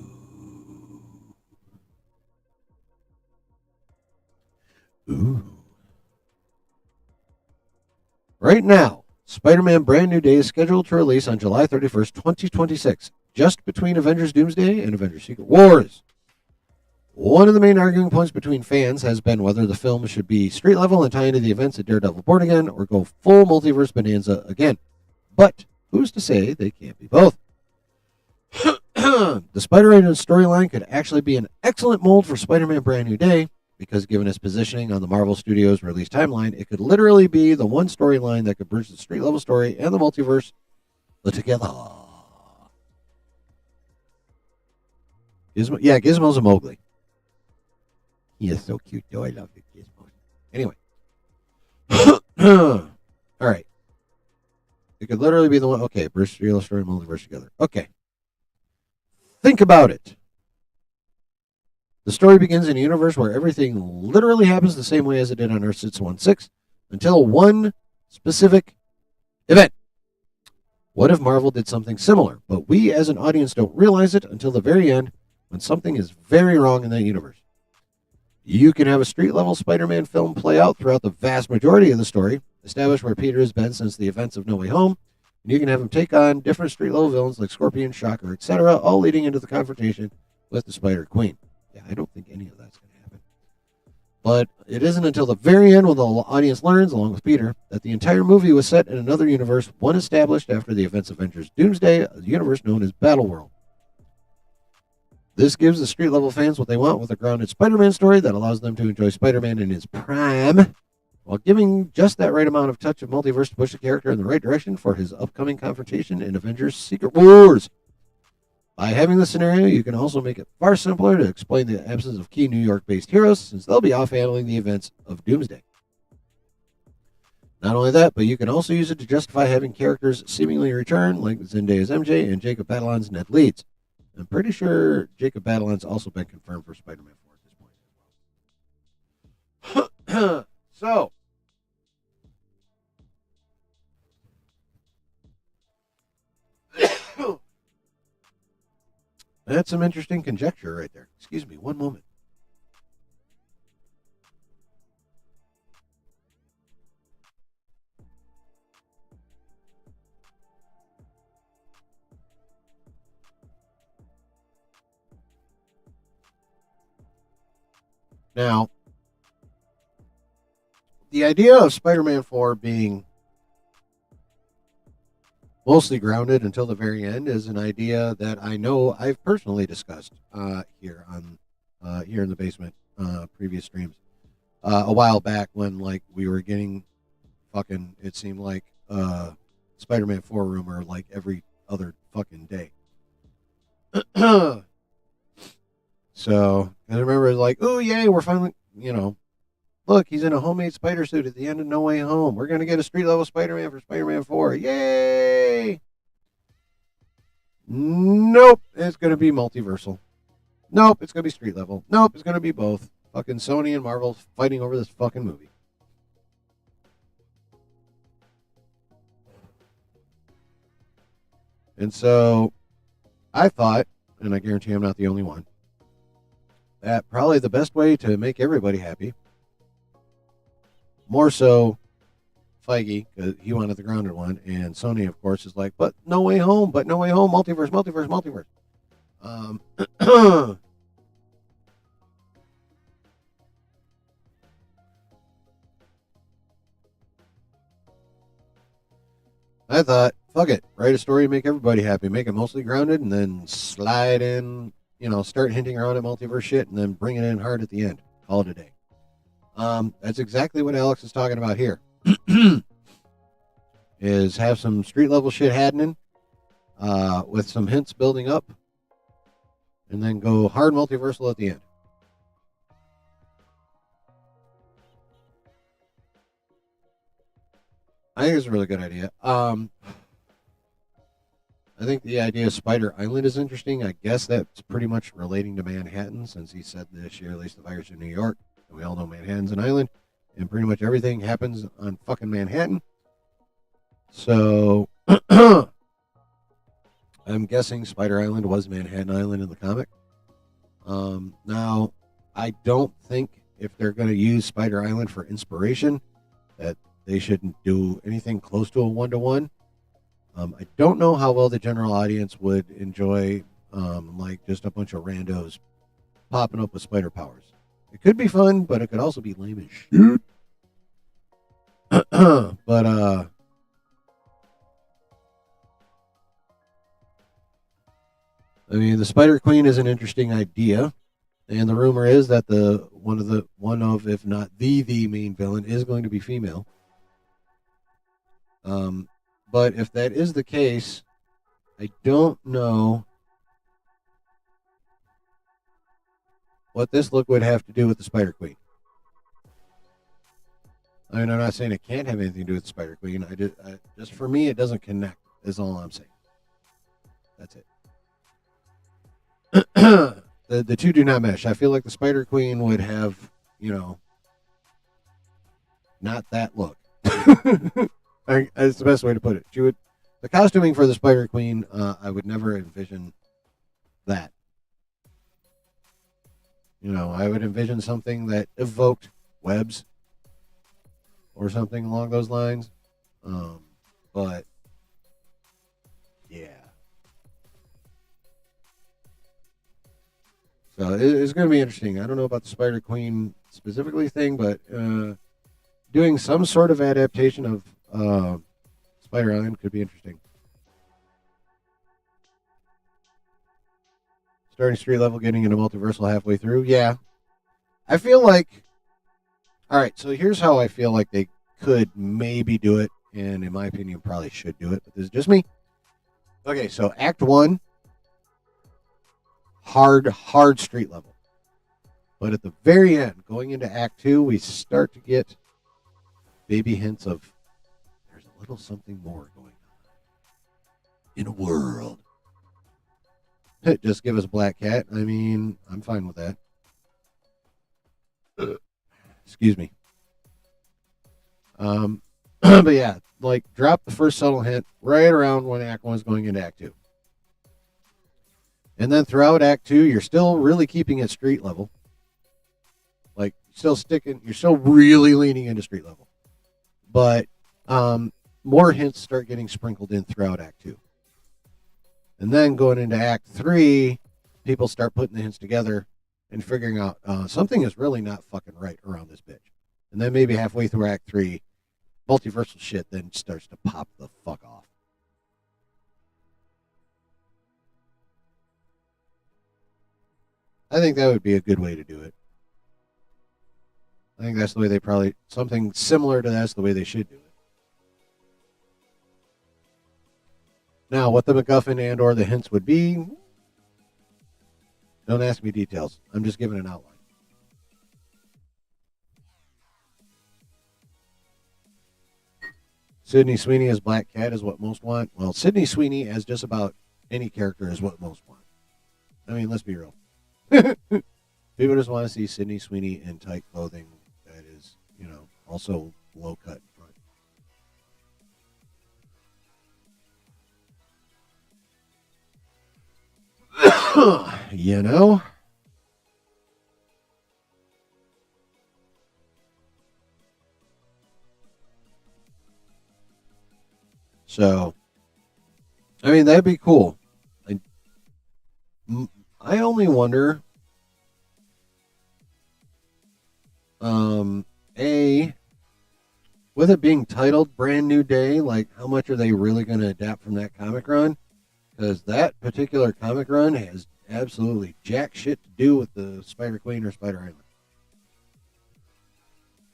Right now, Spider-Man Brand New Day is scheduled to release on July 31st, 2026, just between Avengers Doomsday and Avengers Secret Wars. One of the main arguing points between fans has been whether the film should be street level and tie into the events of Daredevil Born Again or go full multiverse bonanza again. But who's to say they can't be both? The Spider-Man storyline could actually be an excellent mold for Spider-Man Brand New Day, because given its positioning on the Marvel Studios release timeline, it could literally be the one storyline that could bridge the street level story and the multiverse together. Gizmo's a Mowgli. He is so cute, though. I love the Gizmo. Anyway. All right. It could literally be the one. Okay, bridge street level story and multiverse together. Okay. Think about it. The story begins in a universe where everything literally happens the same way as it did on Earth 616 until one specific event. What if Marvel did something similar, but we as an audience don't realize it until the very end when something is very wrong in that universe? You can have a street-level Spider-Man film play out throughout the vast majority of the story, establish where Peter has been since the events of No Way Home, and you can have him take on different street-level villains like Scorpion, Shocker, etc., all leading into the confrontation with the Spider Queen. Yeah, I don't think any of that's going to happen. But it isn't until the very end when the audience learns, along with Peter, that the entire movie was set in another universe, one established after the events of Avengers Doomsday, a universe known as Battleworld. This gives the street-level fans what they want with a grounded Spider-Man story that allows them to enjoy Spider-Man in his prime, while giving just that right amount of touch of multiverse to push the character in the right direction for his upcoming confrontation in Avengers Secret Wars. By having this scenario, you can also make it far simpler to explain the absence of key New York-based heroes, since they'll be off handling the events of Doomsday. Not only that, but you can also use it to justify having characters seemingly return, like Zendaya's MJ and Jacob Batalon's Ned Leeds. I'm pretty sure Jacob Batalon's also been confirmed for Spider-Man 4 at this point. So, that's some interesting conjecture right there. Excuse me, one moment. Now, the idea of Spider-Man 4 being mostly grounded until the very end is an idea that I know I've personally discussed here in the basement previous streams a while back when like we were getting fucking, it seemed like Spider-Man 4 rumor like every other fucking day. So I remember like, oh yay, we're finally, look, he's in a homemade spider suit at the end of No Way Home. We're gonna get a street level Spider-Man for Spider-Man 4. Yay! Nope, it's gonna be multiversal. Nope, it's gonna be street level. Nope, it's gonna be both. Fucking Sony and Marvel fighting over this fucking movie. And so I thought, and I guarantee I'm not the only one, that probably the best way to make everybody happy, more so Feige, because he wanted the grounded one, and Sony, of course, is like, but No Way Home, multiverse. I thought, fuck it, write a story, make everybody happy, make it mostly grounded, and then slide in, start hinting around at multiverse shit, and then bring it in hard at the end. Call it a day. That's exactly what Alex is talking about here. Is have some street level shit happening, with some hints building up, and then go hard multiversal at the end. I think it's a really good idea. I think the idea of Spider Island is interesting. I guess that's pretty much relating to Manhattan, since he said this year, at least the virus in New York. And we all know Manhattan's an island, and pretty much everything happens on fucking Manhattan. So, I'm guessing Spider Island was Manhattan Island in the comic. Now, I don't think if they're going to use Spider Island for inspiration, that they shouldn't do anything close to a one-to-one. I don't know how well the general audience would enjoy, like just a bunch of randos popping up with spider powers. It could be fun, but it could also be lame as shit. But, I mean, the Spider Queen is an interesting idea, and the rumor is that one of, if not the main villain is going to be female. But if that is the case, I don't know what this look would have to do with the Spider Queen. I mean, I'm not saying it can't have anything to do with the Spider Queen. Just for me, it doesn't connect, is all I'm saying. That's it. The two do not mesh. I feel like the Spider Queen would have, not that look. That's the best way to put it. The costuming for the Spider Queen, I would never envision that. I would envision something that evoked webs or something along those lines. But yeah. So it's going to be interesting. I don't know about the Spider Queen specifically thing, but doing some sort of adaptation of Spider Island could be interesting. Starting street level, getting into multiversal halfway through. Yeah. I feel like... Alright, so here's how I feel like they could maybe do it, and in my opinion, probably should do it, but this is just me. Okay, so Act 1, hard street level. But at the very end, going into Act 2, we start to get baby hints of there's a little something more going on in a world. Just give us Black Cat. I mean, I'm fine with that. Excuse me. But yeah, like drop the first subtle hint right around when Act 1 is going into Act 2. And then throughout Act 2, you're still really keeping it street level. Like, you're still really leaning into street level. But more hints start getting sprinkled in throughout Act 2. And then going into Act 3, people start putting the hints together and figuring out something is really not fucking right around this bitch. And then maybe halfway through Act 3, multiversal shit then starts to pop the fuck off. I think that would be a good way to do it. I think that's the way they probably... Something similar to that's the way they should do it. Now, what the MacGuffin and or the hints would be... Don't ask me details. I'm just giving an outline. Sydney Sweeney as Black Cat is what most want. Well, Sydney Sweeney as just about any character is what most want. I mean, let's be real. People just want to see Sydney Sweeney in tight clothing that is, also low cut in front. So, I mean, that'd be cool. I only wonder, with it being titled Brand New Day, like, how much are they really going to adapt from that comic run? Because that particular comic run has absolutely jack shit to do with the Spider Queen or Spider Island.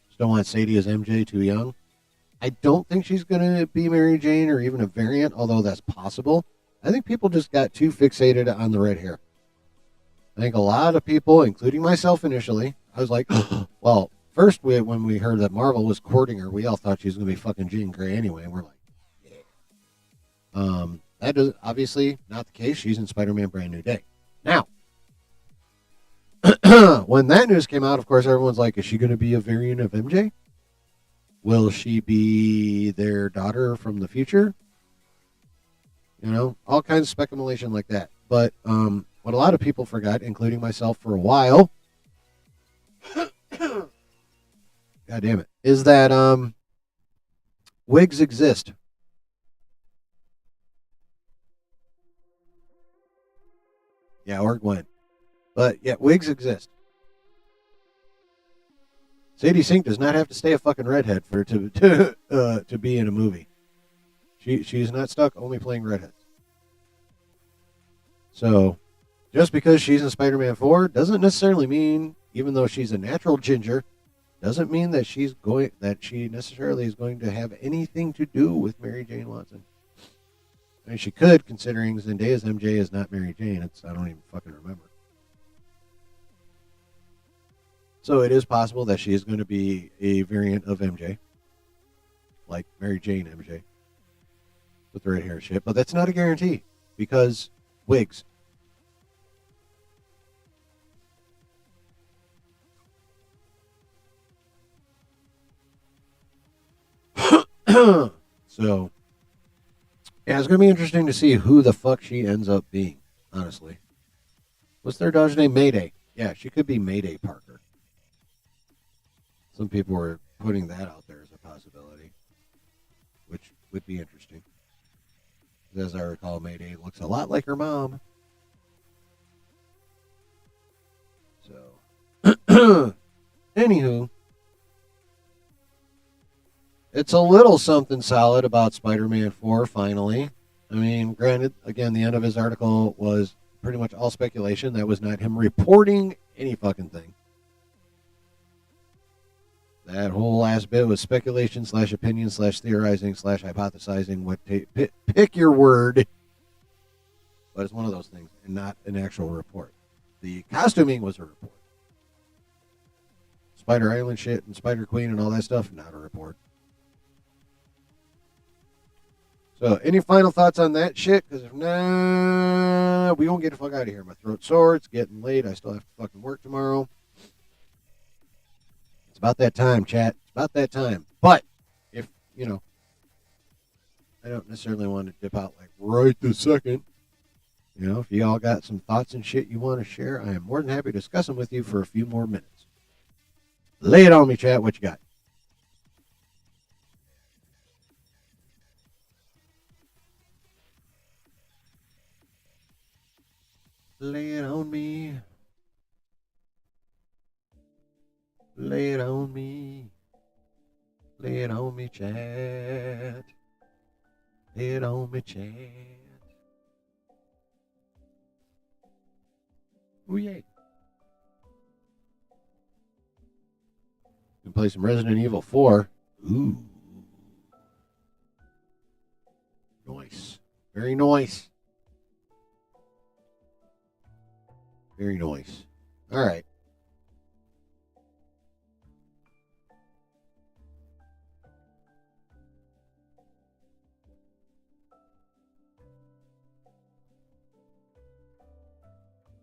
Just don't want Sadie as MJ too young. I don't think she's going to be Mary Jane or even a variant, although that's possible. I think people just got too fixated on the red hair. I think a lot of people, including myself initially, I was like, well, first when we heard that Marvel was courting her, we all thought she was going to be fucking Jean Grey anyway, and we're like, yeah. That is obviously not the case. She's in Spider-Man Brand New Day. Now, when that news came out, of course, everyone's like, is she going to be a variant of MJ? Will she be their daughter from the future? All kinds of speculation like that. But what a lot of people forgot, including myself for a while, God damn it, is that wigs exist. Yeah, or Gwen. But yeah, wigs exist. Sadie Sink does not have to stay a fucking redhead for to be in a movie. She's not stuck only playing redheads. So, just because she's in Spider-Man 4 doesn't necessarily mean, even though she's a natural ginger, doesn't mean that she necessarily is going to have anything to do with Mary Jane Watson. I mean, she could, considering Zendaya's MJ is not Mary Jane. I don't even fucking remember. So it is possible that she is going to be a variant of MJ, like Mary Jane MJ, with the red hair shit. But that's not a guarantee, because wigs. So, yeah, it's going to be interesting to see who the fuck she ends up being, honestly. What's their daughter's name? Mayday. Yeah, she could be Mayday Parker. Some people were putting that out there as a possibility, which would be interesting. As I recall, Mayday looks a lot like her mom. So, anywho, it's a little something solid about Spider-Man 4, finally. I mean, granted, again, the end of his article was pretty much all speculation. That was not him reporting any fucking thing. That whole last bit was speculation / opinion / theorizing / hypothesizing. Pick your word. But it's one of those things and not an actual report. The costuming was a report. Spider Island shit and Spider Queen and all that stuff, not a report. So, any final thoughts on that shit? Because if not, we won't get the fuck out of here. My throat's sore. It's getting late. I still have to fucking work tomorrow. It's about that time, chat. It's about that time. But, if, you know, I don't necessarily want to dip out like right this second. You know, if you all got some thoughts and shit you want to share, I am more than happy to discuss them with you for a few more minutes. Lay it on me, chat. What you got? Lay it on me. Lay it on me. Lay it on me, chat. Lay it on me, chat. Ooh, yeah. Can play some Resident Evil 4. Ooh. Nice. Very nice. Very nice. All right.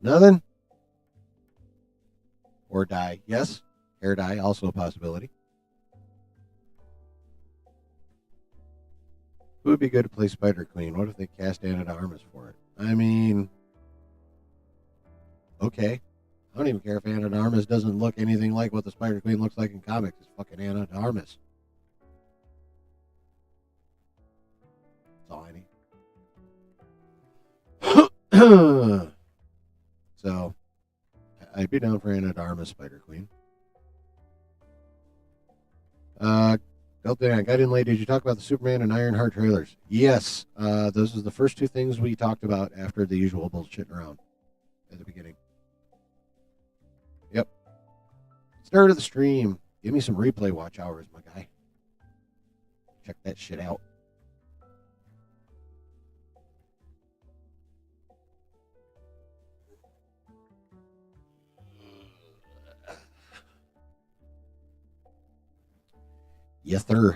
Nothing? Or die. Yes. Hair dye, also a possibility. Who would be good to play Spider Queen? What if they cast Anna de Armas for it? I mean, okay. I don't even care if Anna de Armas doesn't look anything like what the Spider Queen looks like in comics. It's fucking Anna de Armas. That's all I need. So, I'd be down for Anna de Armas Spider Queen. Got in late. Did you talk about the Superman and Ironheart trailers? Yes. Those are the first two things we talked about after the usual bullshitting around at the beginning. Yep. Start of the stream. Give me some replay watch hours, my guy. Check that shit out. Yes, sir.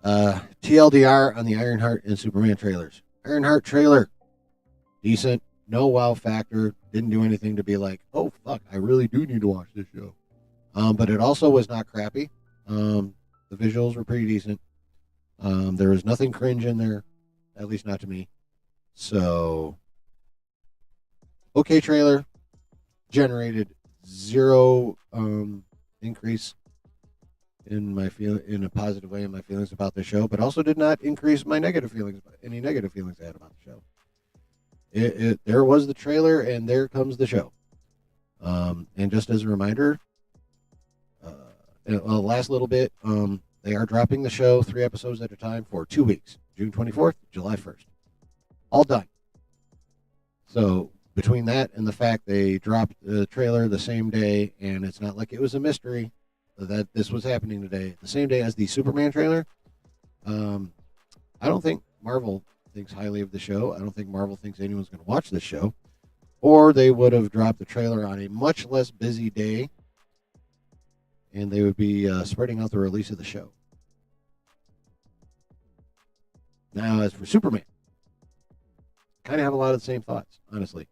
TLDR on the Ironheart and Superman trailers. Ironheart trailer. Decent. No wow factor. Didn't do anything to be like, oh, fuck, I really do need to watch this show. But it also was not crappy. The visuals were pretty decent. There was nothing cringe in there. At least not to me. So, okay trailer. Generated zero increase in my in a positive way in my feelings about the show, but also did not increase my negative feelings, any negative feelings I had about the show. There was the trailer, and there comes the show. And just as a reminder, last little bit, they are dropping the show 3 episodes at a time for 2 weeks, June 24th, July 1st. All done. So between that and the fact they dropped the trailer the same day, and it's not like it was a mystery that this was happening today, the same day as the Superman trailer. I don't think Marvel thinks highly of the show. I don't think Marvel thinks anyone's going to watch this show, or they would have dropped the trailer on a much less busy day, and they would be spreading out the release of the show. Now, as for Superman, kind of have a lot of the same thoughts, honestly.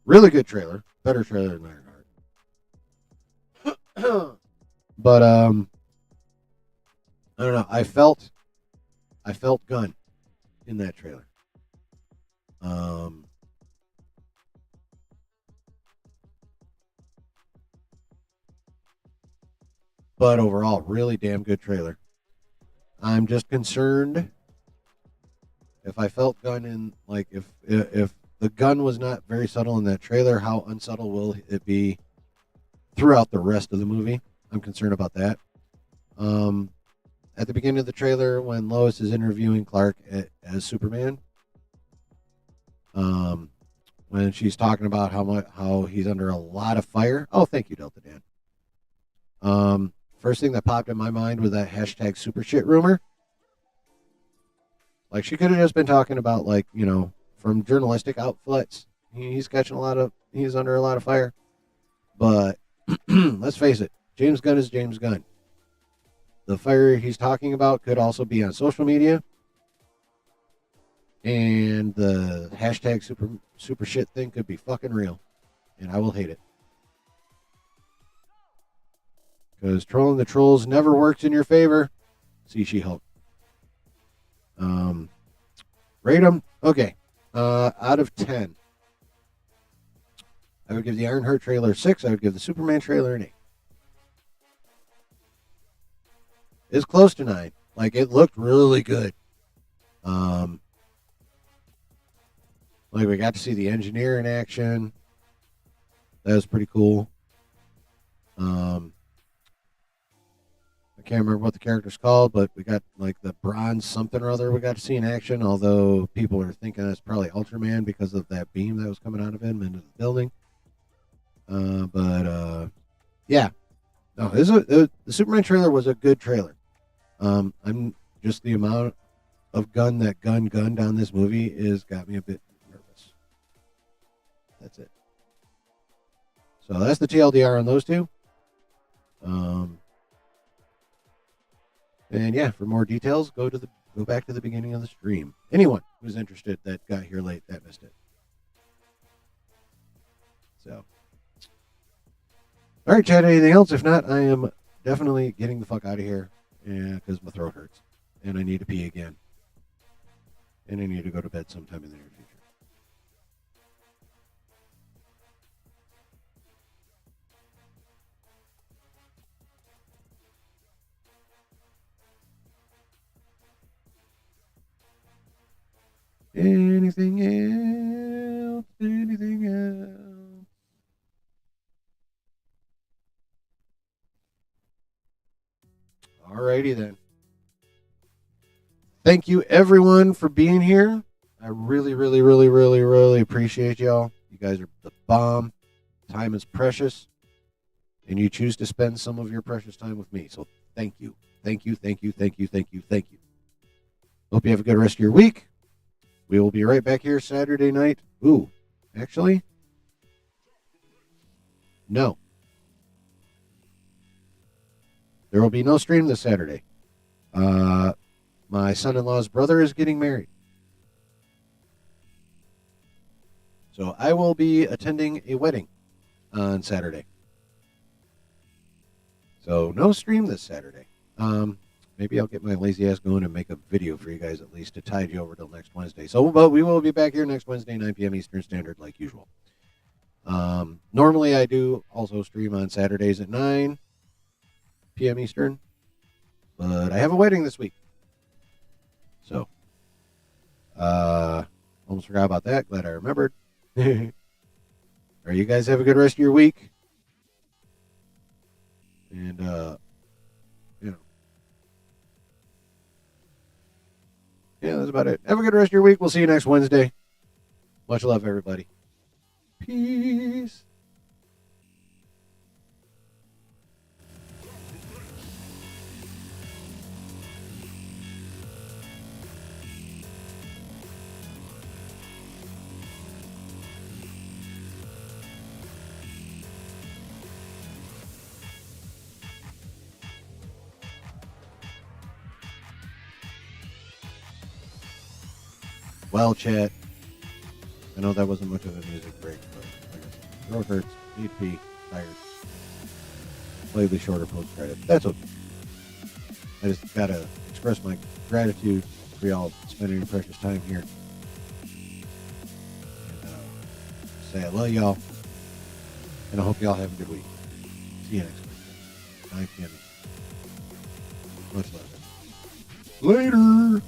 Really good trailer, better trailer than Ironheart. But I don't know. I felt Gunn in that trailer. But overall, really damn good trailer. I'm just concerned if I felt Gunn in, like, if the gun was not very subtle in that trailer, how unsubtle will it be throughout the rest of the movie? I'm concerned about that. At the beginning of the trailer, when Lois is interviewing Clark as Superman, when she's talking about how he's under a lot of fire. Oh, thank you, Delta Dan. First thing that popped in my mind was that hashtag super shit rumor. Like, she could have just been talking about, like, you know, from journalistic outlets. He's under a lot of fire. But let's face it, James Gunn is James Gunn. The fire he's talking about could also be on social media. And the hashtag super shit thing could be fucking real. And I will hate it. Because trolling the trolls never works in your favor. See She-Hulk. Rate them. Okay. Out of 10. I would give the Ironheart trailer 6. I would give the Superman trailer an 8. It's close to 9. Like, it looked really good. Like, we got to see the engineer in action. That was pretty cool. I can't remember what the character's called, but we got, like, the bronze something or other we got to see in action, although people are thinking it's probably Ultraman because of that beam that was coming out of him into the building. Yeah. No, the Superman trailer was a good trailer. I'm just, the amount of gun that gunned on this movie is got me a bit nervous. That's it. So that's the TLDR on those two. And yeah, for more details, go back to the beginning of the stream. Anyone who's interested that got here late, that missed it. So, all right, Chad, anything else? If not, I am definitely getting the fuck out of here because my throat hurts and I need to pee again. And I need to go to bed sometime in the near future. Anything else? Anything else? Alrighty then. Thank you everyone for being here. I really, really, really, really, really appreciate y'all. You guys are the bomb. Time is precious. And you choose to spend some of your precious time with me. So thank you. Thank you, thank you, thank you, thank you, thank you. Hope you have a good rest of your week. We will be right back here Saturday night. Ooh, actually, no. There will be no stream this Saturday. My son-in-law's brother is getting married. So I will be attending a wedding on Saturday. So no stream this Saturday. Maybe I'll get my lazy ass going and make a video for you guys at least to tide you over till next Wednesday. So, but we will be back here next Wednesday, 9 p.m. Eastern Standard, like usual. Normally I do also stream on Saturdays at 9 p.m. Eastern, but I have a wedding this week. So, almost forgot about that. Glad I remembered. All right, you guys have a good rest of your week. And, yeah, that's about it. Have a good rest of your week. We'll see you next Wednesday. Much love, everybody. Peace. Well, chat, I know that wasn't much of a music break, but throat hurts, need to pee, tired. Slightly shorter post-credit. That's okay. I just gotta express my gratitude for y'all spending your precious time here. And say I love y'all, and I hope y'all have a good week. See you next week, 9 p.m. Much love. Later.